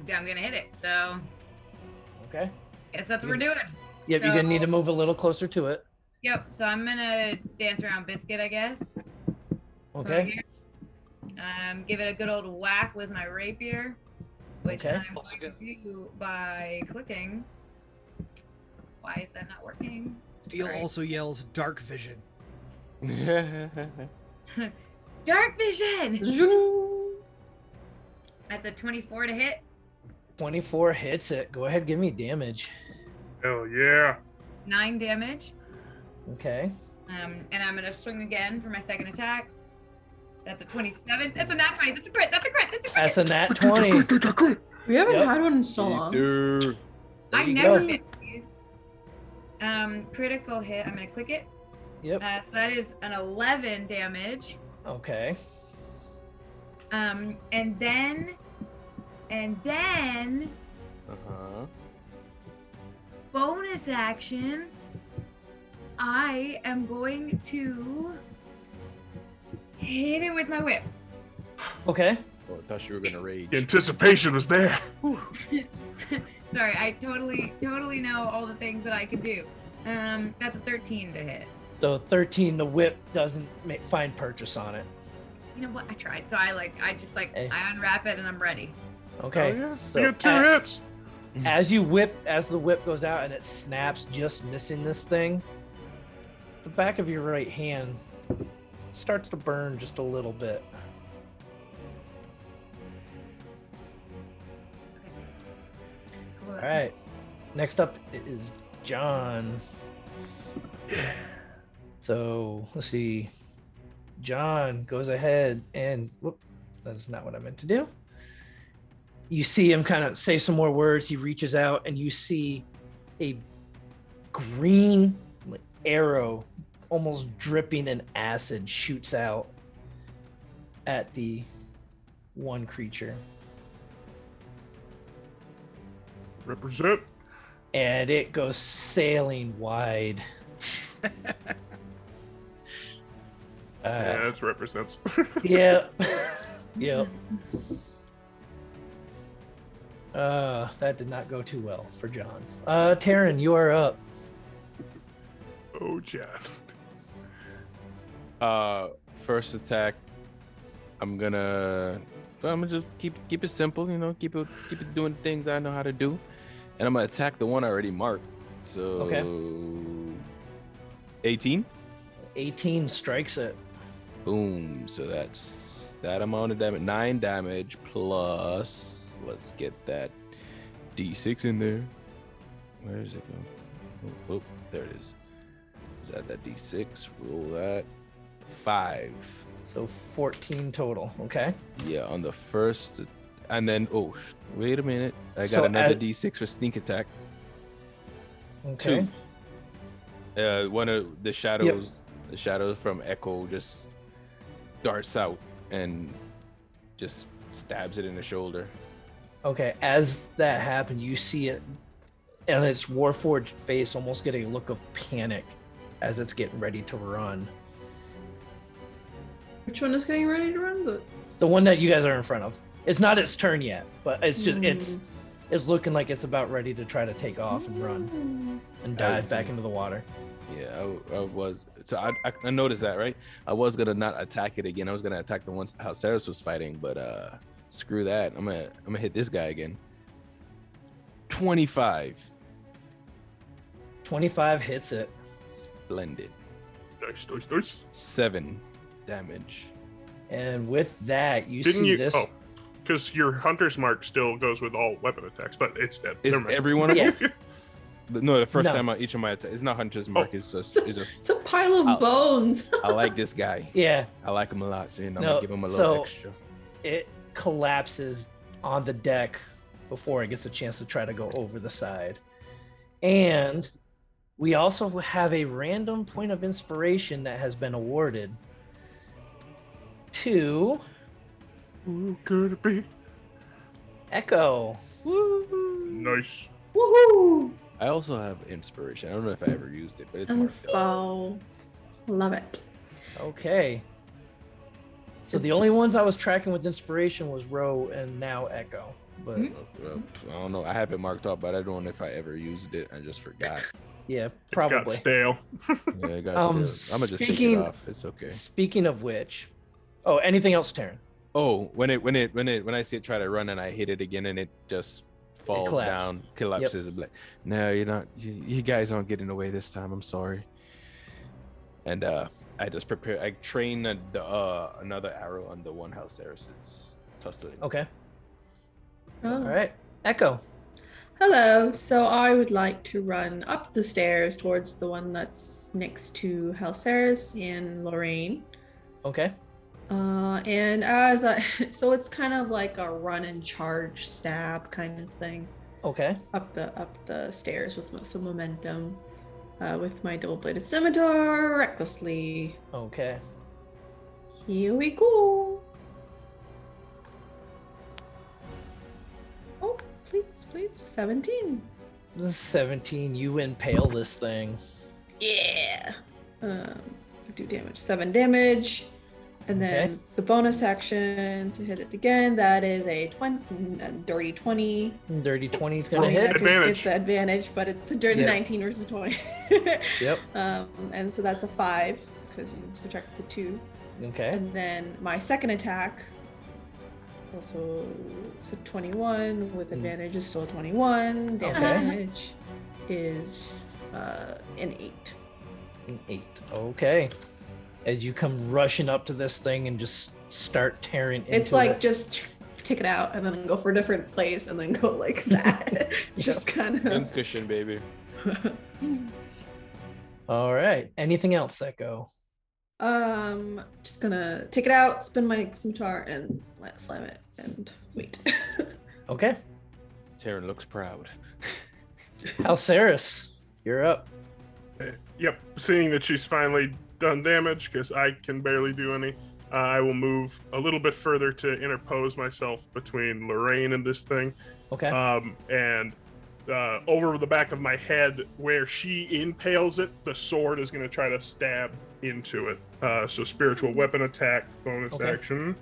gonna hit it. So Okay. guess that's what we're doing. Yep, you're gonna need to So- move a little closer to it. Yep. So I'm gonna dance around Biscuit, I guess. Over Okay. here. Give it a good old whack with my rapier, which Okay. I'm going to do by clicking. Why is that not working? Steel Sorry. also yells dark vision. Dark vision. That's a 24 to hit. 24 hits it. Go ahead, give me damage. Hell yeah. 9 damage. Okay. And I'm gonna swing again for my second attack. That's a 27. That's a nat 20. That's a crit. That's a crit. That's a crit. That's a nat 20. We haven't Yep. had one in so Yes, long. sir. There I you never go. hit these. Critical hit. I'm gonna click it. Yep. So that is an 11 damage. Okay. And then Uh-huh. bonus action. I am going to hit it with my whip. Okay. Oh, I thought you were gonna rage. The anticipation was there. Sorry, I totally know all the things that I can do. That's a 13 to hit. So 13, the whip doesn't find purchase on it. You know what? I tried. So I just Hey. I unwrap it and I'm ready. Okay. Oh, yeah. So you got 2 hits. as the whip goes out and it snaps, just missing this thing, the back of your right hand starts to burn just a little bit. Cool, All that's right. Next up is John. So let's see. John goes ahead and whoop, that is not what I meant to do. You see him kind of say some more words. He reaches out and you see a green arrow, almost dripping in acid, shoots out at the one creature. Represent. And it goes sailing wide. Yeah, it represents. Yeah. Yep. That did not go too well for John. Taryn, you are up. Oh, John. First attack. I'm gonna just keep it simple, keep it doing things I know how to do, and I'm gonna attack the one I already marked. So Okay. 18. 18 strikes it. Boom. So that's that amount of damage. 9 damage plus. Let's get that D6 in there. Where is it going? Oh, there it is. Is that D6? Roll that. 5. So 14 total. Okay. Yeah, on the first, and then wait a minute. I got So another D6 for sneak attack. Okay. 2. One of the shadows, the shadows from Echo just darts out and just stabs it in the shoulder. Okay. As that happened, you see it, and its Warforged face almost get a look of panic as it's getting ready to run. Which one is getting ready to run? The one that you guys are in front of. It's not its turn yet, but it's just it's looking like it's about ready to try to take off and run and dive back into the water. Yeah, I was. So I noticed that, right? I was gonna not attack it again. I was gonna attack the ones how Ceres was fighting, but screw that. I'm gonna hit this guy again. 25. 25 hits it. Splendid. Nice. 7 damage. And with that, you Didn't see you? this. Oh, because your hunter's mark still goes with all weapon attacks, but it's dead. Is Never mind. every one of Yeah. them? No, the first No. time each of my attacks. It's not hunter's mark. It's just It's a pile of I'll- bones. I like this guy. Yeah, I like him a lot, so I'm No, gonna give him a little so- extra. it collapses on the deck before it gets a chance to try to go over the side. And we also have a random point of inspiration that has been awarded to Who could it be? Echo. Nice. Woohoo! I also have inspiration. I don't know if I ever used it, but it's marked up. Oh, love it. Okay. So the only ones I was tracking with inspiration was Ro and now Echo. But I don't know. I have it marked up, but I don't know if I ever used it. I just forgot. yeah, Got probably. stale. Yeah, I got I'm gonna just take speaking- it off. It's okay. Speaking of which, anything else, Taryn? Oh, when I see it try to run and I hit it again and it just falls collapsed. down, collapses. I'm like, no, you're not. You guys aren't getting away this time. I'm sorry. And I just prepare. I train another arrow on the one house Ceres is tussling. Okay. Oh. All right. Echo. Hello. So I would like to run up the stairs towards the one that's next to Halceres and Lorraine. Okay. And as so it's kind of like a run and charge stab kind of thing Okay. up the stairs with some momentum, with my double-bladed scimitar recklessly. Okay. Here we go. Oh, please, 17. This is 17. You impale this thing. Yeah. Do damage. 7 damage. And then Okay. the bonus action to hit it again, that is a dirty 20. Dirty 20 is going to I mean, hit. I could Advantage. get the advantage, but it's a dirty Yep. 19 versus 20. Yep. And so that's a 5 because you subtract the 2. Okay. And then my second attack, also so 21 with advantage is still 21. Damage is an 8. An 8. Okay. As you come rushing up to this thing and just start tearing into It's like it. just take it out and then go for a different place and then go like that. Just kind Pin of. cushion, baby. All right. Anything else, Echo? Just gonna take it out, spin my scimitar, and slam it and wait. Okay. Taryn looks proud. Halceres, you're up. Yep. Seeing that she's finally done damage, because I can barely do any, I will move a little bit further to interpose myself between Lorraine and this thing. Okay. And over the back of my head, where she impales it, the sword is going to try to stab into it. So spiritual weapon attack, bonus Okay. action.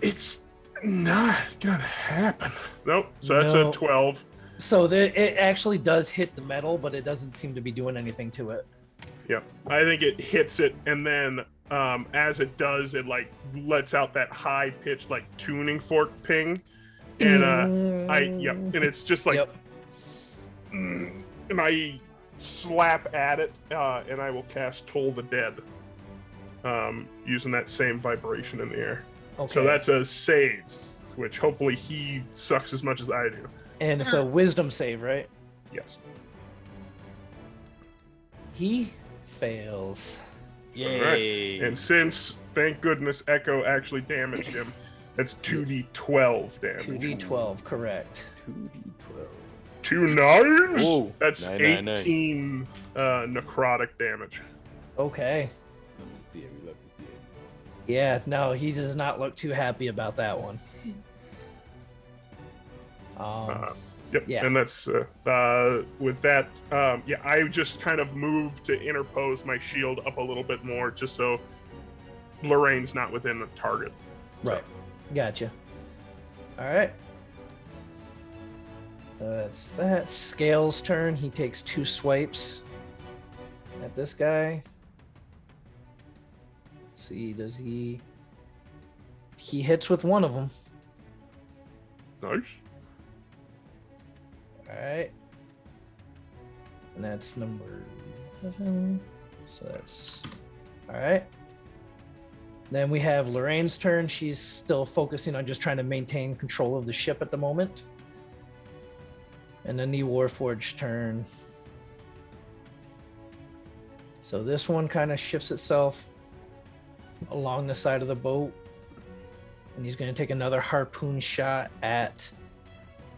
It's Not gonna happen. Nope. So that's No. a 12. So it actually does hit the metal, but it doesn't seem to be doing anything to it. Yep. I think it hits it, and then as it does, it like lets out that high pitched like tuning fork ping, and and it's just like, Yep. and I slap at it, and I will cast Toll the Dead, using that same vibration in the air. Okay. So that's a save, which hopefully he sucks as much as I do. And it's a wisdom save, right? Yes. He fails. Yay. And since, thank goodness, Echo actually damaged him, that's 2d12 damage. 2d12, correct. 2d12. 2 nines? Whoa. That's 9, 9, 18 necrotic damage. Okay. Love to see it. We love to see it. Yeah, no, he does not look too happy about that one. Yep. Yeah. And that's with that. I just kind of moved to interpose my shield up a little bit more, just so Lorraine's not within the target. Right. Gotcha. All right. That's that. Scales' turn. He takes 2 swipes at this guy. Let's see, does he? He hits with one of them. Nice. All right. And that's number 7. So that's all right. Then we have Lorraine's turn. She's still focusing on just trying to maintain control of the ship at the moment. And then the Warforged turn. So this one kind of shifts itself along the side of the boat. And he's going to take another harpoon shot at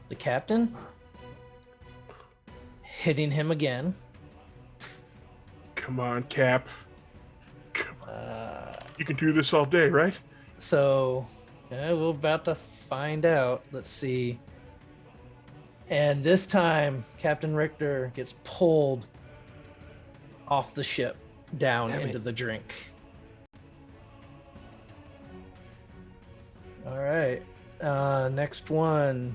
the captain. Hitting him again. Come on, Cap. You can do this all day, right? So, we're about to find out. Let's see. And this time, Captain Richter gets pulled off the ship down into the drink. All right. Next one.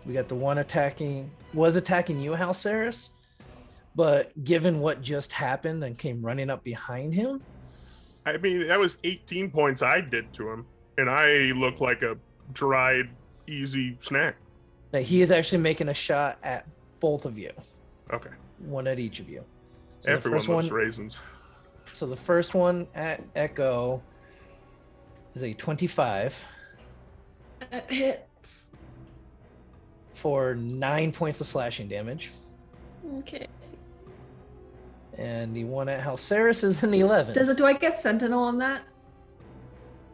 We got the one attacking you, Halceris. But given what just happened and came running up behind him. I mean, that was 18 points I did to him, and I look like a dried, easy snack. Now he is actually making a shot at both of you. Okay. One at each of you. So Everyone loves raisins. So the first one at Echo is a 25 That hits. for 9 points of slashing damage. Okay. And the one at Halceris is an 11. Do I get Sentinel on that?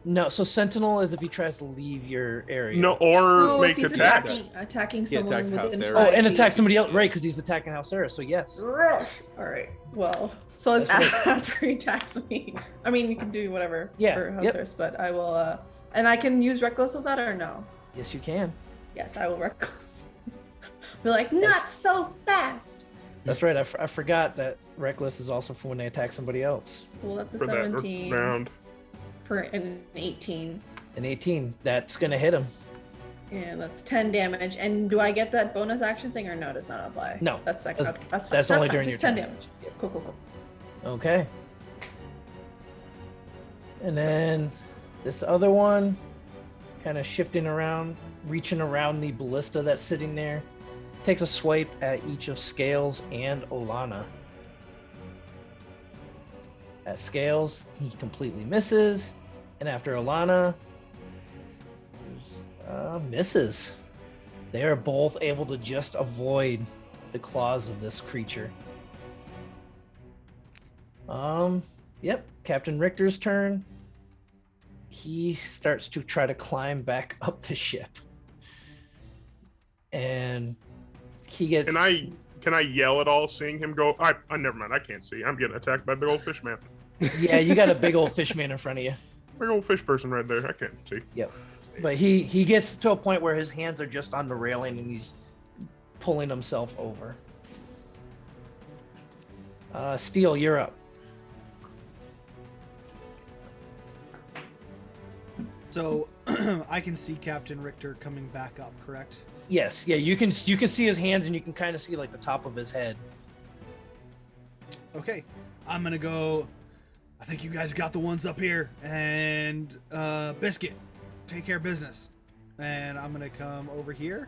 No, so Sentinel is if he tries to leave your area. No, or make if he's attacks. attacking He someone attacks within Halceris. Oh, 5 and feet. attack somebody else, right? Because he's attacking Halceris. So yes. All right. Well, so it's after he attacks me. I mean, you can do whatever Yeah, for yep. Hellstars, but I will. And I can use Reckless of that or no? Yes, you can. Yes, I will Reckless. Be like, not so fast. That's right. I forgot that Reckless is also for when they attack somebody else. Well, that's a For that 17 round. for an 18. An 18. That's gonna hit him. And that's 10 damage. And do I get that bonus action thing or no? Does not apply. No, That's like that's- okay, that's that's fine. only Fine. during Just your 10 turn. damage. Yeah, cool. Okay. And then this other one, kind of shifting around, reaching around the ballista that's sitting there, takes a swipe at each of Scales and Olana. At Scales, he completely misses, and after Olana, misses. They are both able to just avoid the claws of this creature. Yep, Captain Richter's turn. He starts to try to climb back up the ship. And he gets... Can I yell at all seeing him go? I never mind. I can't see. I'm getting attacked by big old fish man. Yeah, you got a big old fish man in front of you. Big old fish person right there. I can't see. Yep. But he gets to a point where his hands are just on the railing and he's pulling himself over. Steel, you're up. So I can see Captain Richter coming back up, correct? Yes, yeah, you can see his hands and you can kind of see like the top of his head. Okay, I'm gonna go. I think you guys got the ones up here, and Biscuit, take care of business. And I'm gonna come over here,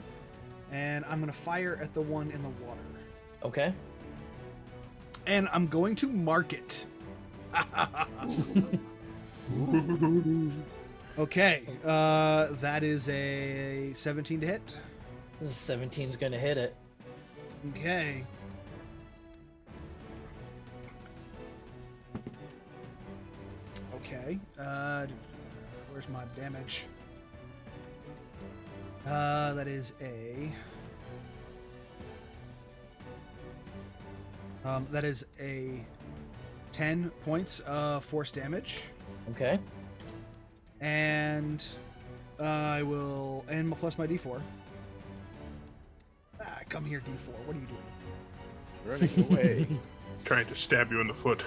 and I'm gonna fire at the one in the water. Okay. And I'm going to mark it. Okay, that is a 17 to hit. This 17's gonna hit it. Okay. Okay. Where's my damage? That is a. That is a 10 points of force damage, Okay. and I will and plus my D4. Come here, D4. What are you doing? Running away. Trying to stab you in the foot.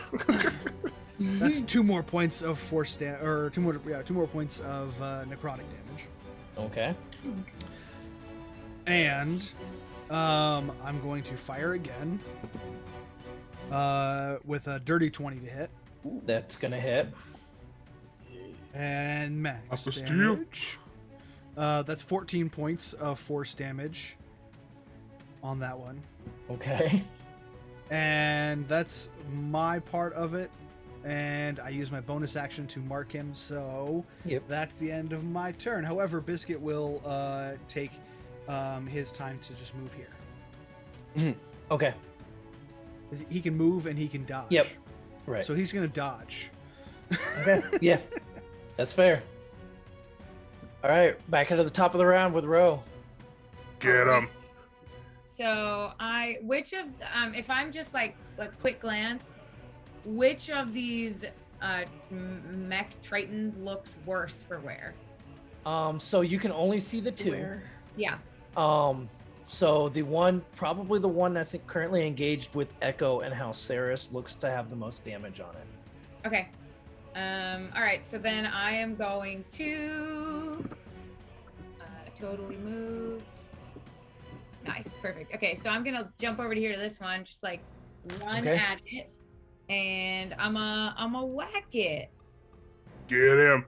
That's 2 more points of force or 2 more points of necrotic damage. Okay. And I'm going to fire again with a dirty 20 to hit. That's gonna hit. And max Up to you. damage. That's 14 points of force damage on that one. Okay. And that's my part of it. And I use my bonus action to mark him, so Yep. that's the end of my turn. However, Biscuit will take his time to just move here. Okay. He can move and he can dodge. Yep. Right. So he's going to dodge. Okay. Yeah. That's fair. All right. Back into the top of the round with Ro. Get him. So which of, if I'm just like a quick glance, which of these mech tritons looks worse for wear? So you can only see the two. Where? Yeah. So probably the one that's currently engaged with Echo and how Ceres looks to have the most damage on it. Okay. All right. So then I am going to totally move. Nice. Perfect. Okay. So I'm gonna jump over to here to this one, just like run Okay. at it, and I'm a whack it. Get him.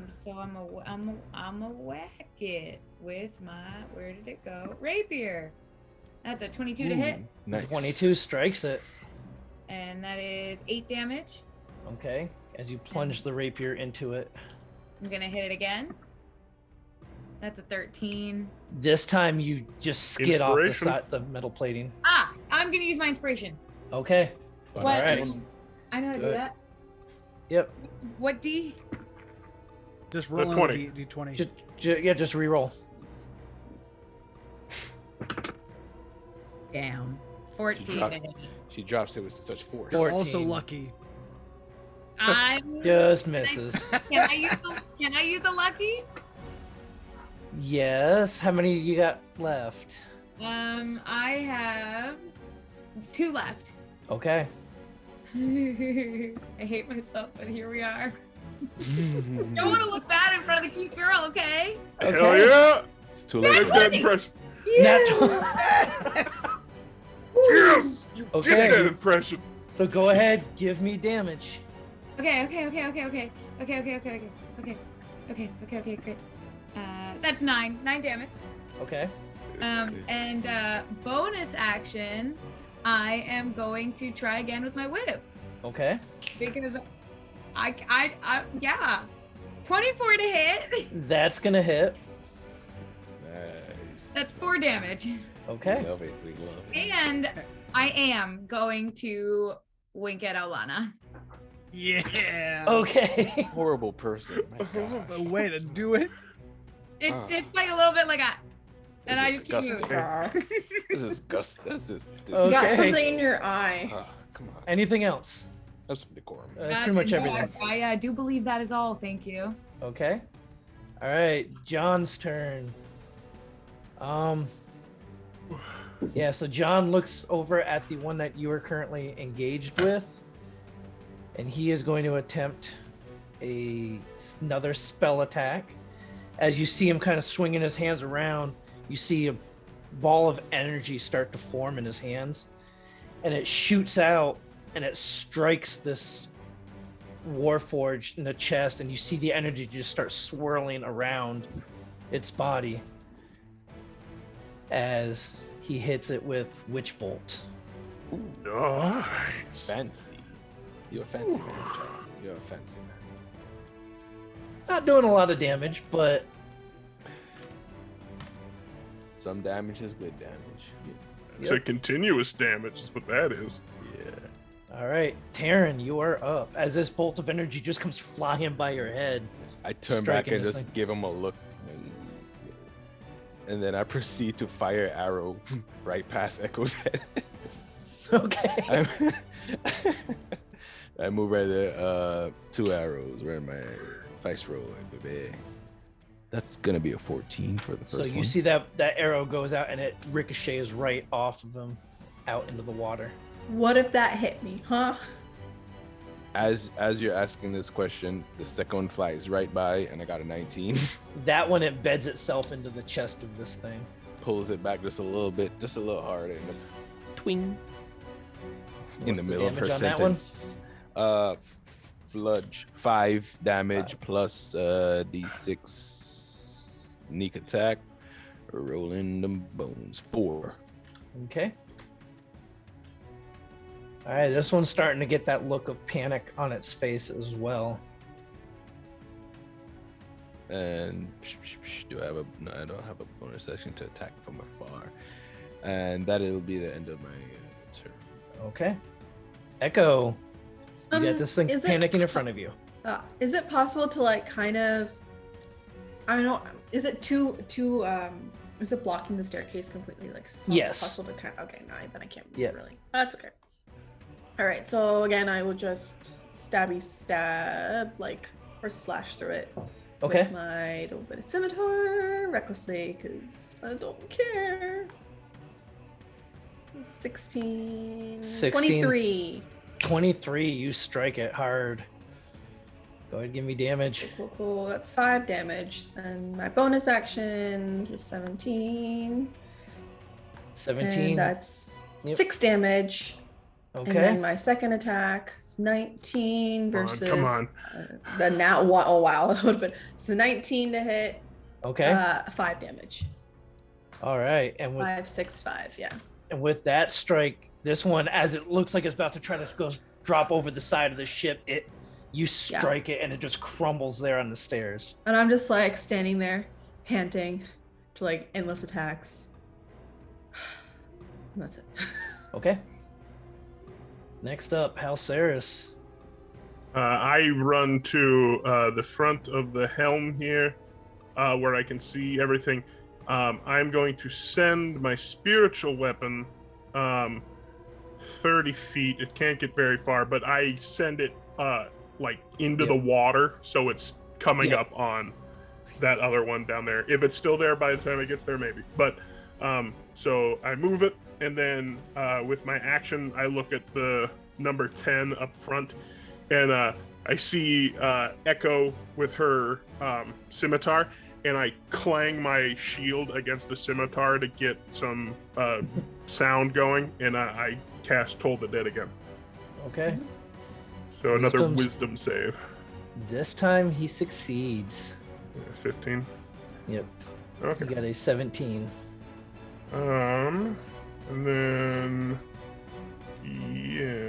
So I'm a whack it with my, where did it go? Rapier. That's a 22 to hit, Nice. 22 strikes it. and that is 8 damage. Okay. As you plunge the rapier into it. I'm gonna hit it again. That's a 13. This time you just skid off the Inspiration. side, the metal plating. Ah, I'm gonna use my inspiration. Okay. Fun. What? All right. I know how to do Good. that. Yep. What D? Just roll on 20. a D20. Just re-roll. Down. 14. dropped- She drops it with such force. You're 14. also lucky. I'm. Just misses. Can I use a lucky? Yes. How many you got left? I have 2 left. Okay. I hate myself, but here we are. Don't want to look bad in front of the cute girl, okay? Hell Okay. yeah. It's too Make late. that impression. Natural. Yes. Get that Okay. impression. So go ahead. Give me damage. Okay, great. That's 9 damage. Okay. And bonus action, I am going to try again with my whip Okay. because yeah, 24 to hit. That's gonna hit. Nice. That's 4 damage, Okay. Love it. We love it. and I am going to wink at Alana. Yeah. Okay. Horrible person. My The gosh. way to do it. It's like a little bit like a, and I It's just keep disgusting. moving. This is disgusting. This is You got Okay. something in your eye. come on. Anything else? Have some decorum. That's pretty much No, everything. I do believe that is all. Thank you. Okay. All right. John's turn. Yeah, so John looks over at the one that you are currently engaged with, and he is going to attempt another spell attack. As you see him kind of swinging his hands around, you see a ball of energy start to form in his hands, and it shoots out and it strikes this Warforged in the chest, and you see the energy just start swirling around its body as he hits it with Witch Bolt. Nice. Fancy. You're a fancy man, Charlie. You're a fancy man. Not doing a lot of damage, but Some damage is good damage. It's a continuous damage, is what that is. Yeah. all right, Taryn, you are up. As this bolt of energy just comes flying by your head. I turn back Striking and this just thing. give him a look. And then I proceed to fire arrow right past Echo's head. Okay. I move right there. 2 arrows. Where my viceroy, baby? That's gonna be a 14 for the first So one. you see that arrow goes out and it ricochets right off of him out into the water. What if that hit me, huh? As you're asking this question, the second one flies right by, and I got a 19. That one embeds itself into the chest of this thing. Pulls it back just a little bit, just a little harder, and just twing in the What's middle of her damage on that one? sentence. Fludge 5 damage plus d6 sneak attack. Rolling them bones 4. Okay. All right, this one's starting to get that look of panic on its face as well. And do I have a? No, I don't have a bonus action to attack from afar. And that'll be the end of my turn. Okay. Echo, you got this thing is it panicking in front of you. Is it possible to like kind of, I don't know, is it is it blocking the staircase completely? Like, Yes. possible to kind of, okay, no, then I can't move Yeah. really. That's okay. All right, so again, I will just stab, like, or slash through it. Okay. With my little bit of scimitar, recklessly, because I don't care. 16, 23. 23, you strike it hard. Go ahead and give me damage. Cool. That's 5 damage. And my bonus action is 17. 17. And that's Yep. 6 damage. And Okay. then my second attack is 19 Come on, versus come on. The now one. Oh wow, that would have been so 19 to hit. Okay. 5 damage. All right. And with 5, 6, 5. Yeah. And with that strike, this one, as it looks like it's about to try to go drop over the side of the ship, you strike it and it just crumbles there on the stairs. And I'm just like standing there, panting, to like endless attacks. And that's it. Okay. Next up, Halceris. I run to the front of the helm here, where I can see everything. I'm going to send my spiritual weapon 30 feet. It can't get very far, but I send it like into the water, so it's coming up on that other one down there. If it's still there by the time it gets there, maybe. But so I move it, and then with my action, I look at the number 10 up front, and I see Echo with her scimitar, and I clang my shield against the scimitar to get some sound going, and I cast Toll the Dead again. Okay. So another Wisdom's- wisdom save. This time he succeeds. 15. Yep. Okay. You got a 17. And then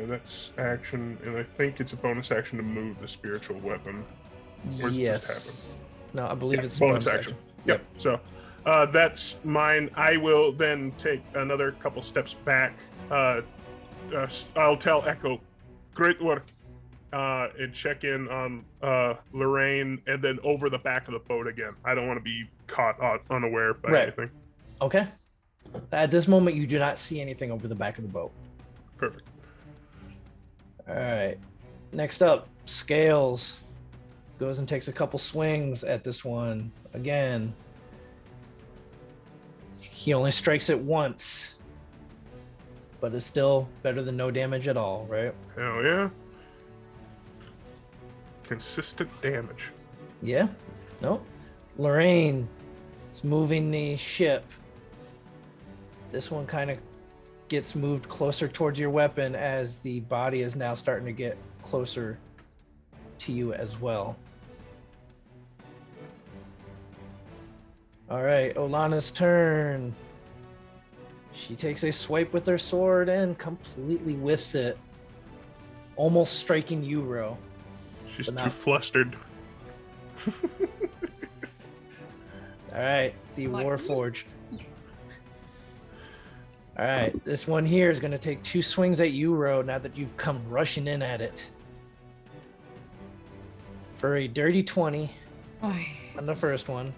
that's action, and I think it's a bonus action to move the spiritual weapon. Or does it just happen? Yes. No, I believe it's bonus action. Yep. So that's mine. I will then take another couple steps back. I'll tell Echo, great work, and check in on Lorraine, and then over the back of the boat again. I don't want to be caught unaware by Right. anything. Okay. At this moment, you do not see anything over the back of the boat. Perfect. All right. Next up, Scales goes and takes a couple swings at this one. Again, he only strikes it once, but it's still better than no damage at all, right? Hell yeah. Consistent damage. Yeah. No. Lorraine is moving the ship. This one kind of gets moved closer towards your weapon as the body is now starting to get closer to you as well. All right, Olana's turn. She takes a swipe with her sword and completely whiffs it, almost striking you, Ro. She's But too not- flustered. All right, the Like- Warforged. All right, this one here is going to take 2 swings at you, Ro, now that you've come rushing in at it. For a dirty 20 Oy. on the first one.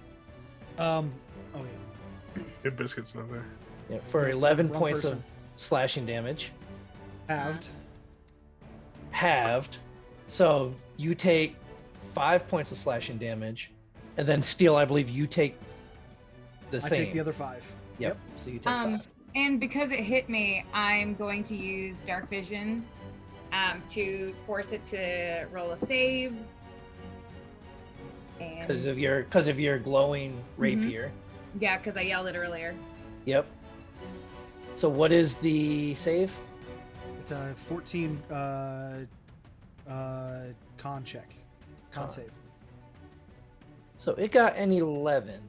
Oh yeah. Good biscuits not there. Yeah, for 11 Wrong points of person. slashing damage. Halved. Halved. So you take 5 points of slashing damage. And then Steel, I believe you take the I same. take the other 5. Yep. So you take 5. And because it hit me, I'm going to use Dark Vision to force it to roll a save. And Because of your glowing rapier. yeah, because I yelled it earlier. Yep. So what is the save? It's a 14 con check. Con Con. save. So it got an 11.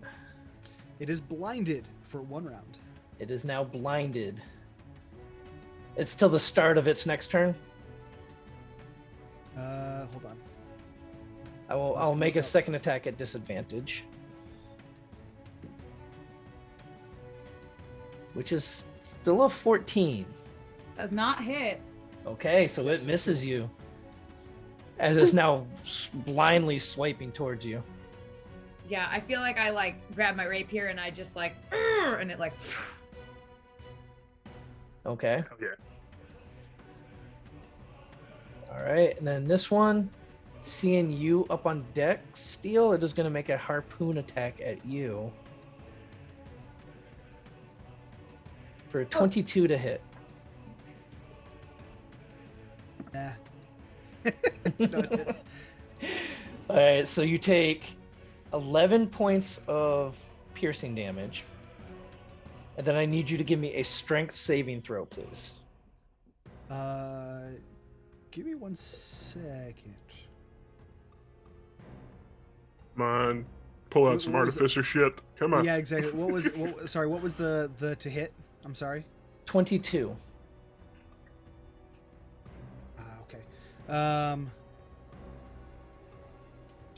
It is blinded for 1 round. It is now blinded. It's till the start of its next turn. Hold on. I'll make a look up. second attack at disadvantage. Which is still a 14. Does not hit. Okay, so it misses you. As it's now blindly swiping towards you. Yeah, I feel like I like grab my rapier and I just like, "Urgh," and it like, Okay. Oh, yeah. All right, and then this one, seeing you up on deck, Steel, it is going to make a harpoon attack at you. For a 22 to hit. Nah. No, it is. All right, so you take 11 points of piercing damage. And then I need you to give me a strength saving throw, please. Give me 1 second. Come on. Pull out What some was it? artificer shit. Come on. Yeah, exactly. What was? Sorry, what was the to hit? I'm sorry. 22. Okay.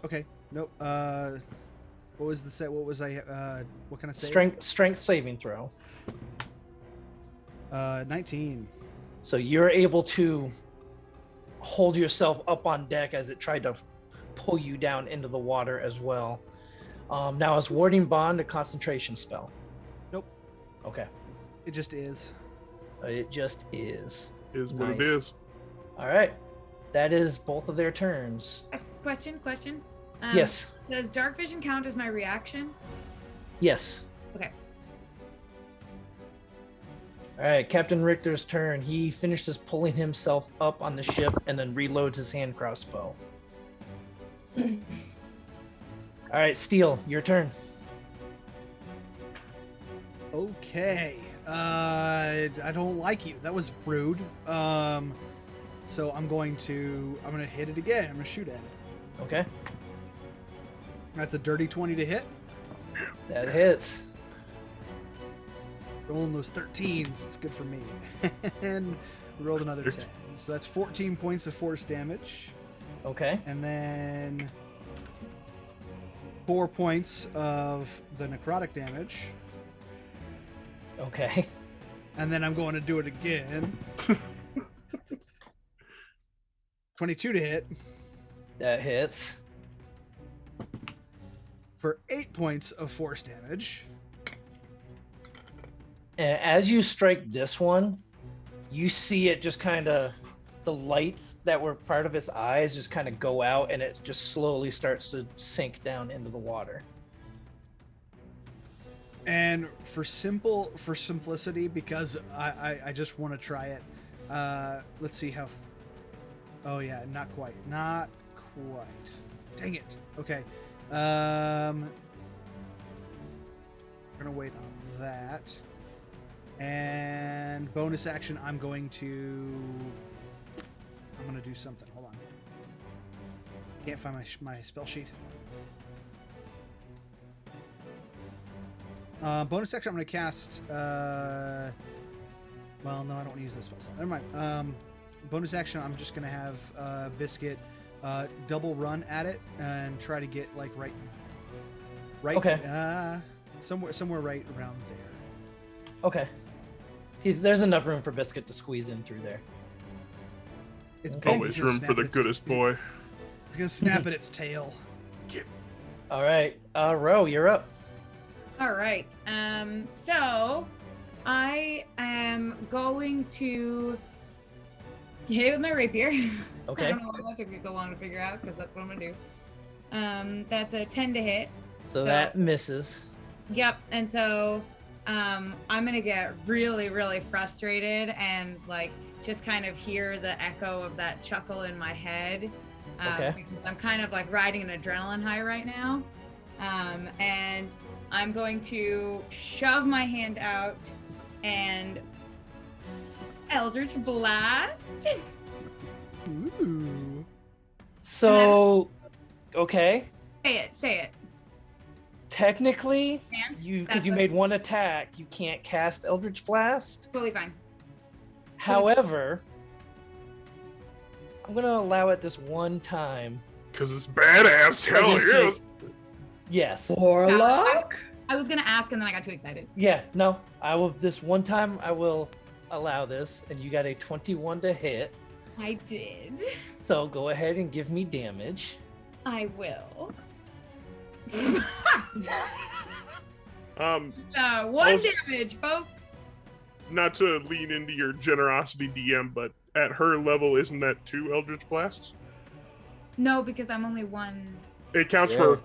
Okay. Nope. What was the set? What was I? What kind of save? Strength saving throw. 19. So you're able to hold yourself up on deck as it tried to pull you down into the water as well. Now, is warding bond a concentration spell? Nope. Okay. It just is. It just is. Is what it Nice. is. All right. That is both of their turns. question. Yes. Does Dark Vision count as my reaction? Yes. Okay. All right. Captain Richter's turn. He finishes pulling himself up on the ship and then reloads his hand crossbow. All right. Steel, your turn. Okay. I don't like you. That was rude. So I'm gonna hit it again. I'm gonna shoot at it. Okay. That's a dirty 20 to hit. That hits. Rolling those 13s. It's good for me. And we rolled another 10. So that's 14 points of force damage. Okay. And then 4 points of the necrotic damage. Okay. And then I'm going to do it again. 22 to hit That hits. for 8 points of force damage. And as you strike this one, you see it just kind of, the lights that were part of its eyes just kind of go out and it just slowly starts to sink down into the water. And for simplicity, because I just want to try it. Let's see how. Oh yeah, not quite. Dang it. Okay. We're gonna wait on that. And bonus action, I'm gonna do something. Hold on. Can't find my spell sheet. Bonus action, I'm gonna cast. Well, no, I don't want to use this spell slot. Never mind. Bonus action, I'm just gonna have Biscuit double run at it and try to get like right. Okay. Somewhere right around there. Okay. There's enough room for Biscuit to squeeze in through there. It's Okay. big. Always He's gonna room for snap the its- goodest boy. He's gonna snap at its tail. All right. Ro, you're up. All right. So I am going to hit it with my rapier. I Okay. don't know why that took me so long to figure out, because that's what I'm gonna do. That's a 10 to hit. So that misses. Yep. And so I'm gonna get really, really frustrated and like just kind of hear the echo of that chuckle in my head. Okay. Because I'm kind of like riding an adrenaline high right now. And I'm going to shove my hand out and Eldritch Blast. Ooh. So, okay. Say it. Technically, Can't? because That's you what- made one attack, you can't cast Eldritch Blast. Totally fine. However, I'm gonna allow it this one time. Because it's badass. Hell It's yes. just- Yes. Warlock? I was gonna ask and then I got too excited. Yeah. No. I will. This one time, I will allow this, and you got a 21 to hit. I did. So go ahead and give me damage. I will. One One damage, folks. Not to lean into your generosity, DM, but at her level, isn't that 2 Eldritch Blasts? No, because I'm only one. It counts Yeah.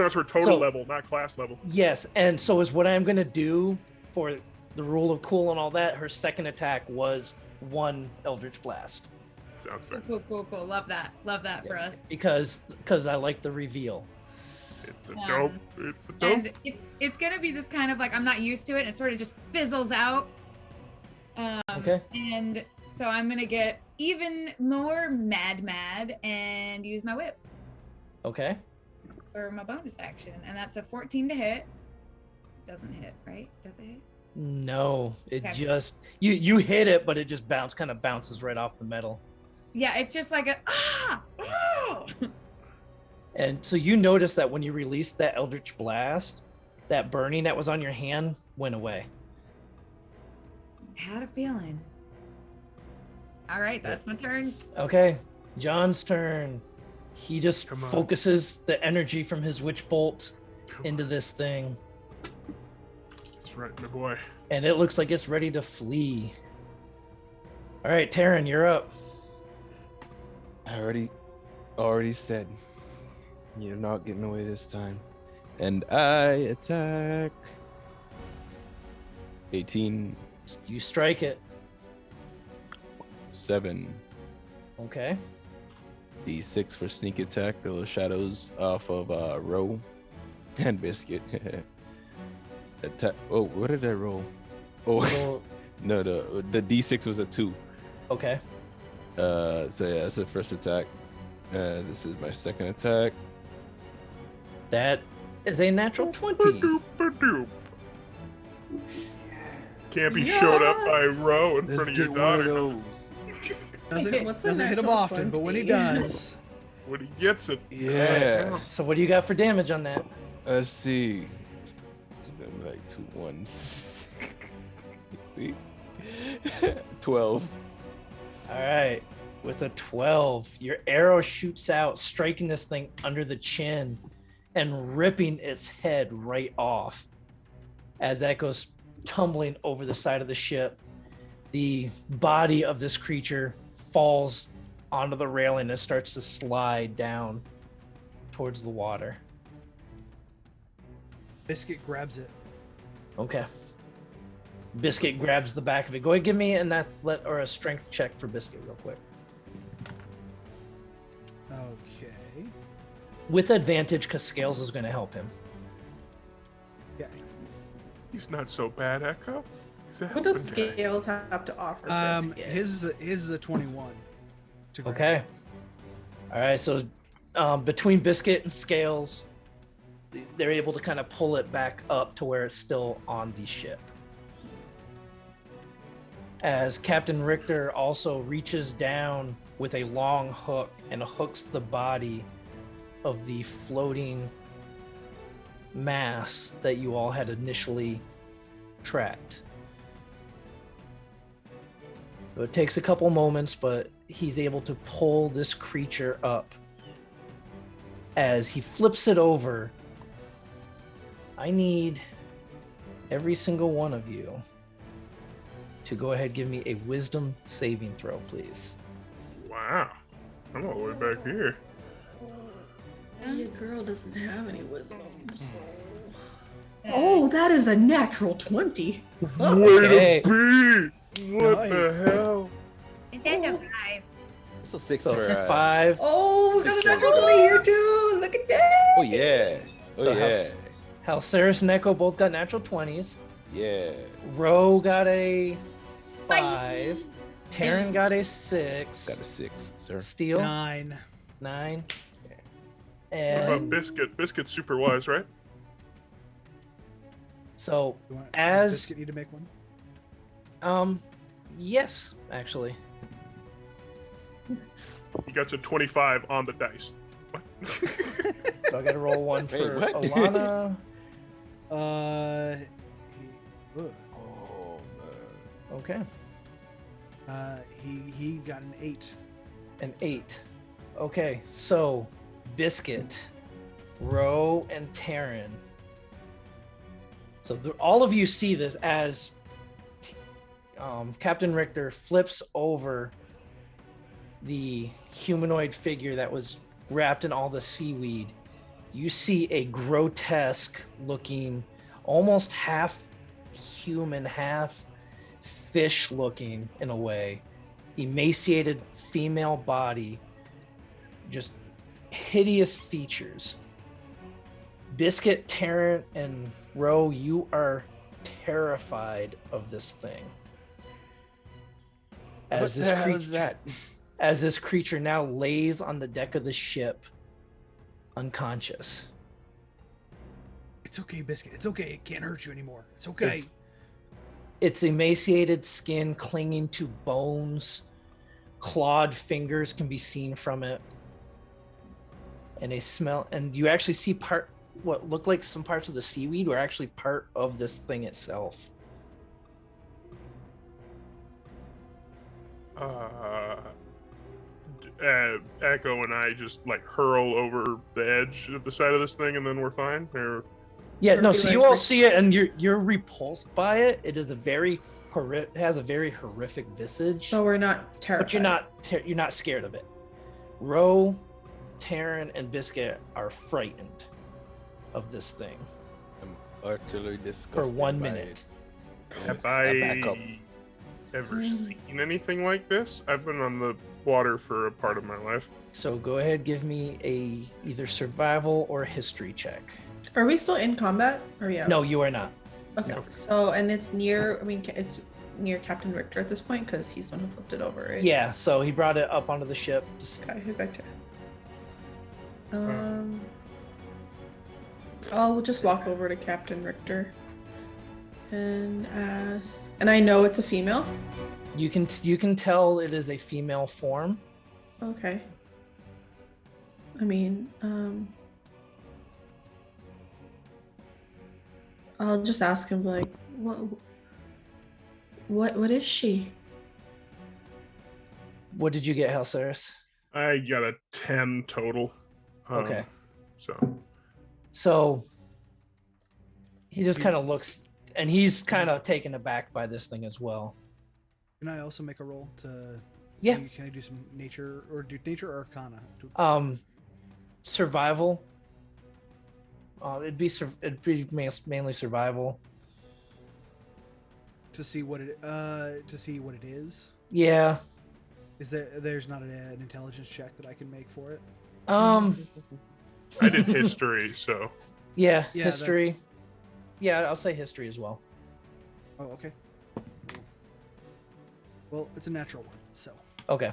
for total So- level, not class level. Yes, and so is what I'm gonna do for the rule of cool and all that. Her second attack was 1 Eldritch Blast Sounds fair. Cool. Love that for us. because I like the reveal. It's a Um, dope. It's a dope. And it's gonna be this kind of like I'm not used to it. It sort of just fizzles out. Okay. And so I'm gonna get even more mad and use my whip Okay. for my bonus action, and that's a 14 to hit. Doesn't hit, right? Does it hit? No, it Okay. just you hit it, but it just kind of bounces right off the metal. Yeah, it's just like a And so you notice that when you released that Eldritch Blast, that burning that was on your hand went away. Had a feeling. All right, that's my turn. Okay, John's turn. He just Come on. focuses the energy from his witch bolt Come into on. this thing, That's right, my boy. and it looks like it's ready to flee. All right, Taryn, you're up. I already said you're not getting away this time. And I attack. 18, You strike it. 7, Okay. D6 for sneak attack. The little shadows off of Row and Biscuit. Attack. Oh, what did I roll? Oh, Well, no, the D6 was a 2. okay. So yeah, that's the first attack. This is my second attack. That is a natural 20. Ba-doop, ba-doop. Campy showed up by Row in front of your daughter. those. Doesn't What's a hit him natural often, but when he 20? does, When he gets it, Yeah. So what do you got for damage on that? Let's see. Them like 2 1s. See? 12. All right. With a 12, your arrow shoots out, striking this thing under the chin and ripping its head right off as that goes tumbling over the side of the ship. The body of this creature falls onto the railing and starts to slide down towards the water. Biscuit grabs it. Okay. Biscuit grabs the back of it. Go ahead, give me an athlete or a strength check for Biscuit real quick. Okay. With advantage, because Scales is going to help him. Okay. He's not so bad, Echo. He's a What does helping guy. Scales have to offer? Biscuit? His is a 21. to grab. Okay. All right. So between Biscuit and Scales, they're able to kind of pull it back up to where it's still on the ship. As Captain Richter also reaches down with a long hook and hooks the body of the floating mass that you all had initially tracked. So it takes a couple moments, but he's able to pull this creature up. As he flips it over, I need every single one of you to go ahead and give me a wisdom saving throw, please. Wow. I'm all the way back here. Your girl doesn't have any wisdom. Oh, that is a natural 20. Okay. Way to be! What Nice. the hell? That's a 5. It's a 6 So for 5. Oh, we got a Six natural over. 20 here too. Look at that. Oh yeah. Oh So yeah. Halceris and Echo both got natural 20s. Yeah. Ro got a 5. Taryn got a 6. Got a 6, sir. Steel 9. 9. What And about Biscuit? Biscuit's super wise, right? so You want, As- does Biscuit need to make one? yes, actually. He got to 25 on the dice. What? So I got to roll one Wait, for what? Alana. Oh, Okay. He got an 8. An 8. Okay, so Biscuit, Ro, and Taryn. So all of you see this as Captain Richter flips over the humanoid figure that was wrapped in all the seaweed. You see a grotesque looking, almost half human, half fish looking in a way, emaciated female body, just hideous features. Biscuit, Tarrant, and Ro, you are terrified of this thing. what the hell is that? As this creature now lays on the deck of the ship, unconscious. It's okay, Biscuit. It's okay. It can't hurt you anymore. It's okay. Its emaciated skin clinging to bones, clawed fingers can be seen from it, and you actually see what look like some parts of the seaweed were actually part of this thing itself. Echo and I just like hurl over the edge at the side of this thing, and then we're fine. Or Yeah, no. Or be So like you all Rick- see it, and you're repulsed by it. It is it has a very horrific visage, So we're not terrified. but you're not scared of it. Ro, Taryn, and Biscuit are frightened of this thing I'm utterly for disgusted 1 by minute. it. have back up. I ever seen anything like this? I've been on the water for a part of my life. So go ahead, give me a either survival or history check. Are we still in combat? Or yeah? No, you are not. Okay. no. So and it's near. I mean, it's near Captain Richter at this point because he's the one who flipped it over, right? Yeah, so he brought it up onto the ship. Just, Okay, who back I'll just walk over to Captain Richter and ask. And I know it's a female. you can tell it is a female form. Okay. I mean, I'll just ask him like, what is she? What did you get, Halceris? I got a 10 total. Okay. So So he just kind of looks, and he's kind of taken aback by this thing as well. Can I also make a roll to? Yeah. Can I do some nature or do nature or arcana? Survival. It'd be mainly survival. To see what it is. Yeah. Is there's not an intelligence check that I can make for it? I did history, so Yeah. Yeah, History. Yeah, I'll say history as well. Oh, okay. Well, it's a natural one, so. Okay.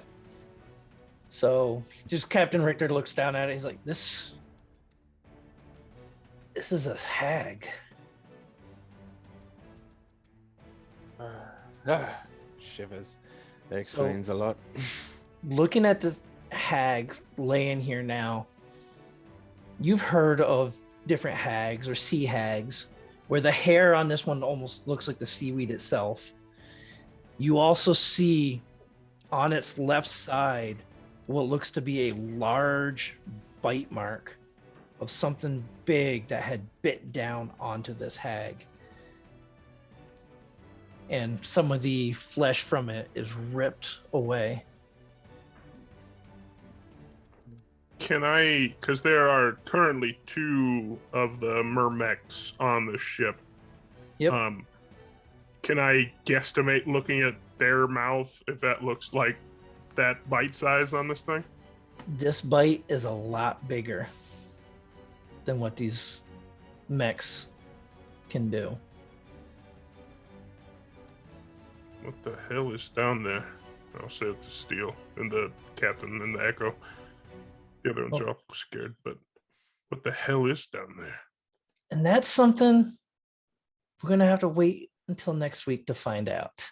So just Captain Richter looks down at it. He's like, this is a hag. Shivers. That explains a lot. Looking at this hag laying here now, you've heard of different hags or sea hags where the hair on this one almost looks like the seaweed itself. You also see on its left side what looks to be a large bite mark of something big that had bit down onto this hag. And some of the flesh from it is ripped away. Can I, because there are currently 2 of the mermechs on the ship. Yep. Can I guesstimate looking at their mouth if that looks like that bite size on this thing? This bite is a lot bigger than what these mechs can do. What the hell is down there? I'll say it to Steel and the captain and the Echo. The other ones are all scared, but what the hell is down there? And that's something we're going to have to wait until next week to find out.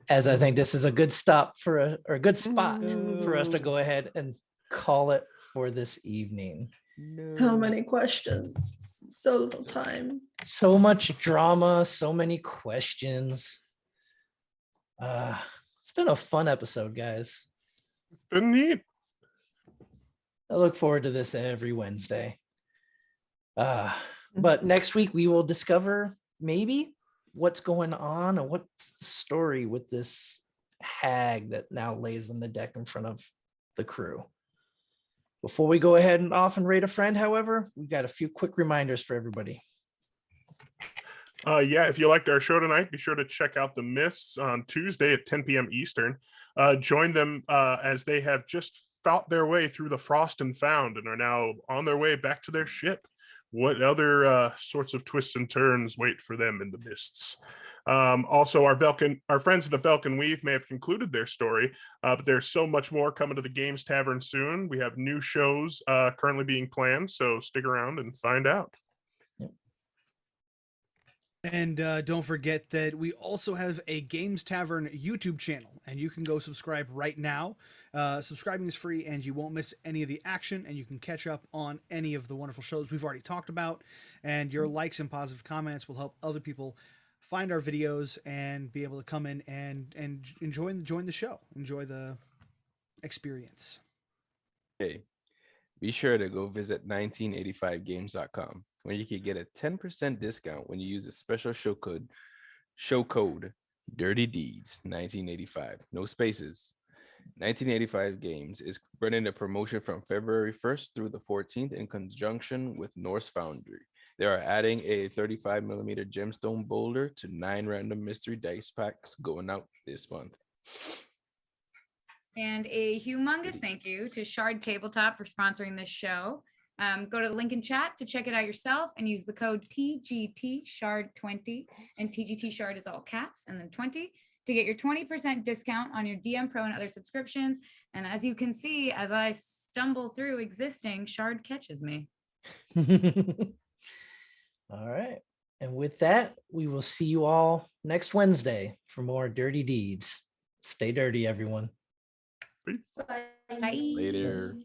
As I think this is a good stop for a good spot for us to go ahead and call it for this evening. So many questions, so little time. So much drama, so many questions. It's been a fun episode, guys. It's been neat. I look forward to this every Wednesday. But next week we will discover maybe what's going on and what's the story with this hag that now lays on the deck in front of the crew. Before we go ahead and off and rate a friend, however, we got a few quick reminders for everybody. Yeah, if you liked our show tonight, be sure to check out the Myths on Tuesday at 10 p.m. Eastern. Join them as they have just fought their way through the Frost and Found and are now on their way back to their ship. What other sorts of twists and turns wait for them in the mists? Also, our friends at the Velkin Weave may have concluded their story, but there's so much more coming to the Games Tavern soon. We have new shows currently being planned, so stick around and find out. And don't forget that we also have a Games Tavern YouTube channel, and you can go subscribe right now. Subscribing is free, and you won't miss any of the action, and you can catch up on any of the wonderful shows we've already talked about. And your likes and positive comments will help other people find our videos and be able to come in and join the show, enjoy the experience. Hey, be sure to go visit 1985games.com, where you can get a 10% discount when you use the special show code Dirty Deeds 1985. No spaces. 1985 Games is running a promotion from February 1st through the 14th in conjunction with Norse Foundry. They are adding a 35mm gemstone boulder to 9 random mystery dice packs going out this month. And a humongous thank you to Shard Tabletop for sponsoring this show. Go to the link in chat to check it out yourself and use the code TGTShard20, and TGT Shard is all caps and then 20 to get your 20% discount on your DM Pro and other subscriptions. And as you can see, as I stumble through existing, Shard catches me. All right. And with that, we will see you all next Wednesday for more Dirty Deeds. Stay dirty, everyone. Peace. Bye. Bye. Later.